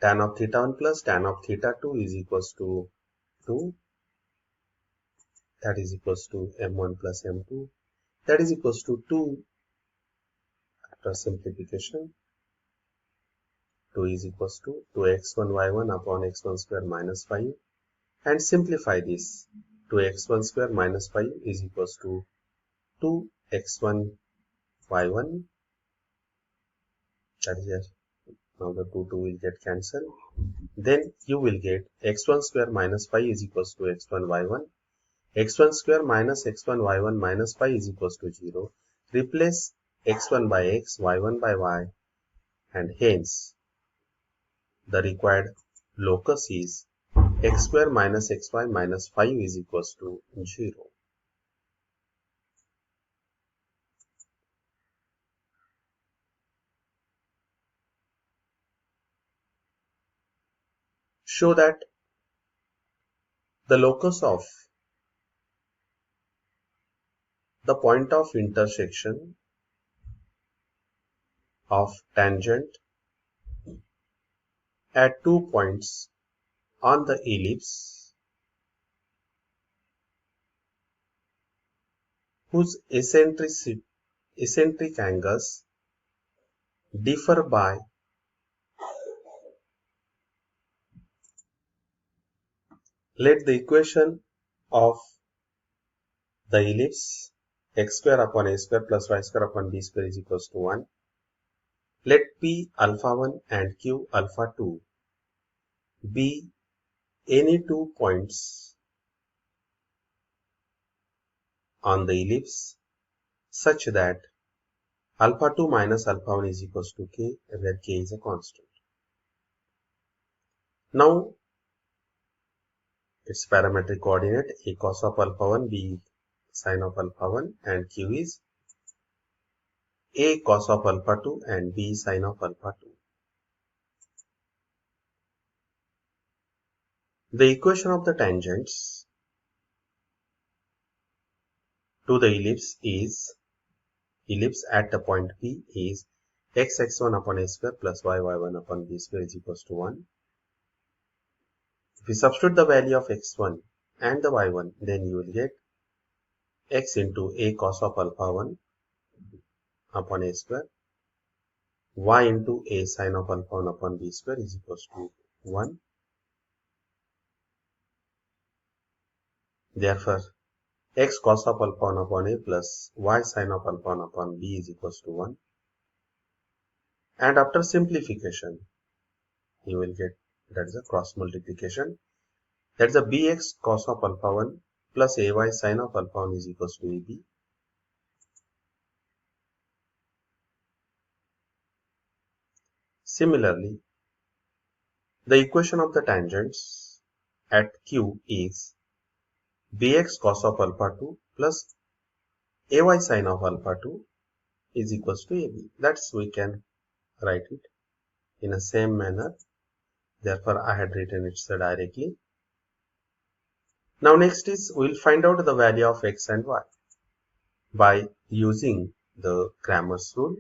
Speaker 1: tan of theta 1 plus tan of theta 2 is equals to 2. That is equals to m1 plus m2. That is equals to 2 after simplification. 2 is equals to 2x1 y1 upon x1 square minus 5. And simplify this. 2x1 square minus 5 is equals to 2x1 y1. That is here. Now the 2 will get cancelled. Then you will get x1 square minus 5 is equals to x1 y1. x1 square minus x1 y1 minus 5 is equals to 0. Replace x1 by x, y1 by y, and hence the required locus is x square minus xy minus 5 is equals to 0. Show that the locus of the point of intersection of tangent at 2 points on the ellipse whose eccentric angles differ by let the equation of the ellipse x square upon a square plus y square upon b square is equals to 1. Let P alpha 1 and Q alpha 2 be any 2 points on the ellipse such that alpha 2 minus alpha 1 is equals to k, where k is a constant. Now, its parametric coordinate a cos of alpha 1, b sin of alpha 1, and q is a cos of alpha 2 and b sin of alpha 2. The equation of the tangents to the ellipse at the point P is x1 upon a square plus y1 upon b square is equals to 1. If we substitute the value of x1 and the y1, then you will get x into a cos of alpha 1 upon a square, y into a sin of alpha 1 upon b square is equals to 1. Therefore, x cos of alpha 1 upon a plus y sin of alpha 1 upon b is equals to 1. And after simplification, you will get, that is a cross multiplication. That is a bx cos of alpha 1 plus ay sin of alpha 1 is equals to ab. Similarly, the equation of the tangents at Q is bx cos of alpha 2 plus ay sin of alpha 2 is equals to ab. That's we can write it in the same manner. Therefore, I had written it so directly. Now next is we will find out the value of x and y by using the Cramer's rule.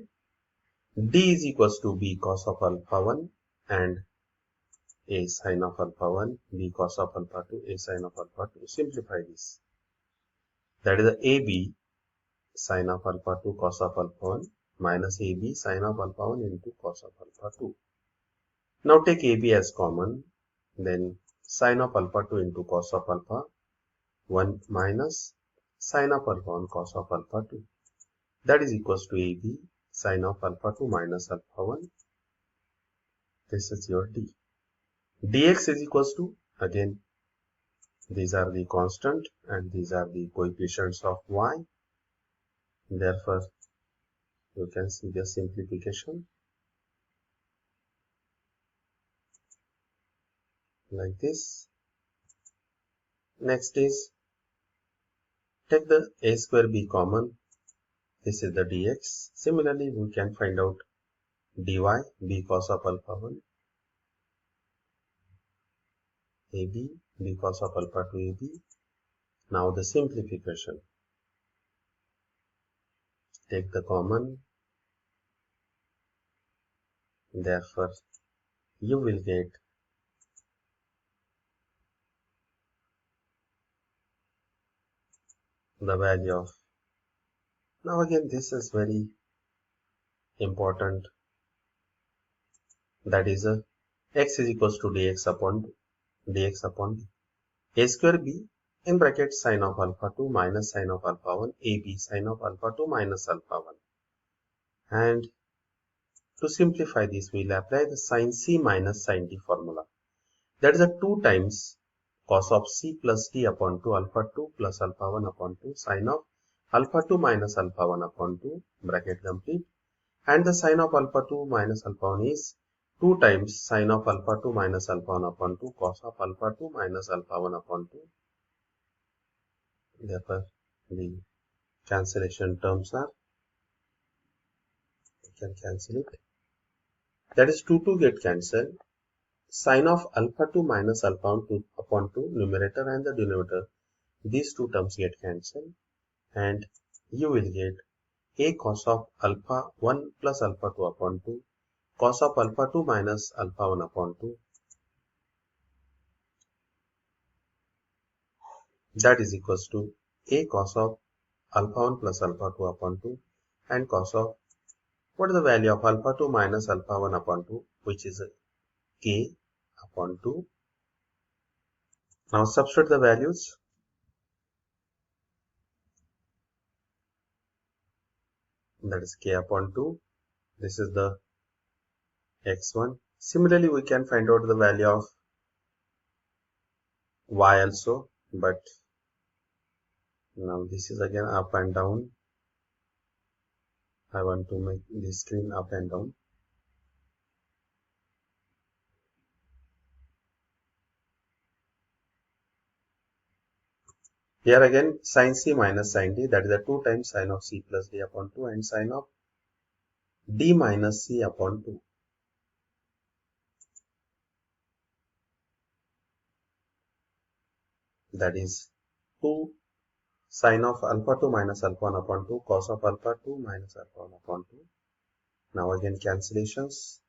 Speaker 1: D is equals to b cos of alpha 1 and a sin of alpha 1, b cos of alpha 2, a sin of alpha 2. Simplify this. That is the ab sin of alpha 2 cos of alpha 1 minus ab sin of alpha 1 into cos of alpha 2. Now take ab as common, then sin of alpha 2 into cos of alpha 1 minus sin of alpha 1 cos of alpha 2. That is equals to ab sin of alpha 2 minus alpha 1. This is your d. Dx is equals to, again, these are the constant and these are the coefficients of y. Therefore, you can see the simplification like this. Next is, take the a square b common. This is the dx. Similarly, we can find out dy, b cos of alpha 1, ab, b cos of alpha 2 ab. Now the simplification. Take the common. Therefore, you will get the value of, now again this is very important, that is x is equals to dx upon b. A square b in bracket sin of alpha 2 minus sin of alpha 1, ab sin of alpha 2 minus alpha 1. And to simplify this, we will apply the sin c minus sin d formula. That is a 2 times cos of c plus d upon 2 alpha 2 plus alpha 1 upon 2 sin of alpha 2 minus alpha 1 upon 2 bracket complete. And the sin of alpha 2 minus alpha 1 is 2 times sin of alpha 2 minus alpha 1 upon 2 cos of alpha 2 minus alpha 1 upon 2. Therefore, the cancellation terms are, you can cancel it. That is 2 get cancelled. Sin of alpha 2 minus alpha 1 upon 2, numerator and the denominator, these two terms get cancelled. And you will get a cos of alpha 1 plus alpha 2 upon 2, cos of alpha 2 minus alpha 1 upon 2. That is equals to a cos of alpha 1 plus alpha 2 upon 2 and cos of, what is the value of alpha 2 minus alpha 1 upon 2, which is k upon 2. Now substitute the values. That is k upon 2. This is the x1. Similarly, we can find out the value of y also, but now this is again up and down. I want to make this screen up and down. Here again sin c minus sin d, that is the 2 times sin of c plus d upon 2 and sin of d minus c upon 2. That is 2 sin of alpha 2 minus alpha 1 upon 2 cos of alpha 2 minus alpha 1 upon 2. Now again cancellations.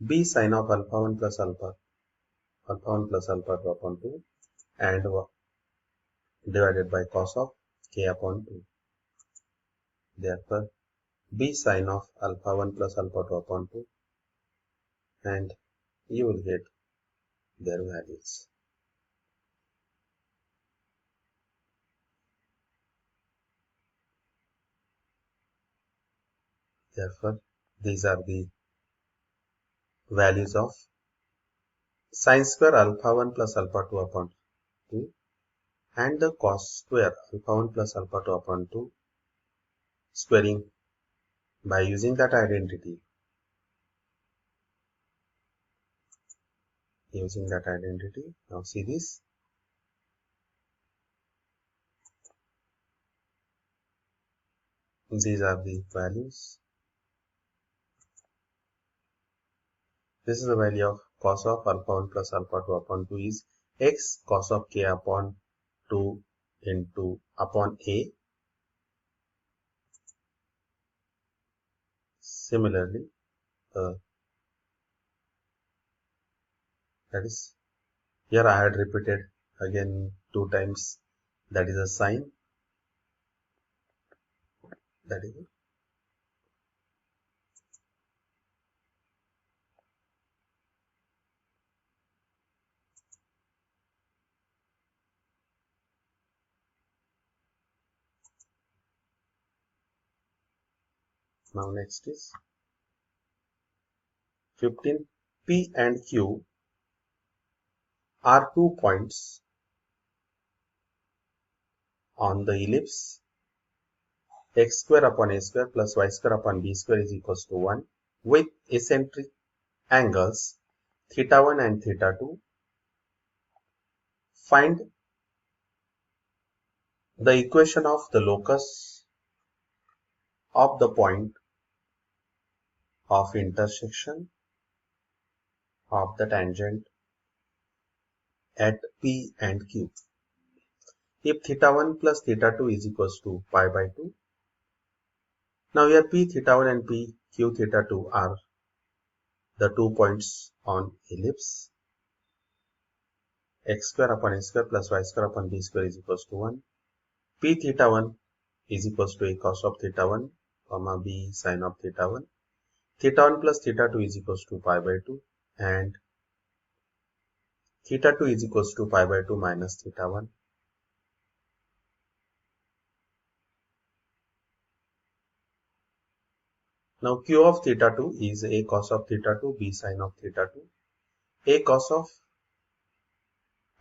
Speaker 1: B sin of alpha 1 plus alpha 2 upon 2 and divided by cos of k upon 2. Therefore, b sin of alpha 1 plus alpha 2 upon 2, and you will get their values. Therefore, these are the values of sin square alpha 1 plus alpha 2 upon 2 and the cos square alpha 1 plus alpha 2 upon 2 squaring by using that identity. Now see this. These are the values. This is the value of cos of alpha 1 plus alpha 2 upon 2 is x cos of k upon 2 into upon a. Similarly, that is, here I had repeated again 2 times, that is a sine, that is it. Now next is 15. P and Q are 2 points on the ellipse x square upon a square plus y square upon b square is equals to 1 with eccentric angles theta 1 and theta 2. Find the equation of the locus of the point of intersection of the tangent at P and Q. If theta 1 plus theta 2 is equals to pi by 2. Now here P theta 1 and P Q theta 2 are the 2 points on ellipse. X square upon a square plus y square upon b square is equals to 1. P theta 1 is equals to a cos of theta 1 comma b sin of theta 1. Theta 1 plus theta 2 is equals to pi by 2 and theta 2 is equals to pi by 2 minus theta 1. Now Q of theta 2 is a cos of theta 2 b sin of theta 2. A cos of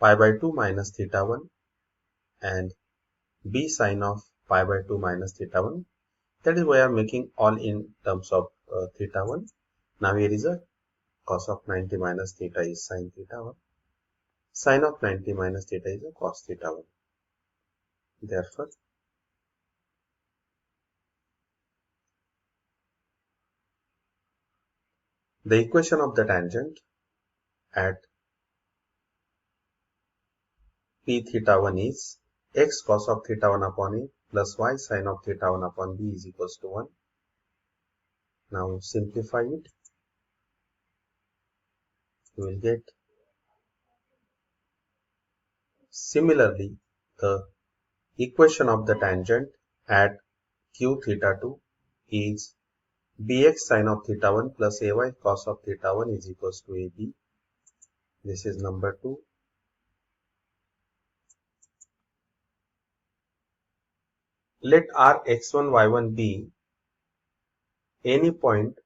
Speaker 1: pi by 2 minus theta 1 and b sin of pi by 2 minus theta 1. That is why I am making all in terms of theta 1. Now here is a cos of 90 minus theta is sin theta 1. Sin of 90 minus theta is a cos theta 1. Therefore, the equation of the tangent at P theta 1 is x cos of theta 1 upon a plus y sin of theta 1 upon b is equals to 1. Now simplify it. You will get similarly the equation of the tangent at Q theta 2 is bx sin of theta 1 plus ay cos of theta 1 is equals to ab. This is number 2. Let R x1 y1 be any point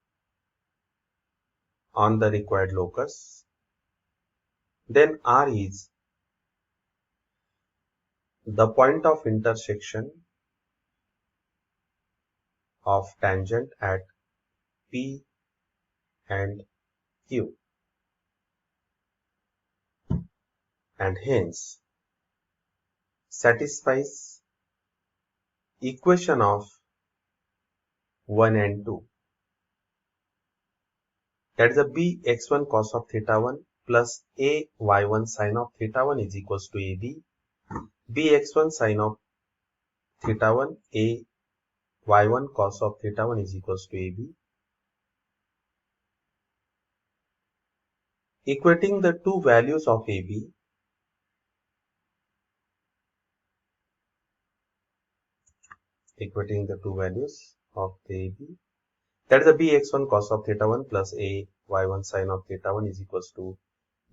Speaker 1: on the required locus. Then R is the point of intersection of tangent at P and Q, and hence satisfies equation of 1 and 2. That is a b x1 cos of theta 1 plus a y1 sin of theta 1 is equals to ab. B x1 sin of theta 1 a y1 cos of theta 1 is equals to ab. Equating the two values of ab, that is a bx1 cos of theta 1 plus a y1 sin of theta 1 is equals to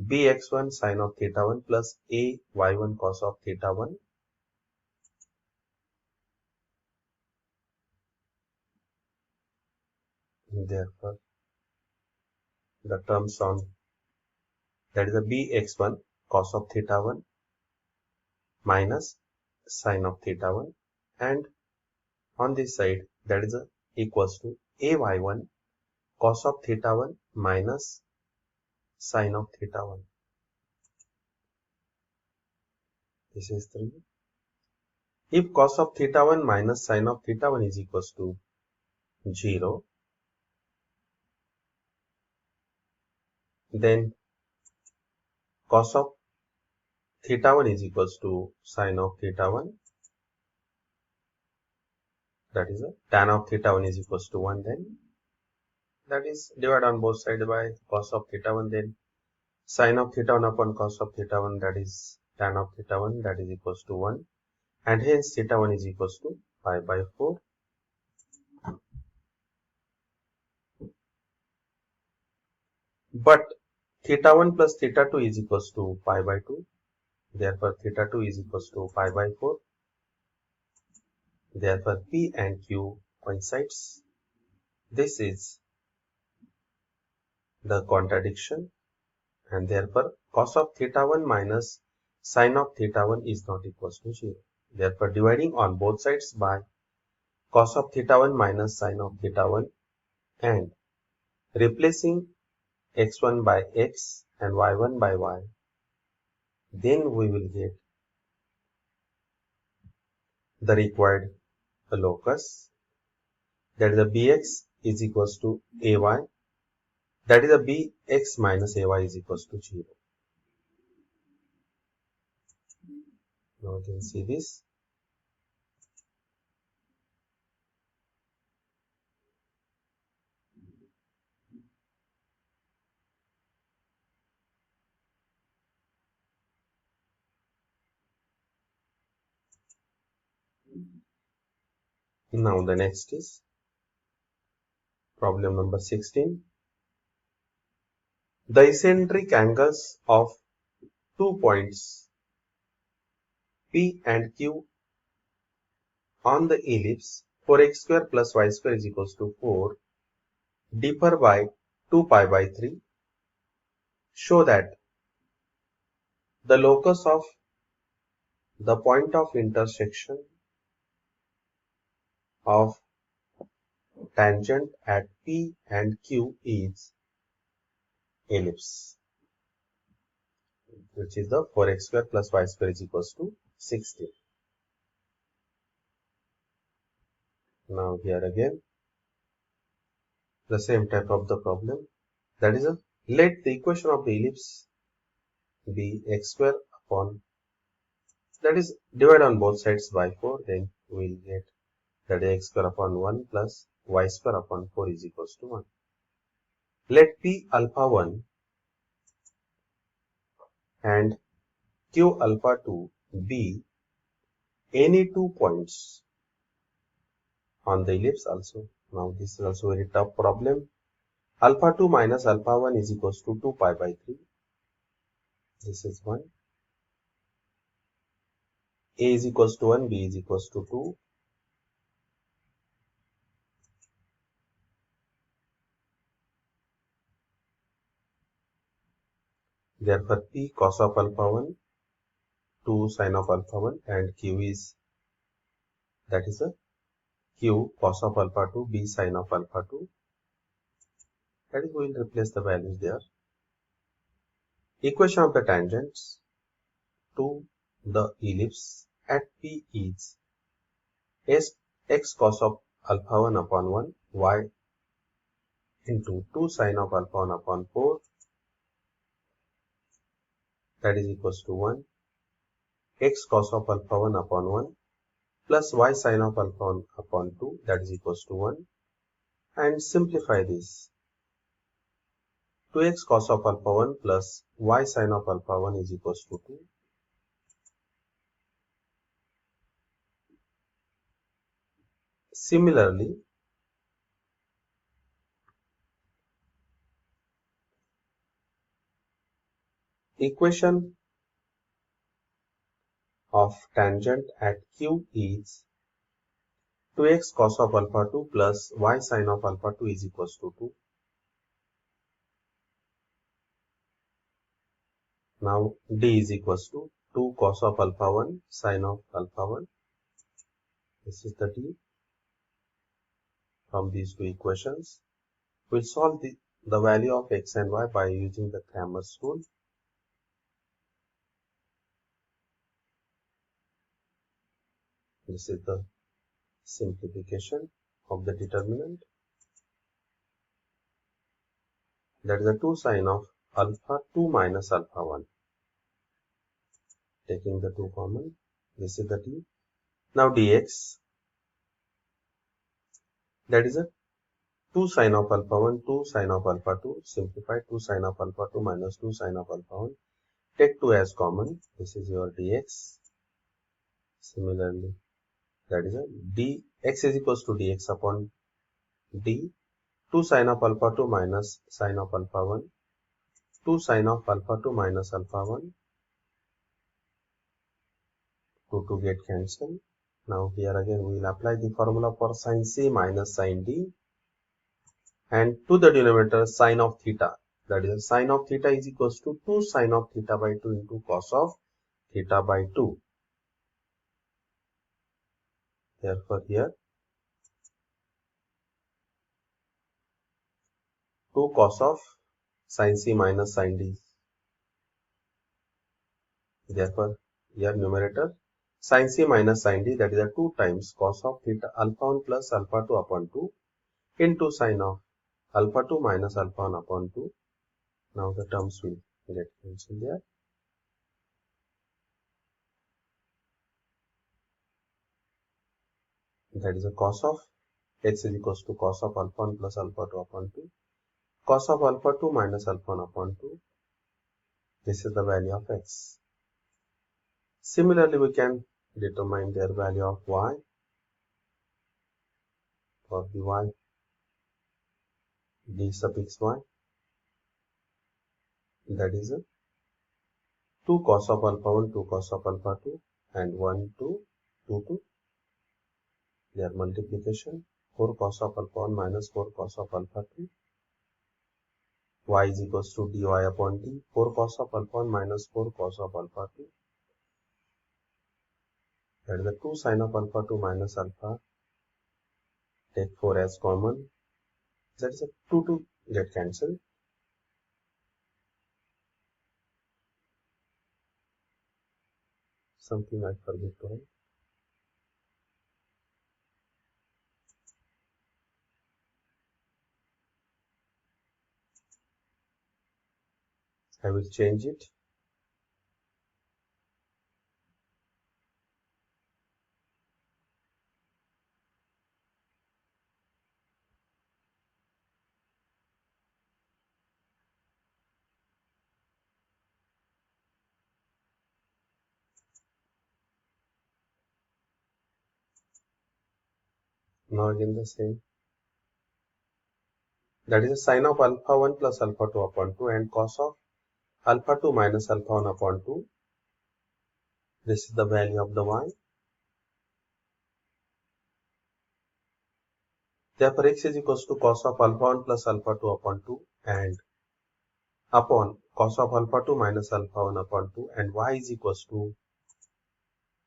Speaker 1: bx1 sin of theta 1 plus a y1 cos of theta 1. Therefore, the terms on that is a bx1 cos of theta 1 minus sine of theta 1, and on this side that is a equals to ay1 cos of theta 1 minus sine of theta 1. This is 3. If cos of theta 1 minus sine of theta 1 is equals to 0, then cos of theta 1 is equals to sine of theta 1, that is a tan of theta 1 is equals to 1, then that is divided on both sides by cos of theta 1, then sine of theta 1 upon cos of theta 1, that is tan of theta 1, that is equals to 1, and hence theta 1 is equals to pi by 4. But theta 1 plus theta 2 is equals to pi by 2. Therefore, theta 2 is equals to pi by 4. Therefore, P and Q coincides. This is the contradiction, and therefore cos of theta 1 minus sine of theta 1 is not equals to 0. Therefore, dividing on both sides by cos of theta 1 minus sine of theta 1 and replacing x1 by x and y1 by y, then we will get the required locus, that is a bx is equals to ay, that is a bx minus ay is equals to 0. Now you can see this. Now the next is problem number 16. The eccentric angles of 2 points P and Q on the ellipse 4x square plus y square is equals to 4 differ by 2 pi by 3. Show that the locus of the point of intersection of tangent at P and Q is ellipse, which is the 4x square plus y square is equals to 16. Now here again the same type of the problem, that is let the equation of the ellipse be x square upon, that is divide on both sides by 4, then we will get that x square upon 1 plus y square upon 4 is equals to 1. Let P alpha 1 and Q alpha 2 be any 2 points on the ellipse also. Now this is also a very tough problem. Alpha 2 minus alpha 1 is equals to 2 pi by 3. This is 1. A is equals to 1, B is equals to 2. Therefore, P cos of alpha 1, 2 sin of alpha 1, and Q is, that is a Q cos of alpha 2, B sin of alpha 2. That is, we will replace the values there. Equation of the tangents to the ellipse at P is x cos of alpha 1 upon 1, y into 2 sin of alpha 1 upon 4, that is equals to 1, x cos of alpha 1 upon 1 plus y sin of alpha 1 upon 2, that is equals to 1, and simplify this. 2x cos of alpha 1 plus y sin of alpha 1 is equals to 2. Similarly, equation of tangent at Q is 2x cos of alpha 2 plus y sin of alpha 2 is equals to 2. Now d is equals to 2 cos of alpha 1 sin of alpha 1. This is the d from these two equations. We'll solve the value of x and y by using the Cramer's rule. This is the simplification of the determinant. That is the 2 sin of alpha 2 minus alpha 1. Taking the 2 common, this is the d. Now dx, that is a 2 sin of alpha 1, 2 sin of alpha 2, simplify 2 sin of alpha 2 minus 2 sin of alpha 1. Take 2 as common, this is your dx. Similarly, that is a dx is equals to dx upon d. 2 sin of alpha 2 minus sin of alpha 1. 2 sin of alpha 2 minus alpha 1. 2 get cancelled. Now here again we will apply the formula for sin c minus sin d. And to the denominator sin of theta, that is sin of theta is equals to 2 sin of theta by 2 into cos of theta by 2. Therefore here 2 cos of sin c minus sin d. Therefore here numerator sin c minus sin d, that is a 2 times cos of theta alpha 1 plus alpha 2 upon 2 into sin of alpha 2 minus alpha 1 upon 2. Now the terms will get cancelled there. That is a cos of x is equals to cos of alpha 1 plus alpha 2 upon 2. Cos of alpha 2 minus alpha 1 upon 2. This is the value of x. Similarly, we can determine their value of y for the y d suffix y. That is a 2 cos of alpha 1, 2 cos of alpha 2 and 1, 2, 2, 2. Their multiplication 4 cos of alpha 1 minus 4 cos of alpha 2. Y is equals to dy upon d. 4 cos of alpha 1 minus 4 cos of alpha 2. That is the 2 sin of alpha 2 minus alpha. Take 4 as common. That is a 2 get cancelled. Something I forget to write. I will change it. Now again the same. That is a sin of alpha 1 plus alpha 2 upon 2 and cos of alpha 2 minus alpha 1 upon 2. This is the value of the y. Therefore, x is equals to cos of alpha 1 plus alpha 2 upon 2 and upon cos of alpha 2 minus alpha 1 upon 2, and y is equals to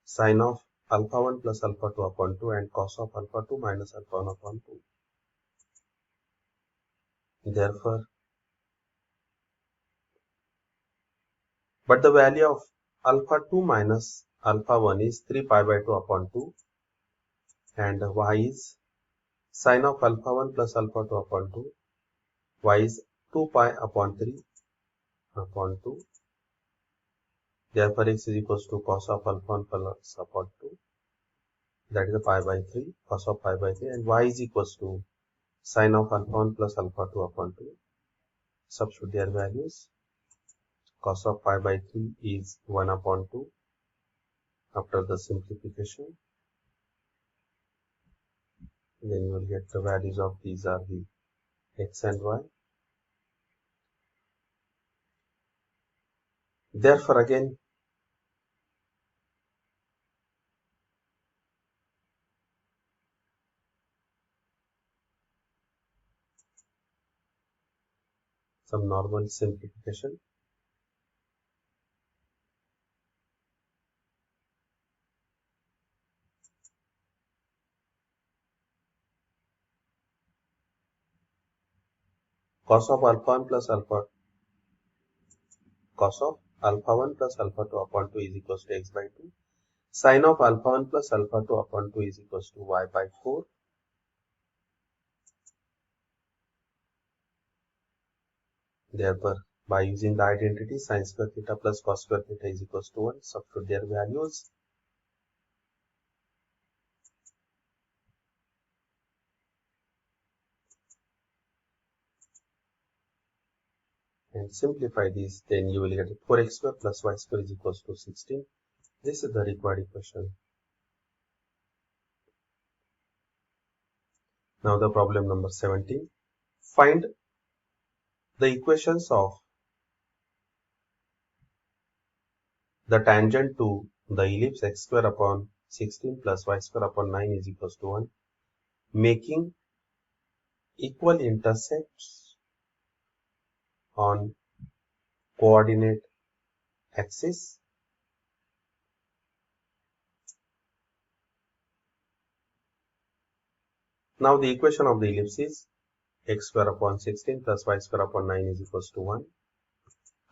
Speaker 1: sin of alpha 1 plus alpha 2 upon 2 and cos of alpha 2 minus alpha 1 upon 2. Therefore, but the value of alpha 2 minus alpha 1 is 3 pi by 2 upon 2 and y is sin of alpha 1 plus alpha 2 upon 2. Y is 2 pi upon 3 upon 2. Therefore, x is equals to cos of alpha 1 plus upon 2. That is a pi by 3, cos of pi by 3, and y is equals to sin of alpha 1 plus alpha 2 upon 2. Substitute their values. Cos of pi by 3 is 1 upon 2 after the simplification. Then you will get the values of these are the x and y. Therefore, again, some normal simplification. Cos of alpha 1 plus alpha cos of alpha 1 plus alpha 2 upon 2 is equals to x by 2. Sin of alpha 1 plus alpha 2 upon 2 is equals to y by 4. Therefore, by using the identity sin square theta plus cos square theta is equals to 1, substitute their values. And simplify this, then you will get 4x square plus y square is equals to 16. This is the required equation. Now the problem number 17. Find the equations of the tangent to the ellipse x square upon 16 plus y square upon 9 is equals to 1, making equal intercepts on coordinate axis. Now the equation of the ellipse is x square upon 16 plus y square upon 9 is equals to 1.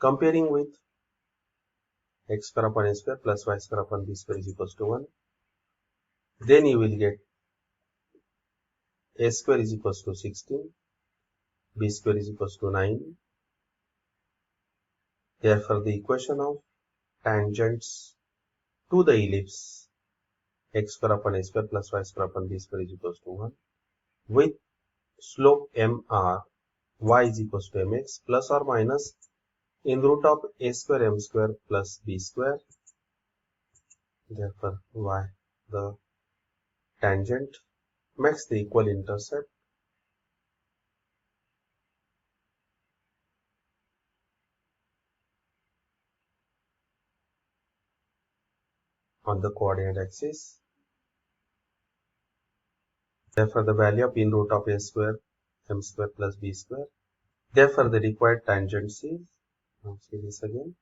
Speaker 1: Comparing with x square upon a square plus y square upon b square is equals to 1. Then you will get a square is equals to 16, b square is equals to 9. Therefore, the equation of tangents to the ellipse x square upon a square plus y square upon b square is equals to 1 with slope mr, y is equals to mx plus or minus in root of a square m square plus b square. Therefore, y, the tangent, makes the equal intercept on the coordinate axis. Therefore, the value of in root of a square m square plus b square. Therefore, the required tangency, now see this again,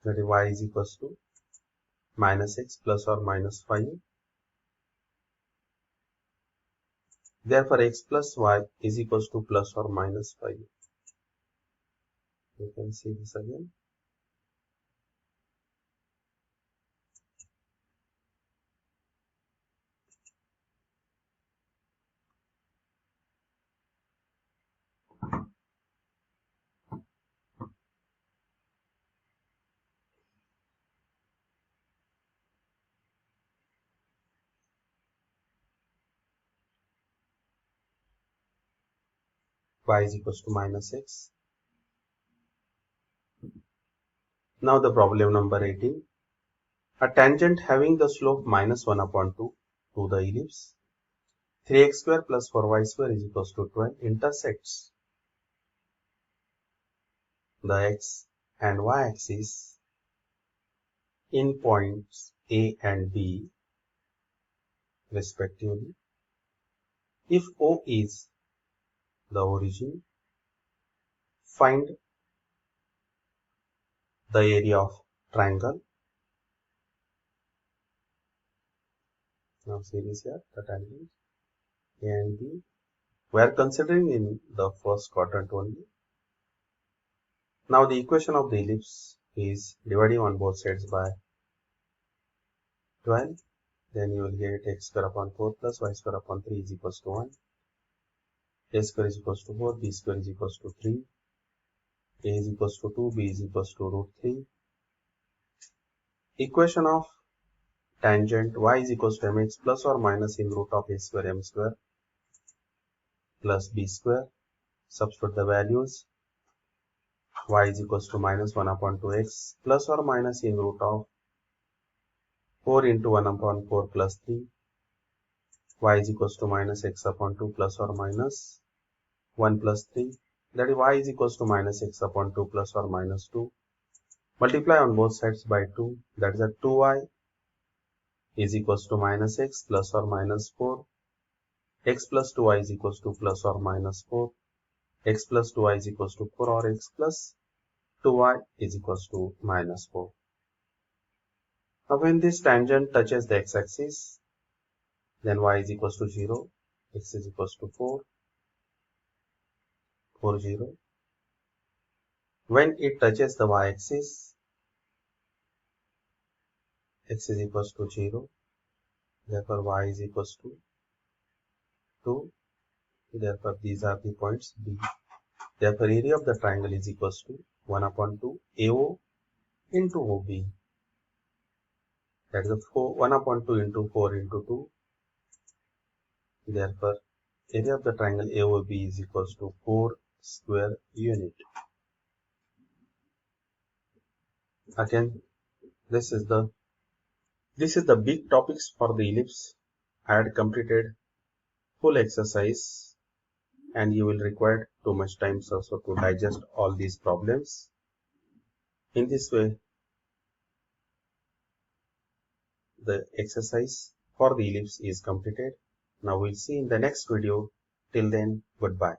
Speaker 1: that is y is equals to minus x plus or minus 5. Therefore, x plus y is equals to plus or minus 5. You can see this again. Y is equals to minus x. Now the problem number 18. A tangent having the slope minus 1 upon 2 to the ellipse 3x square plus 4y square is equals to 12 intersects the x and y axis in points A and B respectively. If O is the origin, find the area of triangle. Now see this here, the tangent A and B. We are considering in the first quadrant only. Now the equation of the ellipse is dividing on both sides by 12. Then you will get x square upon 4 plus y square upon 3 is equals to 1. A square is equals to 4, b square is equals to 3. A is equals to 2, b is equals to root 3. Equation of tangent y is equals to mx plus or minus in root of a square m square plus b square. Substitute the values. Y is equals to minus 1 upon 2x plus or minus in root of 4 into 1 upon 4 plus 3. Y is equals to minus x upon 2 plus or minus 1 plus 3. That is y is equals to minus x upon 2 plus or minus 2 Multiply on both sides by 2, that is a 2y is equals to minus x plus or minus 4. X plus 2y is equals to plus or minus 4. X plus 2y is equals to 4, or x plus 2y is equals to minus 4. Now when this tangent touches the x-axis, then y is equals to 0, x is equals to 4, 4, 0. When it touches the y-axis, x is equals to 0, therefore y is equals to 2, therefore these are the points B. Therefore area of the triangle is equals to 1 upon 2 AO into OB. That is 1 upon 2 into 4 into 2. Therefore area of the triangle AOB is equals to 4 square unit. Again, this is the big topics for the ellipse. I had completed full exercise, and you will require too much time also to digest all these problems. In this way, the exercise for the ellipse is completed. Now we'll see in the next video. Till then, goodbye.